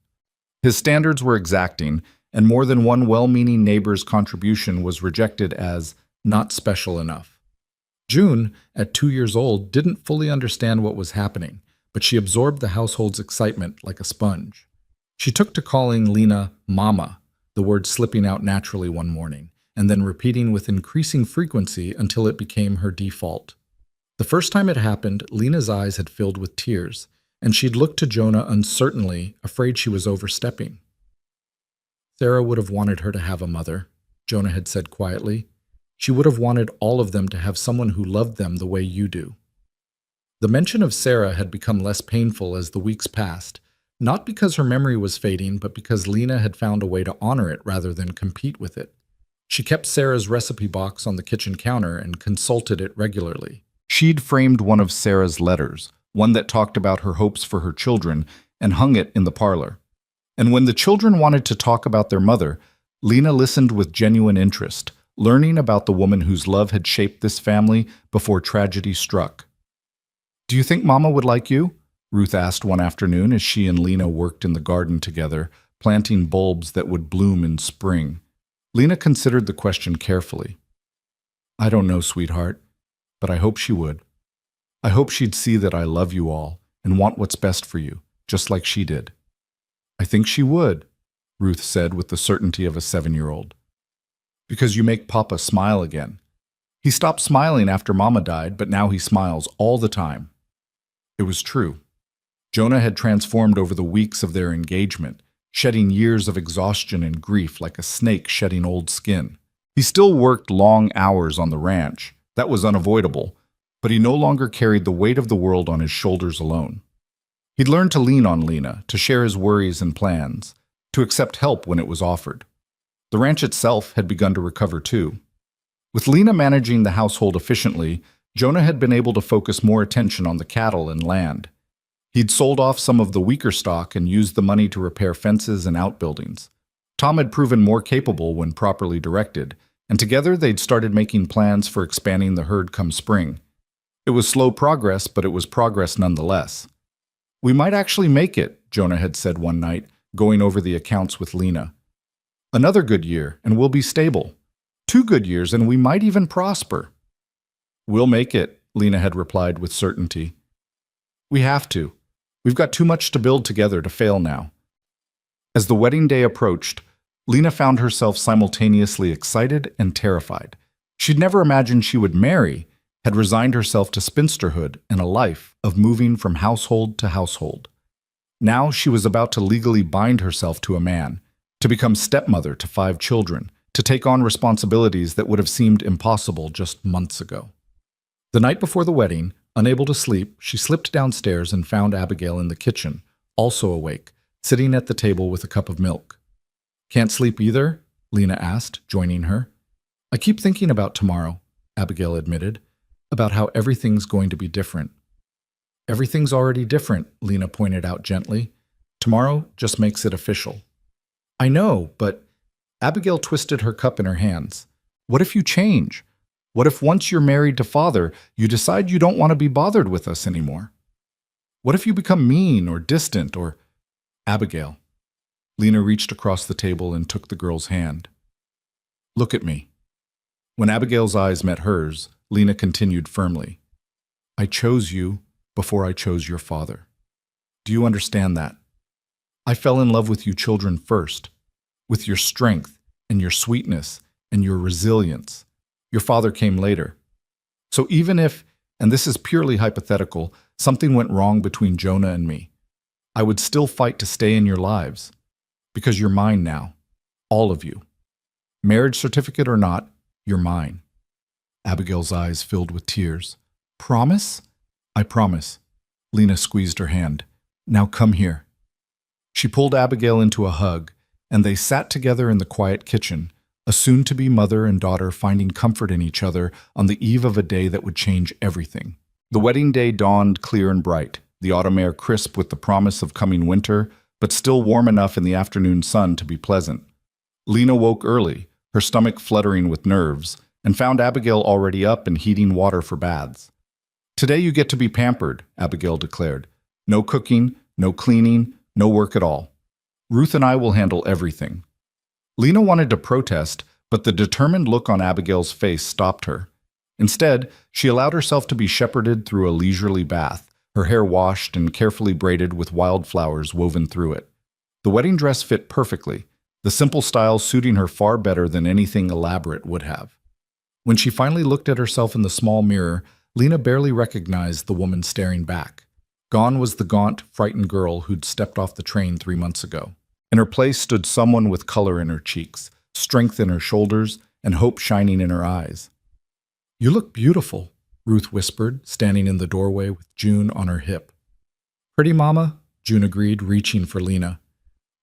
His standards were exacting, and more than one well-meaning neighbor's contribution was rejected as not special enough. June, at 2 years old, didn't fully understand what was happening, but she absorbed the household's excitement like a sponge. She took to calling Lena Mama, the word slipping out naturally one morning, and then repeating with increasing frequency until it became her default. The first time it happened, Lena's eyes had filled with tears, and she'd looked to Jonah uncertainly, afraid she was overstepping. Sarah would have wanted her to have a mother, Jonah had said quietly. She would have wanted all of them to have someone who loved them the way you do. The mention of Sarah had become less painful as the weeks passed, not because her memory was fading, but because Lena had found a way to honor it rather than compete with it. She kept Sarah's recipe box on the kitchen counter and consulted it regularly. She'd framed one of Sarah's letters, one that talked about her hopes for her children, and hung it in the parlor. And when the children wanted to talk about their mother, Lena listened with genuine interest, learning about the woman whose love had shaped this family before tragedy struck. "Do you think Mama would like you?" Ruth asked one afternoon as she and Lena worked in the garden together, planting bulbs that would bloom in spring. Lena considered the question carefully. "I don't know, sweetheart, but I hope she would. I hope she'd see that I love you all and want what's best for you, just like she did." "I think she would," Ruth said with the certainty of a 7-year-old. "Because you make Papa smile again. He stopped smiling after Mama died, but now he smiles all the time." It was true. Jonah had transformed over the weeks of their engagement, shedding years of exhaustion and grief like a snake shedding old skin. He still worked long hours on the ranch. That was unavoidable, but he no longer carried the weight of the world on his shoulders alone. He'd learned to lean on Lena, to share his worries and plans, to accept help when it was offered. The ranch itself had begun to recover too. With Lena managing the household efficiently, Jonah had been able to focus more attention on the cattle and land. He'd sold off some of the weaker stock and used the money to repair fences and outbuildings. Tom had proven more capable when properly directed, and together they'd started making plans for expanding the herd come spring. It was slow progress, but it was progress nonetheless. "We might actually make it," Jonah had said one night, going over the accounts with Lena. "Another good year, and we'll be stable. 2 good years, and we might even prosper." "We'll make it," Lena had replied with certainty. "We have to. We've got too much to build together to fail now." As the wedding day approached, Lena found herself simultaneously excited and terrified. She'd never imagined she would marry, had resigned herself to spinsterhood and a life of moving from household to household. Now she was about to legally bind herself to a man, to become stepmother to 5 children, to take on responsibilities that would have seemed impossible just months ago. The night before the wedding, unable to sleep, she slipped downstairs and found Abigail in the kitchen, also awake, sitting at the table with a cup of milk. "Can't sleep either?" Lena asked, joining her. "I keep thinking about tomorrow," Abigail admitted, "about how everything's going to be different." "Everything's already different," Lena pointed out gently. "Tomorrow just makes it official." "I know, but..." Abigail twisted her cup in her hands. "What if you change? What if once you're married to father, you decide you don't want to be bothered with us anymore? What if you become mean or distant or Abigail? Lena reached across the table and took the girl's hand. Look at me. When Abigail's eyes met hers, Lena continued firmly. I chose you before I chose your father. Do you understand that? I fell in love with you children first, with your strength and your sweetness and your resilience. Your father came later. So even if, and this is purely hypothetical, something went wrong between Jonah and me, I would still fight to stay in your lives, because you're mine now, all of you. Marriage certificate or not, you're mine. Abigail's eyes filled with tears. Promise? I promise. Lena squeezed her hand. Now come here. She pulled Abigail into a hug, and they sat together in the quiet kitchen, a soon-to-be mother and daughter finding comfort in each other on the eve of a day that would change everything. The wedding day dawned clear and bright, the autumn air crisp with the promise of coming winter, but still warm enough in the afternoon sun to be pleasant. Lena woke early, her stomach fluttering with nerves, and found Abigail already up and heating water for baths. Today you get to be pampered, Abigail declared. No cooking, no cleaning, no work at all. Ruth and I will handle everything. Lena wanted to protest, but the determined look on Abigail's face stopped her. Instead, she allowed herself to be shepherded through a leisurely bath, her hair washed and carefully braided with wildflowers woven through it. The wedding dress fit perfectly, the simple style suiting her far better than anything elaborate would have. When she finally looked at herself in the small mirror, Lena barely recognized the woman staring back. Gone was the gaunt, frightened girl who'd stepped off the train 3 months ago. In her place stood someone with color in her cheeks, strength in her shoulders, and hope shining in her eyes. You look beautiful, Ruth whispered, standing in the doorway with June on her hip. Pretty, Mama, June agreed, reaching for Lena.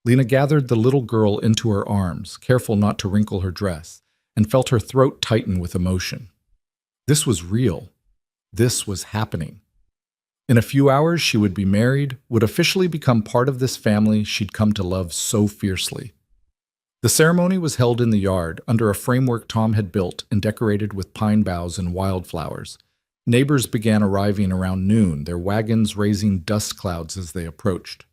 Lena gathered the little girl into her arms, careful not to wrinkle her dress, and felt her throat tighten with emotion. This was real. This was happening. In a few hours, she would be married, would officially become part of this family she'd come to love so fiercely. The ceremony was held in the yard, under a framework Tom had built and decorated with pine boughs and wildflowers. Neighbors began arriving around noon, their wagons raising dust clouds as they approached.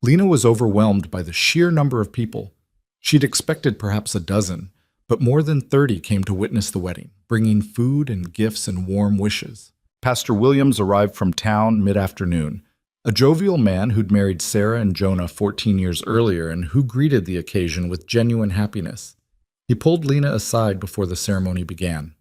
Lena was overwhelmed by the sheer number of people. She'd expected perhaps a dozen, but more than 30 came to witness the wedding, bringing food and gifts and warm wishes. Pastor Williams arrived from town mid-afternoon, a jovial man who'd married Sarah and Jonah 14 years earlier and who greeted the occasion with genuine happiness. He pulled Lena aside before the ceremony began.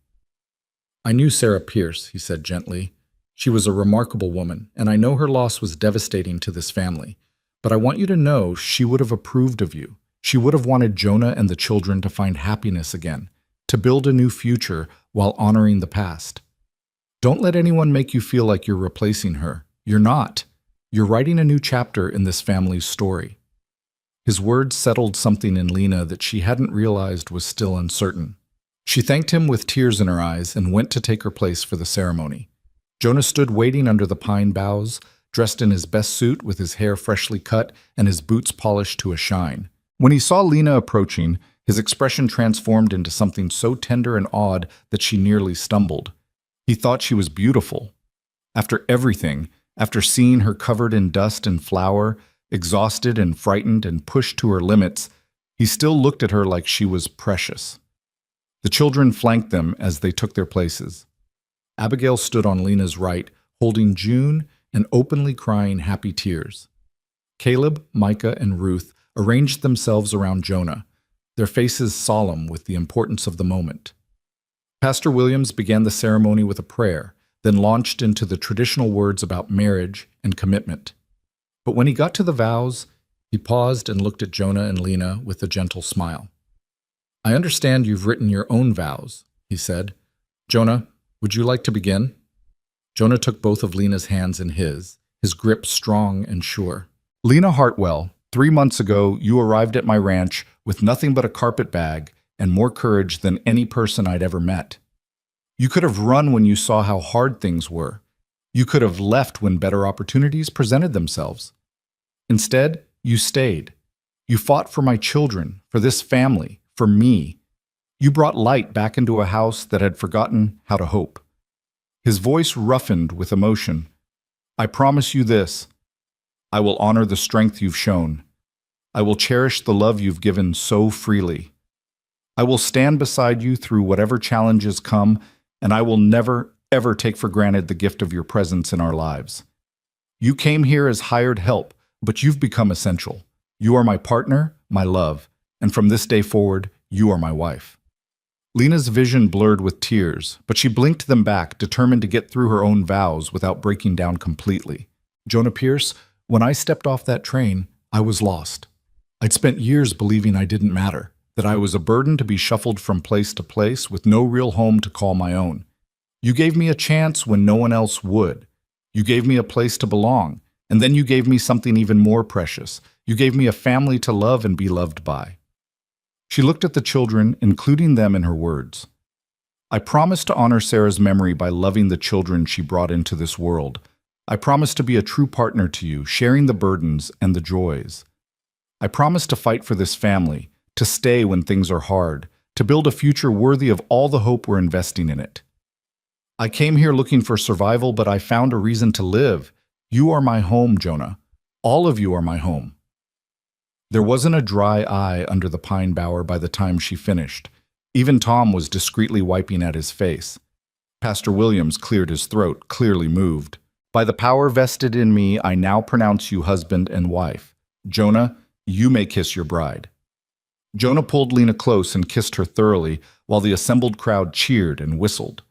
I knew Sarah Pierce, he said gently. She was a remarkable woman, and I know her loss was devastating to this family. But I want you to know she would have approved of you. She would have wanted Jonah and the children to find happiness again, to build a new future while honoring the past. Don't let anyone make you feel like you're replacing her. You're not. You're writing a new chapter in this family's story. His words settled something in Lena that she hadn't realized was still uncertain. She thanked him with tears in her eyes and went to take her place for the ceremony. Jonah stood waiting under the pine boughs, dressed in his best suit with his hair freshly cut and his boots polished to a shine. When he saw Lena approaching, his expression transformed into something so tender and odd that she nearly stumbled. He thought she was beautiful. After everything, after seeing her covered in dust and flour, exhausted and frightened and pushed to her limits, he still looked at her like she was precious. The children flanked them as they took their places. Abigail stood on Lena's right, holding June and openly crying happy tears. Caleb, Micah, and Ruth arranged themselves around Jonah, their faces solemn with the importance of the moment. Pastor Williams began the ceremony with a prayer, then launched into the traditional words about marriage and commitment. But when he got to the vows, he paused and looked at Jonah and Lena with a gentle smile. I understand you've written your own vows, he said. Jonah, would you like to begin? Jonah took both of Lena's hands in his grip strong and sure. Lena Hartwell, 3 months ago, you arrived at my ranch with nothing but a carpet bag and more courage than any person I'd ever met. You could have run when you saw how hard things were. You could have left when better opportunities presented themselves. Instead, you stayed. You fought for my children, for this family, for me. You brought light back into a house that had forgotten how to hope. His voice roughened with emotion. I promise you this. I will honor the strength you've shown. I will cherish the love you've given so freely. I will stand beside you through whatever challenges come, and I will never, ever take for granted the gift of your presence in our lives. You came here as hired help, but you've become essential. You are my partner, my love, and from this day forward, you are my wife. Lena's vision blurred with tears, but she blinked them back, determined to get through her own vows without breaking down completely. Jonah Pierce, when I stepped off that train, I was lost. I'd spent years believing I didn't matter, that I was a burden to be shuffled from place to place with no real home to call my own. You gave me a chance when no one else would. You gave me a place to belong, and then you gave me something even more precious. You gave me a family to love and be loved by. She looked at the children, including them in her words. I promised to honor Sarah's memory by loving the children she brought into this world. I promised to be a true partner to you, sharing the burdens and the joys. I promised to fight for this family, to stay when things are hard, to build a future worthy of all the hope we're investing in it. I came here looking for survival, but I found a reason to live. You are my home, Jonah. All of you are my home. There wasn't a dry eye under the pine bower by the time she finished. Even Tom was discreetly wiping at his face. Pastor Williams cleared his throat, clearly moved. By the power vested in me, I now pronounce you husband and wife. Jonah, you may kiss your bride. Jonah pulled Lena close and kissed her thoroughly, while the assembled crowd cheered and whistled.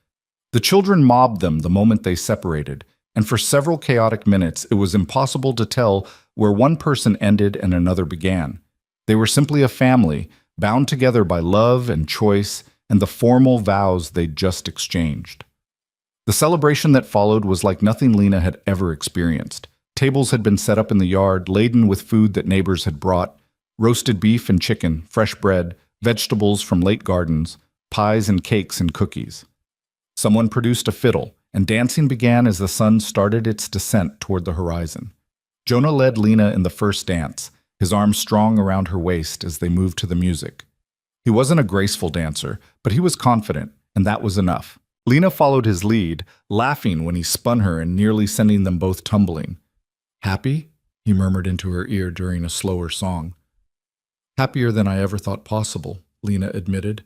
The children mobbed them the moment they separated, and for several chaotic minutes it was impossible to tell where one person ended and another began. They were simply a family, bound together by love and choice and the formal vows they'd just exchanged. The celebration that followed was like nothing Lena had ever experienced. Tables had been set up in the yard, laden with food that neighbors had brought: roasted beef and chicken, fresh bread, vegetables from late gardens, pies and cakes and cookies. Someone produced a fiddle, and dancing began as the sun started its descent toward the horizon. Jonah led Lena in the first dance, his arms strong around her waist as they moved to the music. He wasn't a graceful dancer, but he was confident, and that was enough. Lena followed his lead, laughing when he spun her and nearly sending them both tumbling. Happy? He murmured into her ear during a slower song. Happier than I ever thought possible, Lena admitted.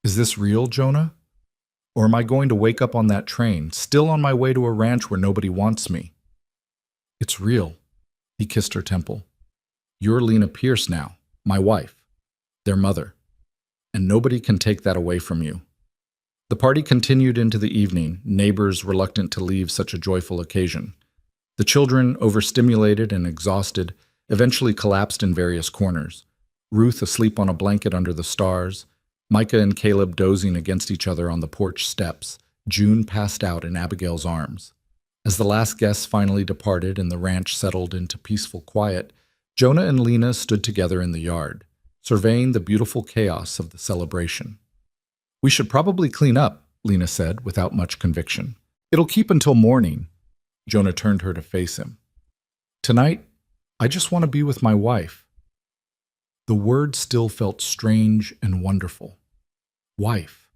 Is this real, Jonah? Or am I going to wake up on that train, still on my way to a ranch where nobody wants me? It's real. He kissed her temple. You're Lena Pierce now, my wife, their mother, and nobody can take that away from you. The party continued into the evening, neighbors reluctant to leave such a joyful occasion. The children, overstimulated and exhausted, eventually collapsed in various corners. Ruth asleep on a blanket under the stars, Micah and Caleb dozing against each other on the porch steps, June passed out in Abigail's arms. As the last guests finally departed and the ranch settled into peaceful quiet, Jonah and Lena stood together in the yard, surveying the beautiful chaos of the celebration. We should probably clean up, Lena said without much conviction. It'll keep until morning. Jonah turned her to face him. Tonight, I just want to be with my wife. The word still felt strange and wonderful. Wife.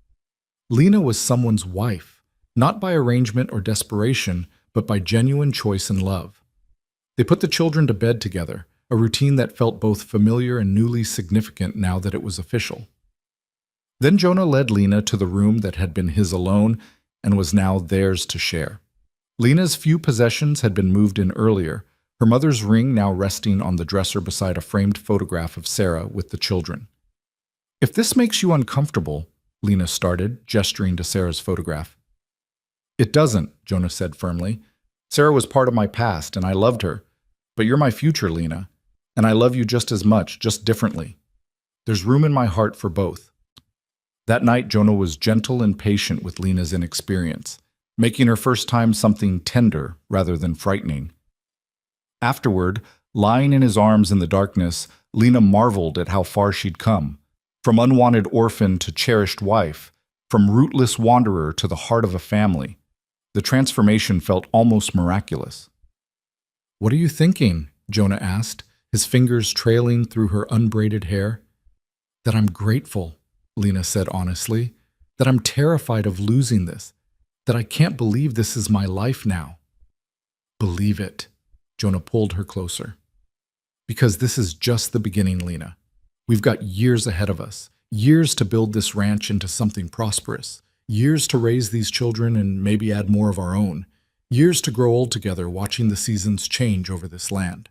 Lena was someone's wife, not by arrangement or desperation, but by genuine choice and love. They put the children to bed together, a routine that felt both familiar and newly significant now that it was official. Then Jonah led Lena to the room that had been his alone and was now theirs to share. Lena's few possessions had been moved in earlier, her mother's ring now resting on the dresser beside a framed photograph of Sarah with the children. If this makes you uncomfortable, Lena started, gesturing to Sarah's photograph. It doesn't, Jonah said firmly. Sarah was part of my past, and I loved her. But you're my future, Lena, and I love you just as much, just differently. There's room in my heart for both. That night, Jonah was gentle and patient with Lena's inexperience, making her first time something tender rather than frightening. Afterward, lying in his arms in the darkness, Lena marveled at how far she'd come, from unwanted orphan to cherished wife, from rootless wanderer to the heart of a family. The transformation felt almost miraculous. What are you thinking? Jonah asked, his fingers trailing through her unbraided hair. That I'm grateful. Lena said honestly, that I'm terrified of losing this, that I can't believe this is my life now. Believe it. Jonah pulled her closer. Because this is just the beginning, Lena. We've got years ahead of us, years to build this ranch into something prosperous, years to raise these children and maybe add more of our own, years to grow old together watching the seasons change over this land.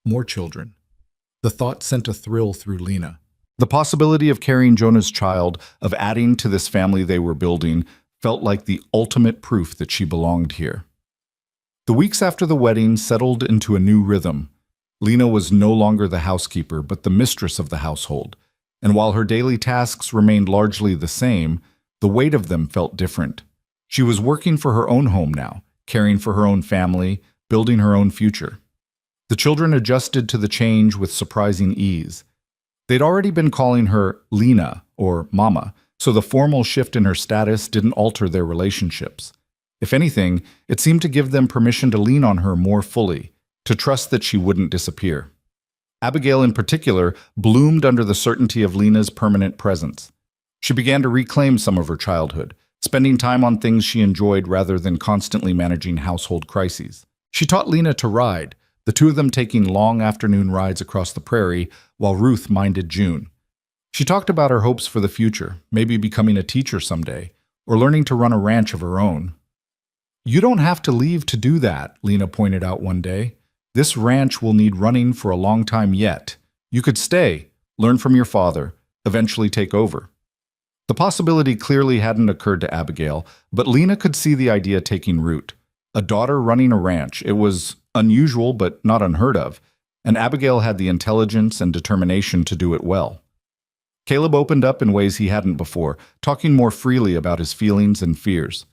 More children. The thought sent a thrill through Lena. The possibility of carrying Jonah's child, of adding to this family they were building, felt like the ultimate proof that she belonged here. The weeks after the wedding settled into a new rhythm. Lena was no longer the housekeeper, but the mistress of the household, and while her daily tasks remained largely the same, the weight of them felt different. She was working for her own home now, caring for her own family, building her own future. The children adjusted to the change with surprising ease. They'd already been calling her Lena, or Mama, so the formal shift in her status didn't alter their relationships. If anything, it seemed to give them permission to lean on her more fully, to trust that she wouldn't disappear. Abigail, in particular, bloomed under the certainty of Lena's permanent presence. She began to reclaim some of her childhood, spending time on things she enjoyed rather than constantly managing household crises. She taught Lena to ride, the two of them taking long afternoon rides across the prairie while Ruth minded June. She talked about her hopes for the future, maybe becoming a teacher someday, or learning to run a ranch of her own. "You don't have to leave to do that," Lena pointed out one day. "This ranch will need running for a long time yet. You could stay, learn from your father, eventually take over." The possibility clearly hadn't occurred to Abigail, but Lena could see the idea taking root. A daughter running a ranch, it was unusual but not unheard of, and Abigail had the intelligence and determination to do it well. Caleb opened up in ways he hadn't before, talking more freely about his feelings and fears.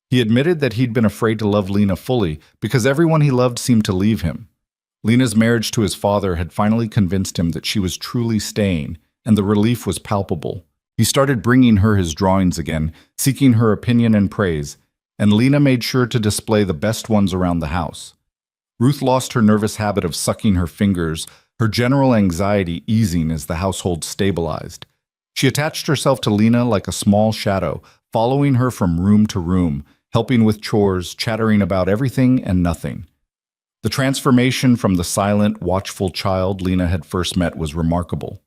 He admitted that he'd been afraid to love Lena fully because everyone he loved seemed to leave him. Lena's marriage to his father had finally convinced him that she was truly staying, and the relief was palpable. He started bringing her his drawings again, seeking her opinion and praise, and Lena made sure to display the best ones around the house. Ruth lost her nervous habit of sucking her fingers, her general anxiety easing as the household stabilized. She attached herself to Lena like a small shadow, following her from room to room, helping with chores, chattering about everything and nothing. The transformation from the silent, watchful child Lena had first met was remarkable.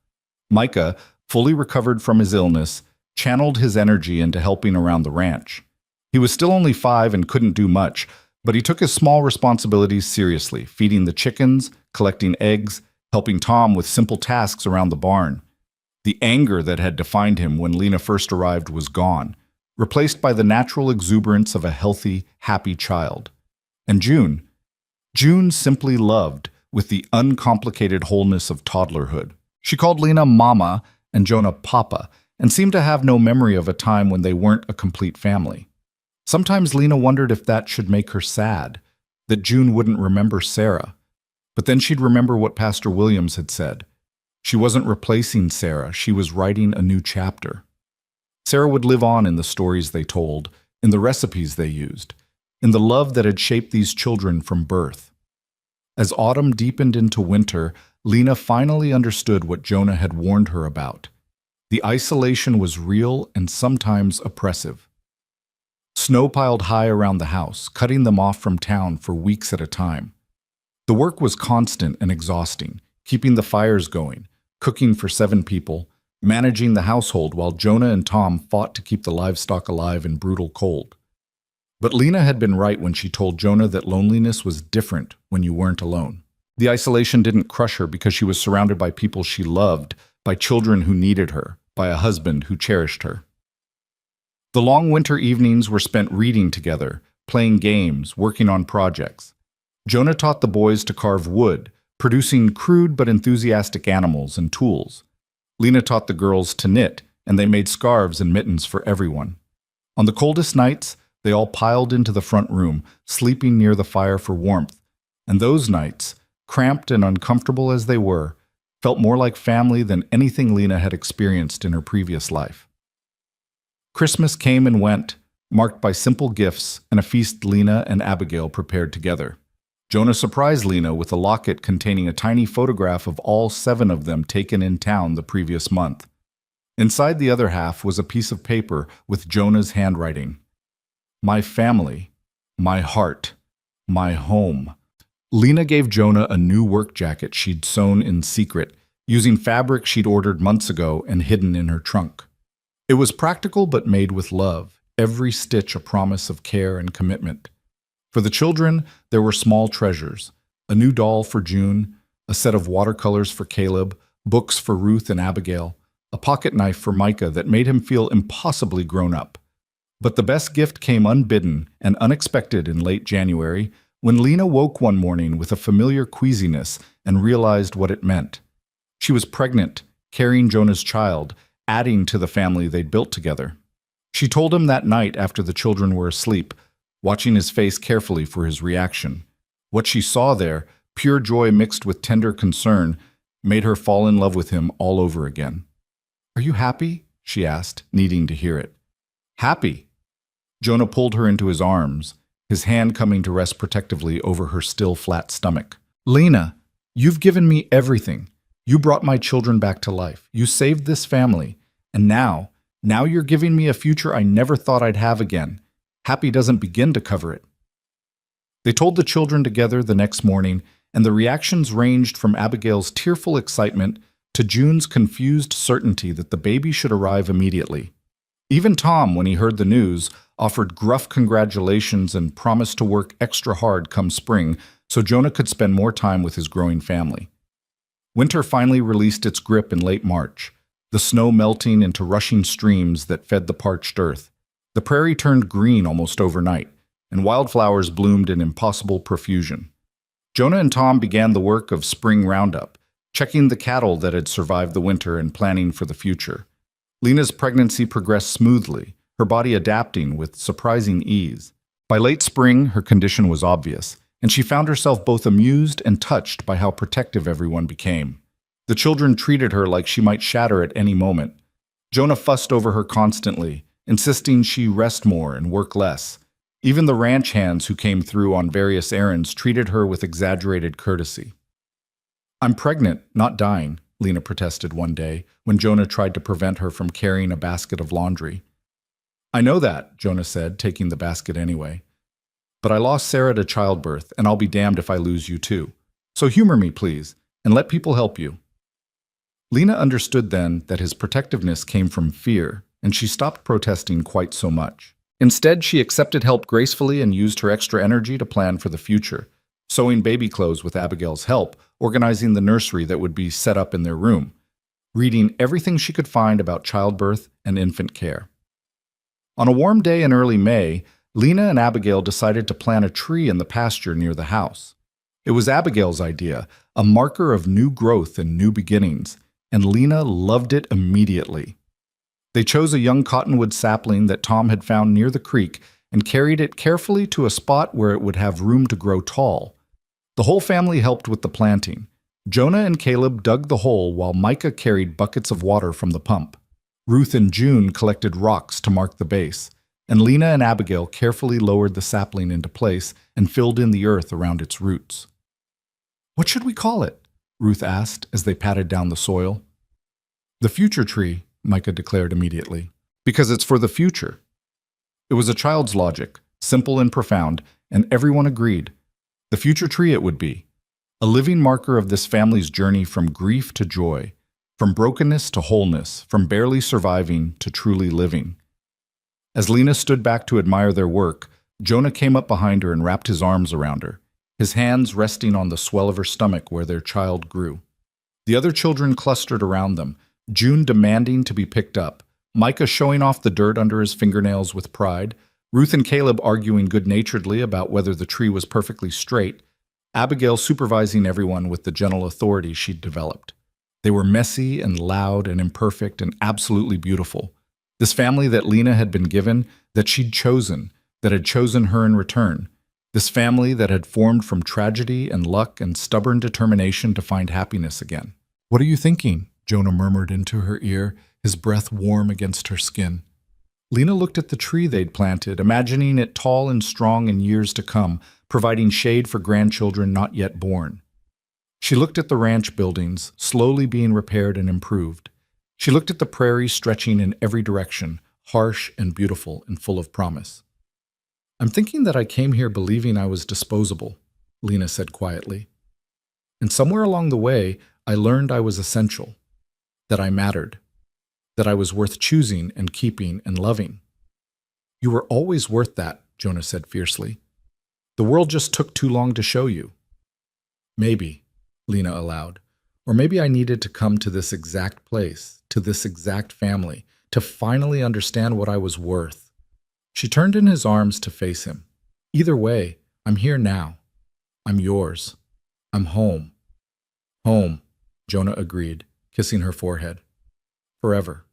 Micah, fully recovered from his illness, channeled his energy into helping around the ranch. He was still only 5 and couldn't do much, but he took his small responsibilities seriously, feeding the chickens, collecting eggs, helping Tom with simple tasks around the barn. The anger that had defined him when Lena first arrived was gone, replaced by the natural exuberance of a healthy, happy child. And June simply loved with the uncomplicated wholeness of toddlerhood. She called Lena Mama and Jonah Papa, and seemed to have no memory of a time when they weren't a complete family. Sometimes Lena wondered if that should make her sad, that June wouldn't remember Sarah. But then she'd remember what Pastor Williams had said. She wasn't replacing Sarah, she was writing a new chapter. Sarah would live on in the stories they told, in the recipes they used, in the love that had shaped these children from birth. As autumn deepened into winter, Lena finally understood what Jonah had warned her about. The isolation was real and sometimes oppressive. Snow piled high around the house, cutting them off from town for weeks at a time. The work was constant and exhausting, keeping the fires going, cooking for 7 people, managing the household while Jonah and Tom fought to keep the livestock alive in brutal cold. But Lena had been right when she told Jonah that loneliness was different when you weren't alone. The isolation didn't crush her because she was surrounded by people she loved, by children who needed her, by a husband who cherished her. The long winter evenings were spent reading together, playing games, working on projects. Jonah taught the boys to carve wood, producing crude but enthusiastic animals and tools. Lena taught the girls to knit, and they made scarves and mittens for everyone. On the coldest nights, they all piled into the front room, sleeping near the fire for warmth, and those nights, cramped and uncomfortable as they were, felt more like family than anything Lena had experienced in her previous life. Christmas came and went, marked by simple gifts and a feast Lena and Abigail prepared together. Jonah surprised Lena with a locket containing a tiny photograph of all 7 of them taken in town the previous month. Inside the other half was a piece of paper with Jonah's handwriting. My family, my heart, my home. Lena gave Jonah a new work jacket she'd sewn in secret, using fabric she'd ordered months ago and hidden in her trunk. It was practical but made with love, every stitch a promise of care and commitment. For the children, there were small treasures: a new doll for June, a set of watercolors for Caleb, books for Ruth and Abigail, a pocket knife for Micah that made him feel impossibly grown up. But the best gift came unbidden and unexpected in late January, when Lena woke one morning with a familiar queasiness and realized what it meant. She was pregnant, carrying Jonah's child, adding to the family they'd built together. She told him that night after the children were asleep, watching his face carefully for his reaction. What she saw there, pure joy mixed with tender concern, made her fall in love with him all over again. "Are you happy?" she asked, needing to hear it. "Happy." Jonah pulled her into his arms, his hand coming to rest protectively over her still flat stomach. "Lena, you've given me everything. You brought my children back to life. You saved this family. And now you're giving me a future I never thought I'd have again. Happy doesn't begin to cover it." They told the children together the next morning, and the reactions ranged from Abigail's tearful excitement to June's confused certainty that the baby should arrive immediately. Even Tom, when he heard the news, offered gruff congratulations and promised to work extra hard come spring so Jonah could spend more time with his growing family. Winter finally released its grip in late March, the snow melting into rushing streams that fed the parched earth. The prairie turned green almost overnight, and wildflowers bloomed in impossible profusion. Jonah and Tom began the work of spring roundup, checking the cattle that had survived the winter and planning for the future. Lena's pregnancy progressed smoothly, her body adapting with surprising ease. By late spring, her condition was obvious, and she found herself both amused and touched by how protective everyone became. The children treated her like she might shatter at any moment. Jonah fussed over her constantly, insisting she rest more and work less. Even the ranch hands who came through on various errands treated her with exaggerated courtesy. "I'm pregnant, not dying," Lena protested one day when Jonah tried to prevent her from carrying a basket of laundry. "I know that," Jonah said, taking the basket anyway. "But I lost Sarah to childbirth, and I'll be damned if I lose you too. So humor me, please, and let people help you." Lena understood then that his protectiveness came from fear, and she stopped protesting quite so much. Instead, she accepted help gracefully and used her extra energy to plan for the future, sewing baby clothes with Abigail's help, organizing the nursery that would be set up in their room, reading everything she could find about childbirth and infant care. On a warm day in early May, Lena and Abigail decided to plant a tree in the pasture near the house. It was Abigail's idea, a marker of new growth and new beginnings, and Lena loved it immediately. They chose a young cottonwood sapling that Tom had found near the creek and carried it carefully to a spot where it would have room to grow tall. The whole family helped with the planting. Jonah and Caleb dug the hole while Micah carried buckets of water from the pump. Ruth and June collected rocks to mark the base, and Lena and Abigail carefully lowered the sapling into place and filled in the earth around its roots. "What should we call it?" Ruth asked as they patted down the soil. "The future tree," Micah declared immediately, "because it's for the future." It was a child's logic, simple and profound, and everyone agreed. The future tree it would be, a living marker of this family's journey from grief to joy, from brokenness to wholeness, from barely surviving to truly living. As Lena stood back to admire their work, Jonah came up behind her and wrapped his arms around her, his hands resting on the swell of her stomach where their child grew. The other children clustered around them, June demanding to be picked up, Micah showing off the dirt under his fingernails with pride, Ruth and Caleb arguing good-naturedly about whether the tree was perfectly straight, Abigail supervising everyone with the gentle authority she'd developed. They were messy and loud and imperfect and absolutely beautiful. This family that Lena had been given, that she'd chosen, that had chosen her in return. This family that had formed from tragedy and luck and stubborn determination to find happiness again. "What are you thinking?" Jonah murmured into her ear, his breath warm against her skin. Lena looked at the tree they'd planted, imagining it tall and strong in years to come, providing shade for grandchildren not yet born. She looked at the ranch buildings, slowly being repaired and improved. She looked at the prairie stretching in every direction, harsh and beautiful and full of promise. I'm thinking that I came here believing I was disposable, Lena said quietly. And somewhere along the way, I learned I was essential, that I mattered, that I was worth choosing and keeping and loving. You were always worth that, Jonah said fiercely. The world just took too long to show you. Maybe, Lena allowed, or maybe I needed to come to this exact place, to this exact family, to finally understand what I was worth. She turned in his arms to face him. Either way, I'm here now. I'm yours. I'm home. Home, Jonah agreed, kissing her forehead. Forever.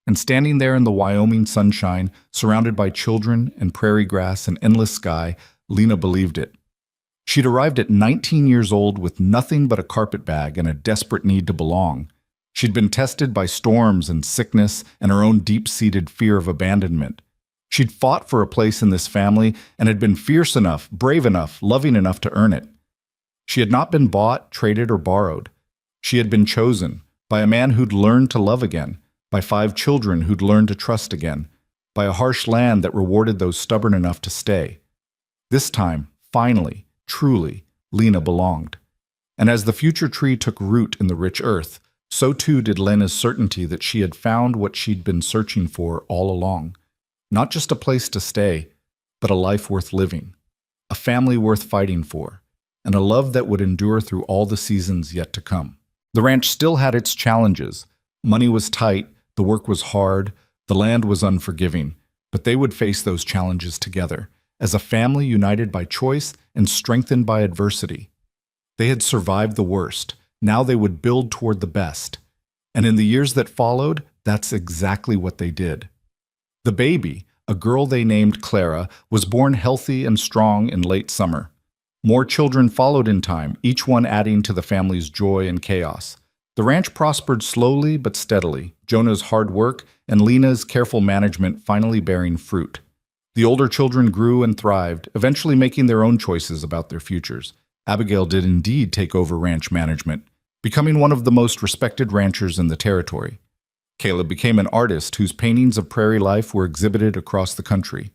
And standing there in the Wyoming sunshine, surrounded by children and prairie grass and endless sky, Lena believed it. She'd arrived at 19 years old with nothing but a carpet bag and a desperate need to belong. She'd been tested by storms and sickness and her own deep-seated fear of abandonment. She'd fought for a place in this family and had been fierce enough, brave enough, loving enough to earn it. She had not been bought, traded, or borrowed. She had been chosen by a man who'd learned to love again, by 5 children who'd learned to trust again, by a harsh land that rewarded those stubborn enough to stay. This time, finally, truly, Lena belonged. And as the future tree took root in the rich earth, so too did Lena's certainty that she had found what she'd been searching for all along. Not just a place to stay, but a life worth living, a family worth fighting for, and a love that would endure through all the seasons yet to come. The ranch still had its challenges. Money was tight, the work was hard, the land was unforgiving, but they would face those challenges together, as a family united by choice and strengthened by adversity. They had survived the worst. Now they would build toward the best. And in the years that followed, that's exactly what they did. The baby, a girl they named Clara, was born healthy and strong in late summer. More children followed in time, each one adding to the family's joy and chaos. The ranch prospered slowly but steadily, Jonah's hard work and Lena's careful management finally bearing fruit. The older children grew and thrived, eventually making their own choices about their futures. Abigail did indeed take over ranch management, becoming one of the most respected ranchers in the territory. Caleb became an artist whose paintings of prairie life were exhibited across the country.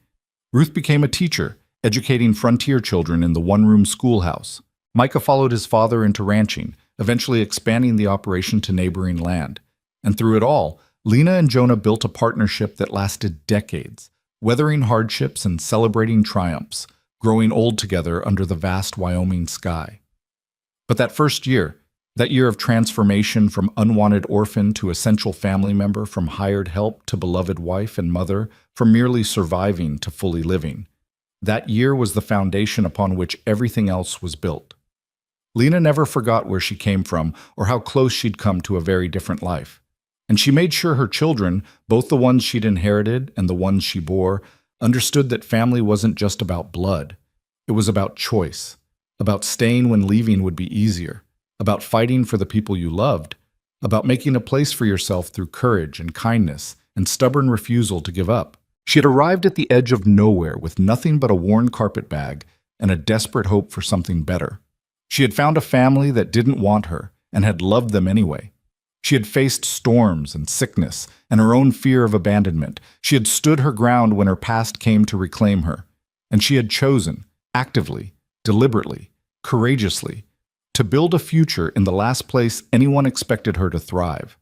Ruth became a teacher, educating frontier children in the one-room schoolhouse. Micah followed his father into ranching, eventually expanding the operation to neighboring land. And through it all, Lena and Jonah built a partnership that lasted decades, weathering hardships and celebrating triumphs, growing old together under the vast Wyoming sky. But that first year, that year of transformation from unwanted orphan to essential family member, from hired help to beloved wife and mother, from merely surviving to fully living, that year was the foundation upon which everything else was built. Lena never forgot where she came from or how close she'd come to a very different life. And she made sure her children, both the ones she'd inherited and the ones she bore, understood that family wasn't just about blood. It was about choice, about staying when leaving would be easier, about fighting for the people you loved, about making a place for yourself through courage and kindness and stubborn refusal to give up. She had arrived at the edge of nowhere with nothing but a worn carpet bag and a desperate hope for something better. She had found a family that didn't want her and had loved them anyway. She had faced storms and sickness and her own fear of abandonment. She had stood her ground when her past came to reclaim her. And she had chosen, actively, deliberately, courageously, to build a future in the last place anyone expected her to thrive.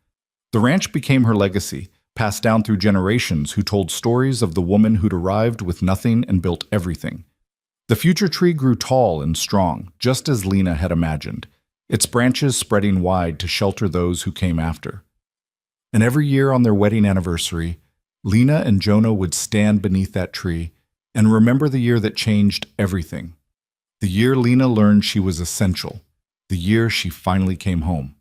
The ranch became her legacy, passed down through generations who told stories of the woman who'd arrived with nothing and built everything. The future tree grew tall and strong, just as Lena had imagined, its branches spreading wide to shelter those who came after. And every year on their wedding anniversary, Lena and Jonah would stand beneath that tree and remember the year that changed everything. The year Lena learned she was essential. The year she finally came home.